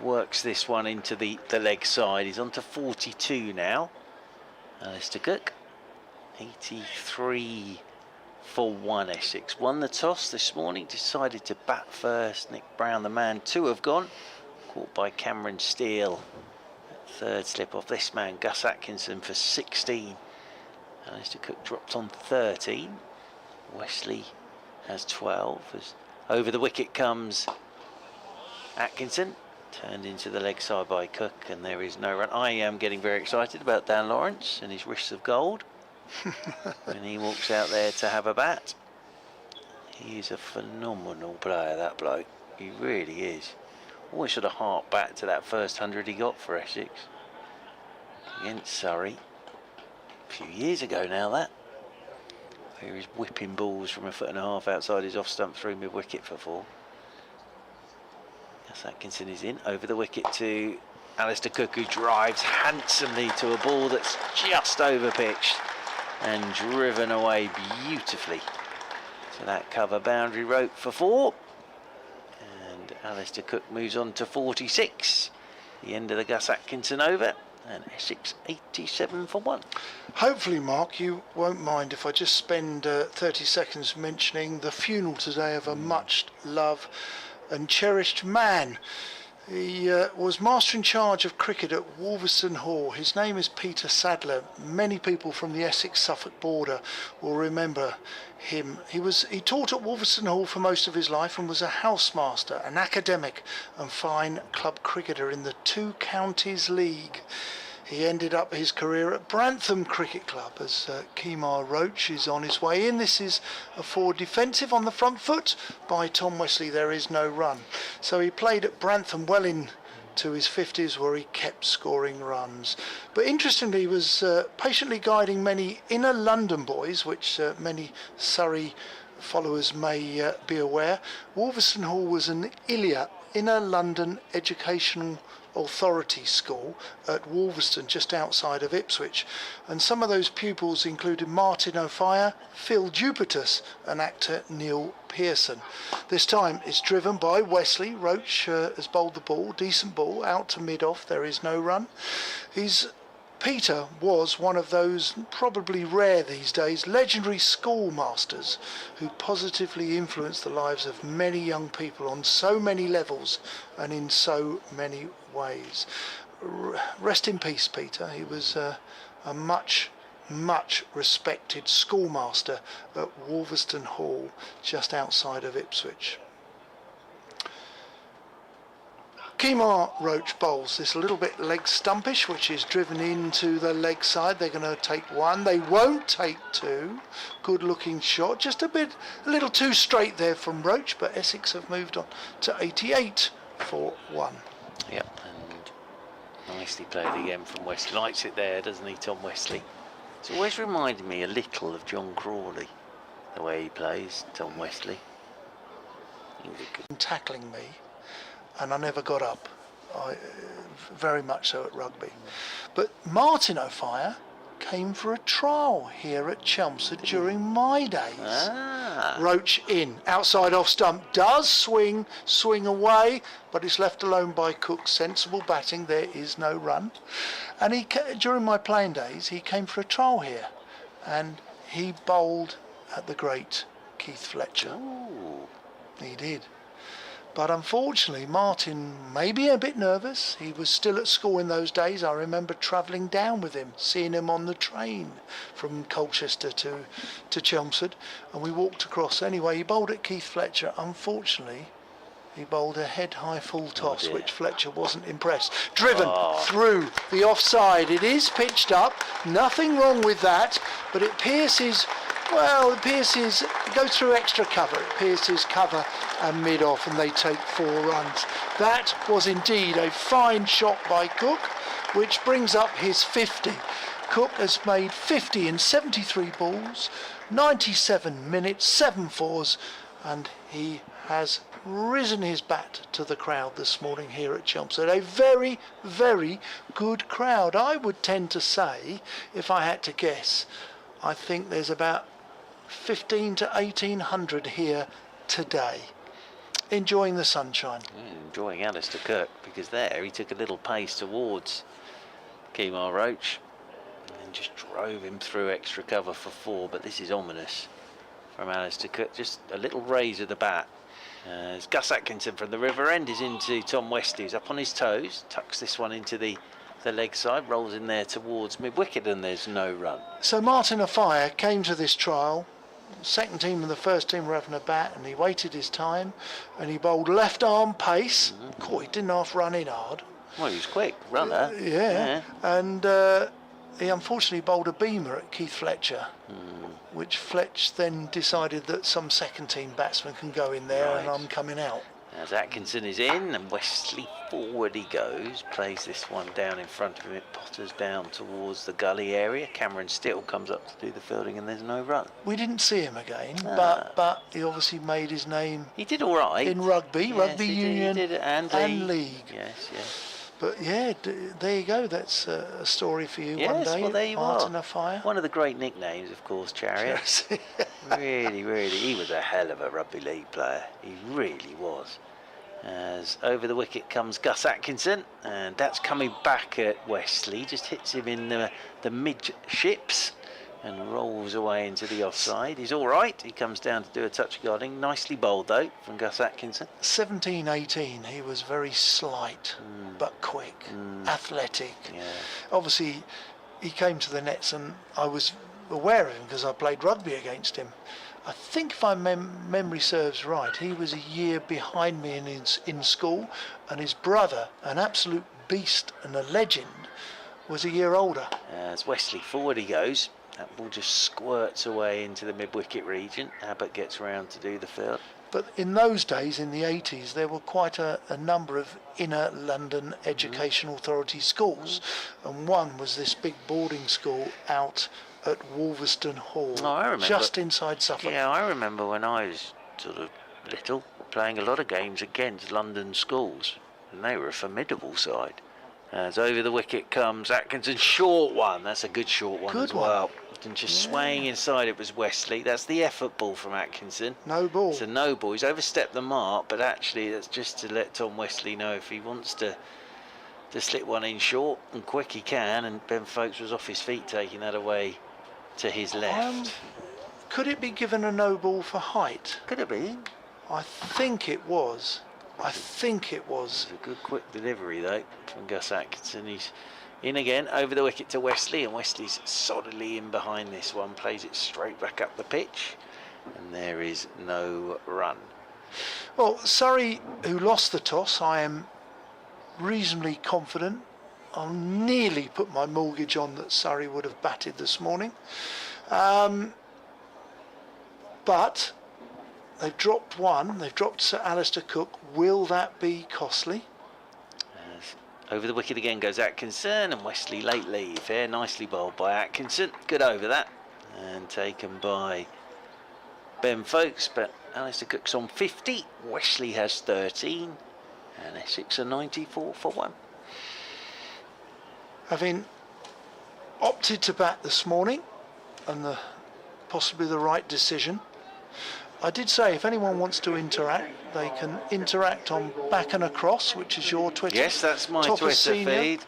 works this one into the leg side. He's on to 42 now. Alistair Cook, 83 for 1. Essex won the toss this morning, decided to bat first. Nick Brown, the man, 2 have gone. Caught by Cameron Steele. Third slip off this man, Gus Atkinson, for 16. Alistair Cook dropped on 13. Wesley has 12. As over the wicket comes Atkinson, turned into the leg side by Cook, and there is no run. I am getting very excited about Dan Lawrence and his wrists of gold when he walks out there to have a bat. He is a phenomenal player, that bloke. He really is. Always sort of hark back to that first 100 he got for Essex against Surrey. A few years ago now, that. He was whipping balls from 1.5 foot outside his off stump through mid wicket for 4. Gus Atkinson is in over the wicket to Alistair Cook, who drives handsomely to a ball that's just over pitched and driven away beautifully to that cover boundary rope for 4. And Alistair Cook moves on to 46. The end of the Gus Atkinson over, and Essex 87 for 1. Hopefully, Mark, you won't mind if I just spend 30 seconds mentioning the funeral today of a much loved and cherished man. He was master in charge of cricket at Wolverston Hall. His name is Peter Sadler. Many people from the Essex-Suffolk border will remember him. He taught at Wolverston Hall for most of his life and was a housemaster, an academic and fine club cricketer in the 2 Counties League. He ended up his career at Brantham Cricket Club as Kemar Roach is on his way in. This is a forward defensive on the front foot by Tom Wesley. There is no run. So he played at Brantham well into his 50s, where he kept scoring runs. But interestingly, he was patiently guiding many inner London boys, which many Surrey followers may be aware. Wolverston Hall was an ILEA, Inner London Educational Authority school at Wolverston, just outside of Ipswich, and some of those pupils included Martin O'Fire, Phil Jupitus and actor Neil Pearson. This time it's driven by Wesley. Roach has bowled the ball, decent ball, out to mid-off, there is no run. Peter was one of those, probably rare these days, legendary schoolmasters who positively influenced the lives of many young people on so many levels and in so many ways. Rest in peace, Peter. He was a much respected schoolmaster at Wolverston Hall, just outside of Ipswich. Kemar Roach bowls this a little bit leg stumpish, which is driven into the leg side. They're going to take 1. They won't take 2. Good looking shot. Just a little too straight there from Roach, but Essex have moved on to 88 for 1. Yep, and nicely played again from Wesley. Likes it there, doesn't he, Tom Wesley? It's always reminded me a little of John Crawley, the way he plays, Tom Wesley. Tackling me, and I never got up. Very much so at rugby. But Martin O'Fire came for a trial here at Chelmsford during my days. Roach in, outside off stump, does swing away, but it's left alone by Cook. Sensible batting, there is no run. And during my playing days, he came for a trial here, and he bowled at the great Keith Fletcher. Ooh. He did. But unfortunately, Martin may be a bit nervous. He was still at school in those days. I remember travelling down with him, seeing him on the train from Colchester to Chelmsford, and we walked across. Anyway, he bowled at Keith Fletcher. Unfortunately, he bowled a head-high full toss, which Fletcher wasn't impressed. Driven through the offside. It is pitched up. Nothing wrong with that, but it pierces... Well, it goes through extra cover. It pierces cover and mid-off, and they take 4 runs. That was indeed a fine shot by Cook, which brings up his 50. Cook has made 50 in 73 balls, 97 minutes, 7 fours, and he has risen his bat to the crowd this morning here at Chelmsford. A very, very good crowd. I would tend to say, if I had to guess, I think there's about 15 to 1800 here today, enjoying the sunshine. Enjoying Alistair Kirk, because there he took a little pace towards Kemar Roach and just drove him through extra cover for 4, but this is ominous from Alistair Kirk. Just a little raise of the bat. As Gus Atkinson from the River End is into Tom Westley, who's up on his toes, tucks this one into the leg side, rolls in there towards mid-wicket, and there's no run. So Martin Afire came to this trial. The second team and the first team were having a bat, and he waited his time, and he bowled left arm pace. He didn't half run in hard. Well, he was quick, runner. Yeah. And he unfortunately bowled a beamer at Keith Fletcher, which Fletch then decided that some second team batsman can go in there, and I'm coming out. As Atkinson is in, and Westley forward he goes, plays this one down in front of him. It potters down towards the gully area. Cameron Still comes up to do the fielding, and there's no run. We didn't see him again, but he obviously made his name. He did all right in rugby, rugby union, and league. Yes. But yeah, there you go. That's a story for you one day. Well, there you Martin are. Afire. One of the great nicknames, of course, Chariot. really, he was a hell of a rugby league player. He really was. As over the wicket comes Gus Atkinson, and that's coming back at Westley. Just hits him in the midships and rolls away into the offside. He's all right. He comes down to do a touch of guarding. Nicely bowled, though, from Gus Atkinson. 17-18, he was very slight, but quick, athletic. Yeah. Obviously, he came to the nets, and I was aware of him because I played rugby against him. I think if my memory serves right, he was a year behind me in school, and his brother, an absolute beast and a legend, was a year older. As Westley forward he goes. That ball just squirts away into the mid-wicket region. Abbott gets round to do the field. But in those days, in the 80s, there were quite a number of inner London education authority schools, and one was this big boarding school out at Wolverston Hall, just inside Suffolk. Yeah, I remember when I was sort of little, playing a lot of games against London schools, and they were a formidable side. As over the wicket comes Atkinson, short one. That's a good short one as well. And just swaying inside, it was Westley. That's the effort ball from Atkinson. No ball. It's a no ball. He's overstepped the mark, but actually that's just to let Tom Westley know if he wants to slip one in short and quick he can, and Ben Folkes was off his feet taking that away to his left. Could it be given a no ball for height? Could it be? I think it was. It's a good quick delivery though from Gus Atkinson. He's in again over the wicket to Westley, and Westley's solidly in behind this one, plays it straight back up the pitch, and there is no run. Well, Surrey, who lost the toss, I am reasonably confident. I'll nearly put my mortgage on that Surrey would have batted this morning. But they've dropped one. They've dropped Sir Alistair Cook. Will that be costly? Over the wicket again goes Atkinson, and Westley late leave here. Nicely bowled by Atkinson. Good over that. And taken by Ben Folkes, but Alistair Cook's on 50. Westley has 13. And Essex are 94 for 1. Having opted to bat this morning, and possibly the right decision, I did say if anyone wants to interact, they can interact on Back and Across, which is your Twitter. Yes, that's my Topper Twitter Senior, feed.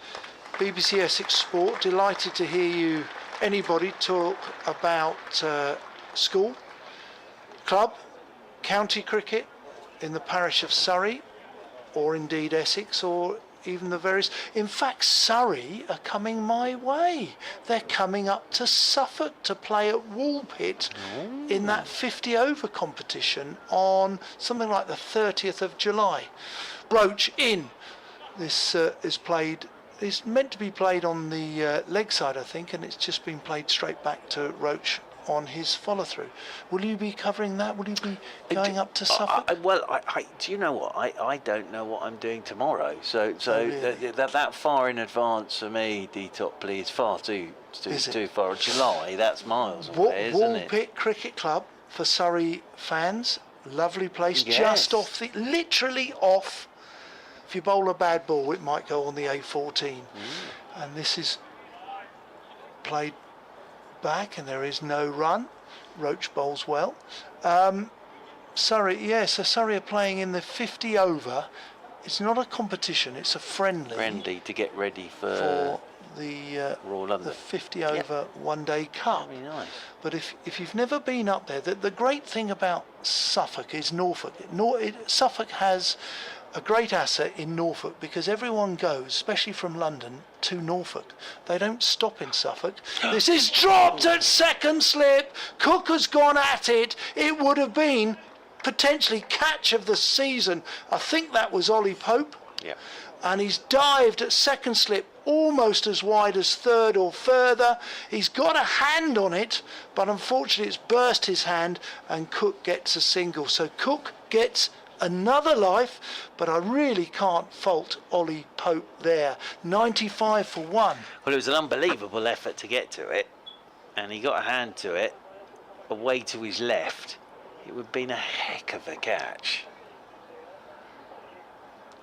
BBC Essex Sport. Delighted to hear you, anybody, talk about school, club, county cricket in the parish of Surrey, or indeed Essex, or even the various. In fact, Surrey are coming my way. They're coming up to Suffolk to play at Woolpit in that 50-over competition on something like the 30th of July. Roach in. This is meant to be played on the leg side, I think, and it's just been played straight back to Roach on his follow-through. Will you be covering that? Will you be going up to Suffolk? Well, do you know what? I don't know what I'm doing tomorrow. So really? that far in advance for me, D-Top, please, far too It's too far. July, that's miles away, isn't it? Woolpit Cricket Club for Surrey fans. Lovely place, Yes. just off literally off. If you bowl a bad ball, it might go on the A14. And this is played back, and there is no run. Roach bowls well. Surrey, so Surrey are playing in the 50 over. It's not a competition, it's a friendly. Friendly to get ready for the Royal London. the 50 over one-day cup. Very nice. But if you've never been up there, the great thing about Suffolk is Norfolk. Suffolk has a great asset in Norfolk because everyone goes, especially from London, to Norfolk. They don't stop in Suffolk. This is dropped at second slip. Cook has gone at it. It would have been potentially catch of the season. I think that was Ollie Pope. Yeah. And he's dived at second slip almost as wide as third or further. He's got a hand on it, but unfortunately it's burst his hand and Cook gets a single. So Cook gets another life, but I really can't fault Ollie Pope there. 95 for 1. Well, it was an unbelievable effort to get to it, and he got a hand to it away to his left. It would have been a heck of a catch.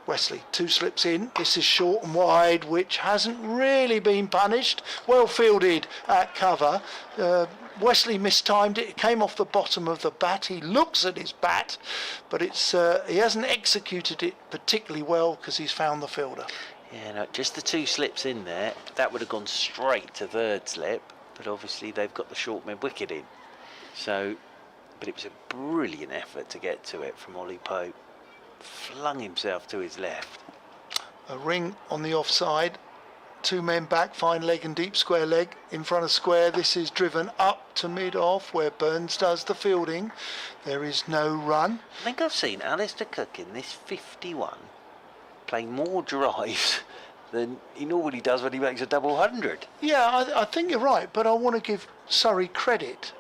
Wesley, 2 slips in. This is short and wide, which hasn't really been punished. Well fielded at cover. Wesley mistimed it. It came off the bottom of the bat. He looks at his bat, but he hasn't executed it particularly well because he's found the fielder. Yeah, no, just the 2 slips in there. That would have gone straight to third slip, but obviously they've got the short mid wicket in. So, but it was a brilliant effort to get to it from Ollie Pope. Flung himself to his left. A ring on the offside. 2 men back, fine leg and deep square leg in front of square. This is driven up to mid-off where Burns does the fielding. There is no run. I think I've seen Alistair Cook in this 51 play more drives than he normally does when he makes a double 100. Yeah, I think you're right, but I want to give Surrey credit.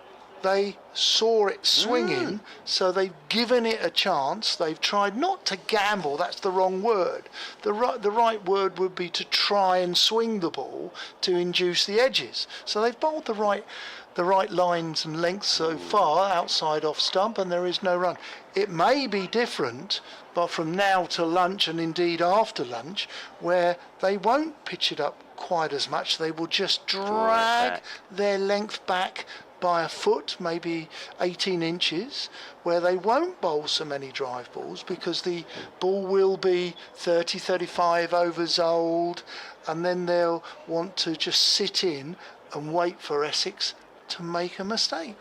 They saw it swinging, so they've given it a chance. They've tried not to gamble, that's the wrong word. The right word would be to try and swing the ball to induce the edges. So they've bowled the right lines and lengths so far, outside off stump, and there is no run. It may be different, but from now to lunch and indeed after lunch, where they won't pitch it up quite as much, they will just drag their length back by a foot, maybe 18 inches, where they won't bowl so many drive balls because the ball will be 30, 35 overs old, and then they'll want to just sit in and wait for Essex to make a mistake.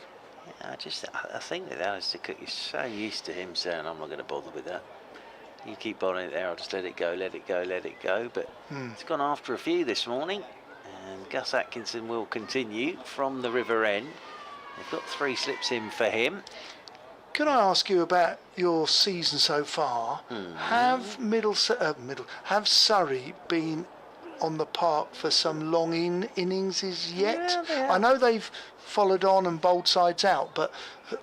Yeah, I think that Alistair Cook is so used to him saying, I'm not going to bother with that. You keep bowling it there, I'll just let it go, let it go, let it go. But it's gone after a few this morning, and Gus Atkinson will continue from the River End. They've got 3 slips in for him. Can I ask you about your season so far? Have have Surrey been on the park for some long innings yet? Yeah, I know they've followed on and bowled sides out, but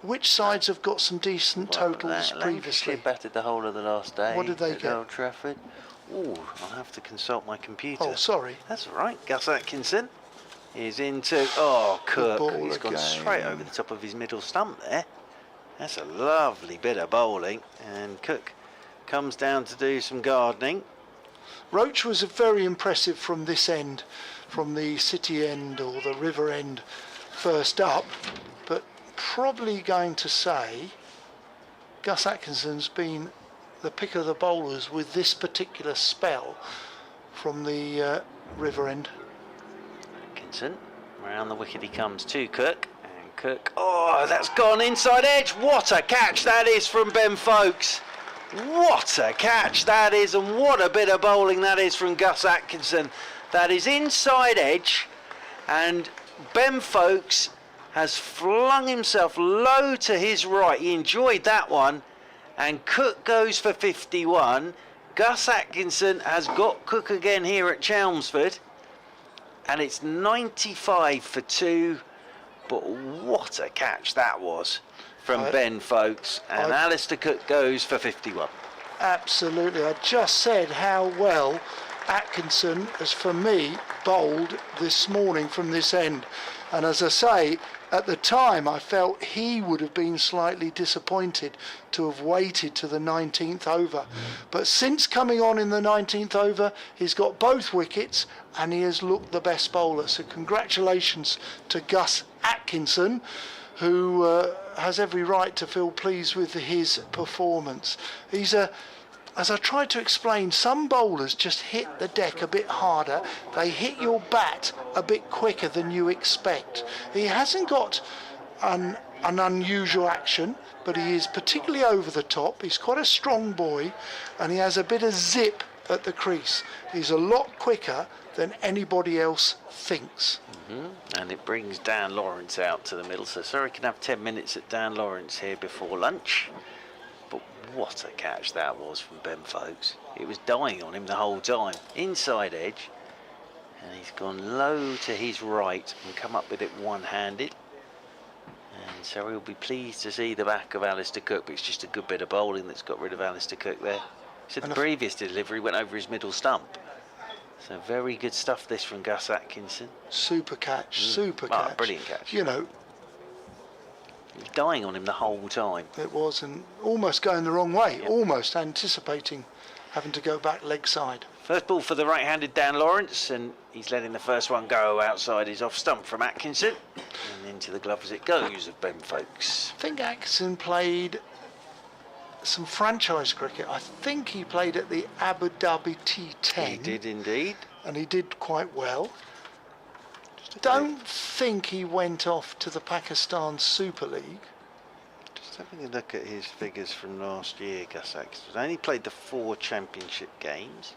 which sides have got some decent totals previously? They batted the whole of the last day. What did they get? Old Trafford. Oh, I'll have to consult my computer. Oh, sorry. That's all right. Gus Atkinson is into Cook. He's gone straight over the top of his middle stump there. That's a lovely bit of bowling, and Cook comes down to do some gardening. Roach was very impressive from this end, from the city end or the river end first up, but probably going to say Gus Atkinson's been the pick of the bowlers with this particular spell from the river end. Atkinson, around the wicket he comes to Cook, and Cook, that's gone inside edge. What a catch that is from Ben Folkes. What a catch that is, and what a bit of bowling that is from Gus Atkinson. That is inside edge, and Ben Folkes has flung himself low to his right. He enjoyed that one, and Cook goes for 51. Gus Atkinson has got Cook again here at Chelmsford, and it's 95 for 2. But what a catch that was from Ben Folkes, and Alistair Cook goes for 51. Absolutely. I just said how well Atkinson has, for me, bowled this morning from this end. And as I say, at the time I felt he would have been slightly disappointed to have waited to the 19th over. But since coming on in the 19th over, he's got both wickets and he has looked the best bowler. So congratulations to Gus Atkinson, who has every right to feel pleased with his performance. As I tried to explain, some bowlers just hit the deck a bit harder. They hit your bat a bit quicker than you expect. He hasn't got an unusual action, but he is particularly over the top. He's quite a strong boy, and he has a bit of zip at the crease. He's a lot quicker than anybody else thinks. And it brings Dan Lawrence out to the middle, so Surrey can have 10 minutes at Dan Lawrence here before lunch. But what a catch that was from Ben Folkes. It was dying on him the whole time. Inside edge, and he's gone low to his right and come up with it one-handed. And Surrey will be pleased to see the back of Alistair Cook, but it's just a good bit of bowling that's got rid of Alistair Cook there. So the previous delivery went over his middle stump. So very good stuff this from Gus Atkinson. Super catch, super catch. Brilliant catch. You know, it was dying on him the whole time. It was, and almost going the wrong way, almost anticipating having to go back leg side. First ball for the right-handed Dan Lawrence, and he's letting the first one go outside his off stump from Atkinson, and into the glove as it goes of Ben Folkes. I think Atkinson played some franchise cricket. I think he played at the Abu Dhabi T10. He did indeed. And he did quite well. Don't think he went off to the Pakistan Super League. Just having a look at his figures from last year, Gus Atkinson only played the 4 championship games.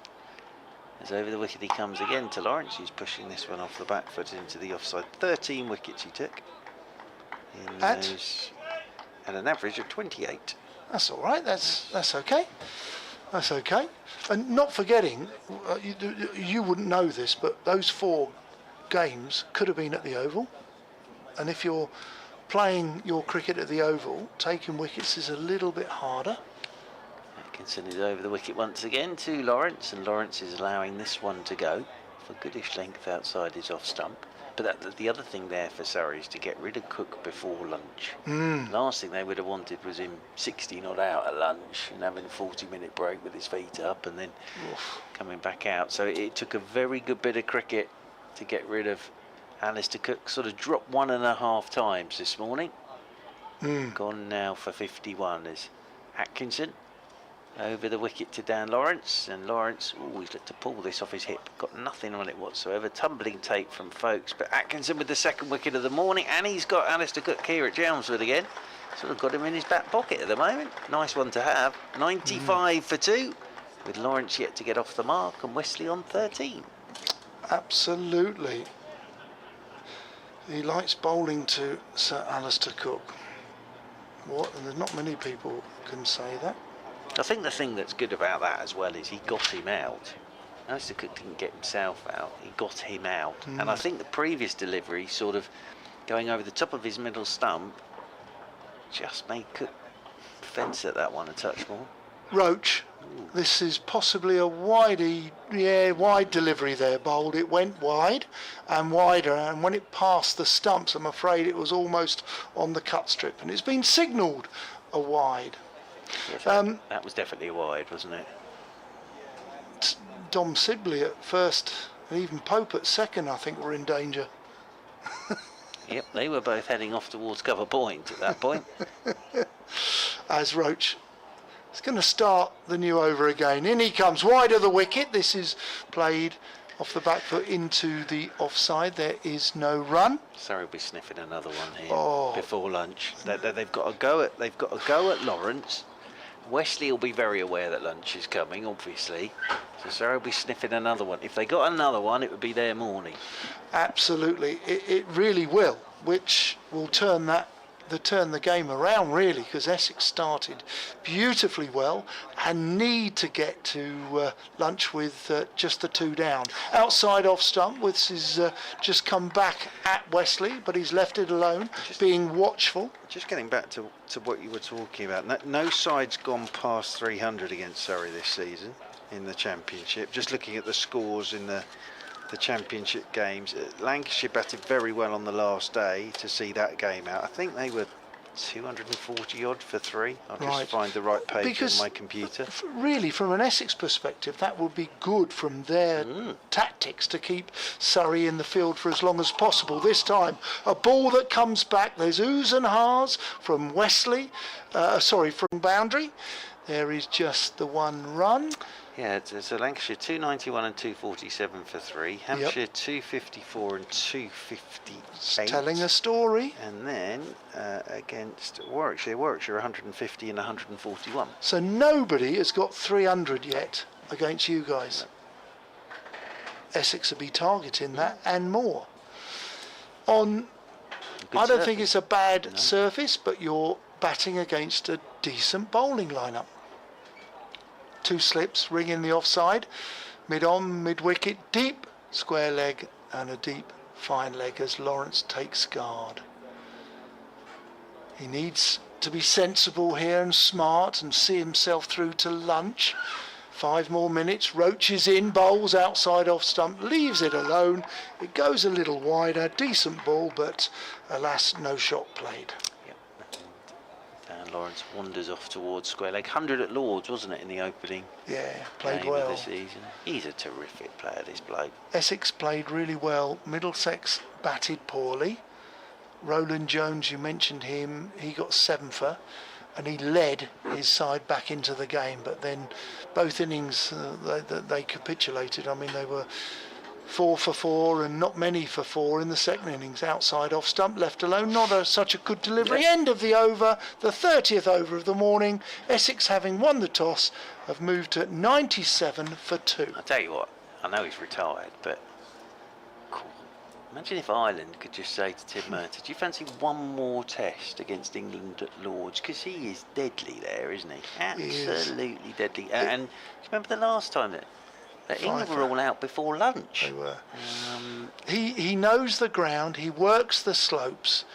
As over the wicket he comes again to Lawrence, who's pushing this one off the back foot into the offside. 13 wickets he took. At an average of 28. That's all right. That's okay. That's okay. And not forgetting, you wouldn't know this, but those 4 games could have been at the Oval. And if you're playing your cricket at the Oval, taking wickets is a little bit harder. Atkinson is over the wicket once again to Lawrence, and Lawrence is allowing this one to go for goodish length outside his off stump. But the other thing there for Surrey is to get rid of Cook before lunch. Last thing they would have wanted was him 60 not out at lunch and having a 40-minute break with his feet up and then coming back out. So it took a very good bit of cricket to get rid of Alistair Cook. Sort of dropped 1.5 times this morning. Gone now for 51 is Atkinson. Over the wicket to Dan Lawrence, and Lawrence, he's looked to pull this off his hip, got nothing on it whatsoever. Tumbling tape from Folkes, but Atkinson with the 2nd wicket of the morning, and he's got Alistair Cook here at Chelmsford again. Sort of got him in his back pocket at the moment. Nice one to have. 95 for 2, with Lawrence yet to get off the mark, and Wesley on 13. Absolutely. He likes bowling to Sir Alistair Cook. And there's not many people can say that. I think the thing that's good about that as well is he got him out. Alistair Cook didn't get himself out, he got him out. And I think the previous delivery, sort of going over the top of his middle stump, just made Cook fence at that one a touch more. Roach, this is possibly a wide delivery there, bowled. It went wide and wider, and when it passed the stumps, I'm afraid it was almost on the cut strip, and it's been signalled a wide. Yes, that was definitely a wide, wasn't it? Dom Sibley at first, and even Pope at second, I think, were in danger. Yep, they were both heading off towards cover point at that point. As Roach is going to start the new over again. In he comes, wide of the wicket. This is played off the back foot into the offside. There is no run. Surrey will be sniffing another one here before lunch. They've got a go at Lawrence. Wesley will be very aware that lunch is coming, obviously. So Surrey will be sniffing another one. If they got another one, it would be their morning. Absolutely, it really will, which will turn the game around, really, because Essex started beautifully well and need to get to lunch with just the 2 down. Outside off stump, which is just come back at Wesley, but he's left it alone, being watchful. Just getting back to what you were talking about, no side's gone past 300 against Surrey this season. in the Championship. Just looking at the scores in the Championship games, Lancashire batted very well on the last day to see that game out. I think they were 240 odd for 3. I'll just find the right page on my computer. Really, from an Essex perspective, that would be good from their tactics to keep Surrey in the field for as long as possible. This time, a ball that comes back. There's oohs and ha's from from Boundary. There is just the one run. Yeah, so Lancashire 291 and 247 for 3. Hampshire 254 and 258. Telling a story. And then against Warwickshire 150 and 141. So nobody has got 300 yet against you guys. Essex will be targeting that and more. I don't think it's a bad surface, but you're batting against a decent bowling lineup. 2 slips, ring in the offside, mid-on, mid-wicket, deep square leg and a deep fine leg as Lawrence takes guard. He needs to be sensible here and smart and see himself through to lunch. 5 more minutes, Roach is in, bowls outside off stump, leaves it alone. It goes a little wider, decent ball, but alas, no shot played. Lawrence wanders off towards square leg. 100 at Lords, wasn't it, in the opening? Yeah, played game well. Of the season. He's a terrific player, this bloke. Essex played really well. Middlesex batted poorly. Roland Jones, you mentioned him, he got 7 for, and he led his side back into the game. But then both innings, they capitulated. I mean, they were 4 for 4 and not many for 4 in the second innings. Outside off stump, left alone. Not such a good delivery. End of the over, the 30th over of the morning. Essex, having won the toss, have moved to 97 for 2. I'll tell you what, I know he's retired, but cool. Imagine if Ireland could just say to Tim Murtagh, do you fancy one more test against England at Lords? Because he is deadly there, isn't he? Absolutely deadly. And do you remember the last time that England were all out before lunch? They were. He knows the ground, he works the slopes.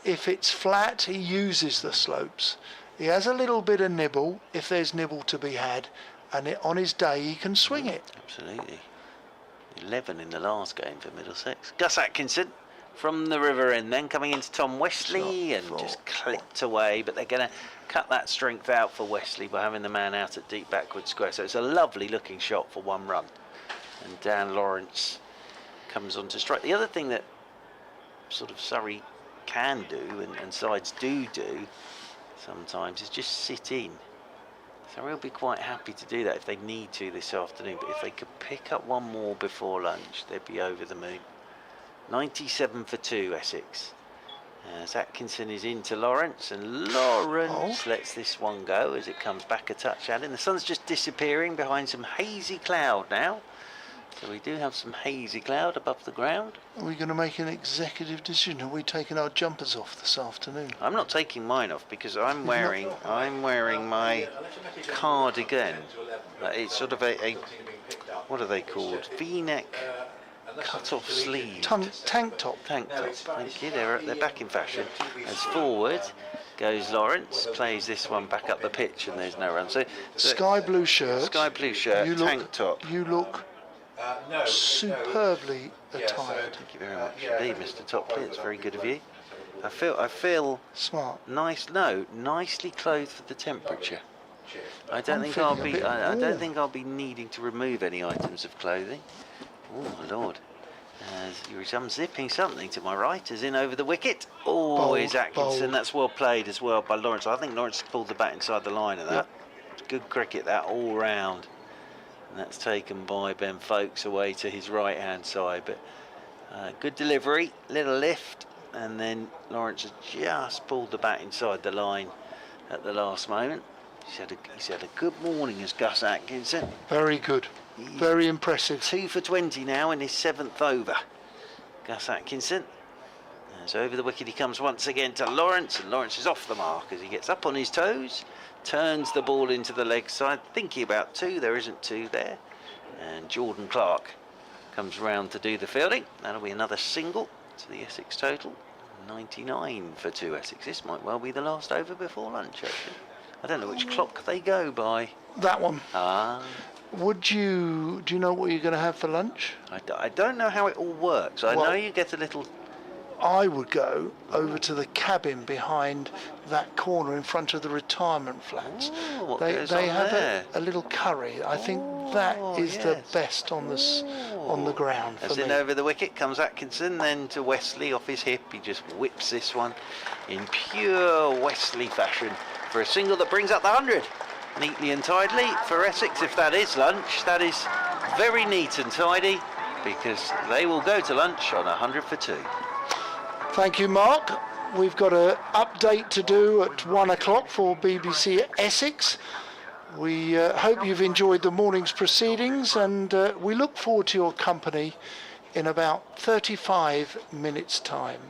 If it's flat, he uses the slopes. He has a little bit of nibble, if there's nibble to be had, and on his day he can swing it. Absolutely. 11 in the last game for Middlesex. Gus Atkinson from the river end then coming into Tom Wesley and just clipped away, but they're going to cut that strength out for Wesley by having the man out at deep backward square. So it's a lovely looking shot for 1 run. And Dan Lawrence comes on to strike. The other thing that sort of Surrey can do and sides do sometimes is just sit in. Surrey will be quite happy to do that if they need to this afternoon, but if they could pick up 1 more before lunch, they'd be over the moon. 97 for 2, Essex. As Atkinson is into Lawrence, and Lawrence lets this one go as it comes back a touch out. And the sun's just disappearing behind some hazy cloud now. So we do have some hazy cloud above the ground. Are we going to make an executive decision? Are we taking our jumpers off this afternoon? I'm not taking mine off because I'm wearing my cardigan. It's sort of a what are they called? V-neck cut-off sleeve. Tank top. Tank top. Thank you. They're back in fashion. As forward goes Lawrence, plays this one back up the pitch, and there's no run. So sky blue shirt. Tank top. You look superbly attired. Thank you very much indeed, Mr. Topley. It's very good of you. I feel smart. Nicely clothed for the temperature. I don't think I'll be needing to remove any items of clothing. Oh my lord. He's unzipping something to my right, as in over the wicket. Oh, is Atkinson. Bold. That's well played as well by Lawrence. I think Lawrence pulled the bat inside the line of that. Yep. Good cricket that all round. And that's taken by Ben Folkes away to his right hand side. But good delivery, little lift, and then Lawrence has just pulled the bat inside the line at the last moment. He's had a good morning as Gus Atkinson. Very good. Very impressive. 2 for 20 now in his 7th over. Gus Atkinson. So over the wicket he comes once again to Lawrence, and Lawrence is off the mark as he gets up on his toes, turns the ball into the leg side, thinking about 2, there isn't 2 there. And Jordan Clark comes round to do the fielding. That'll be another single to the Essex total. 99 for 2 Essex. This might well be the last over before lunch, actually. I don't know which clock they go by. That one. do you know what you're going to have for lunch? I don't know how it all works. I know you get a little... I would go over to the cabin behind that corner in front of the retirement flats. They have a little curry. I think that is the best on the ground for As me. in over the wicket comes Atkinson, then to Wesley off his hip. He just whips this one in pure Wesley fashion for a single that brings up the 100. Neatly and tidily for Essex. If that is lunch, that is very neat and tidy, because they will go to lunch on 100 for 2. Thank you, Mark. We've got an update to do at 1 o'clock for BBC Essex. We hope you've enjoyed the morning's proceedings, and we look forward to your company in about 35 minutes' time.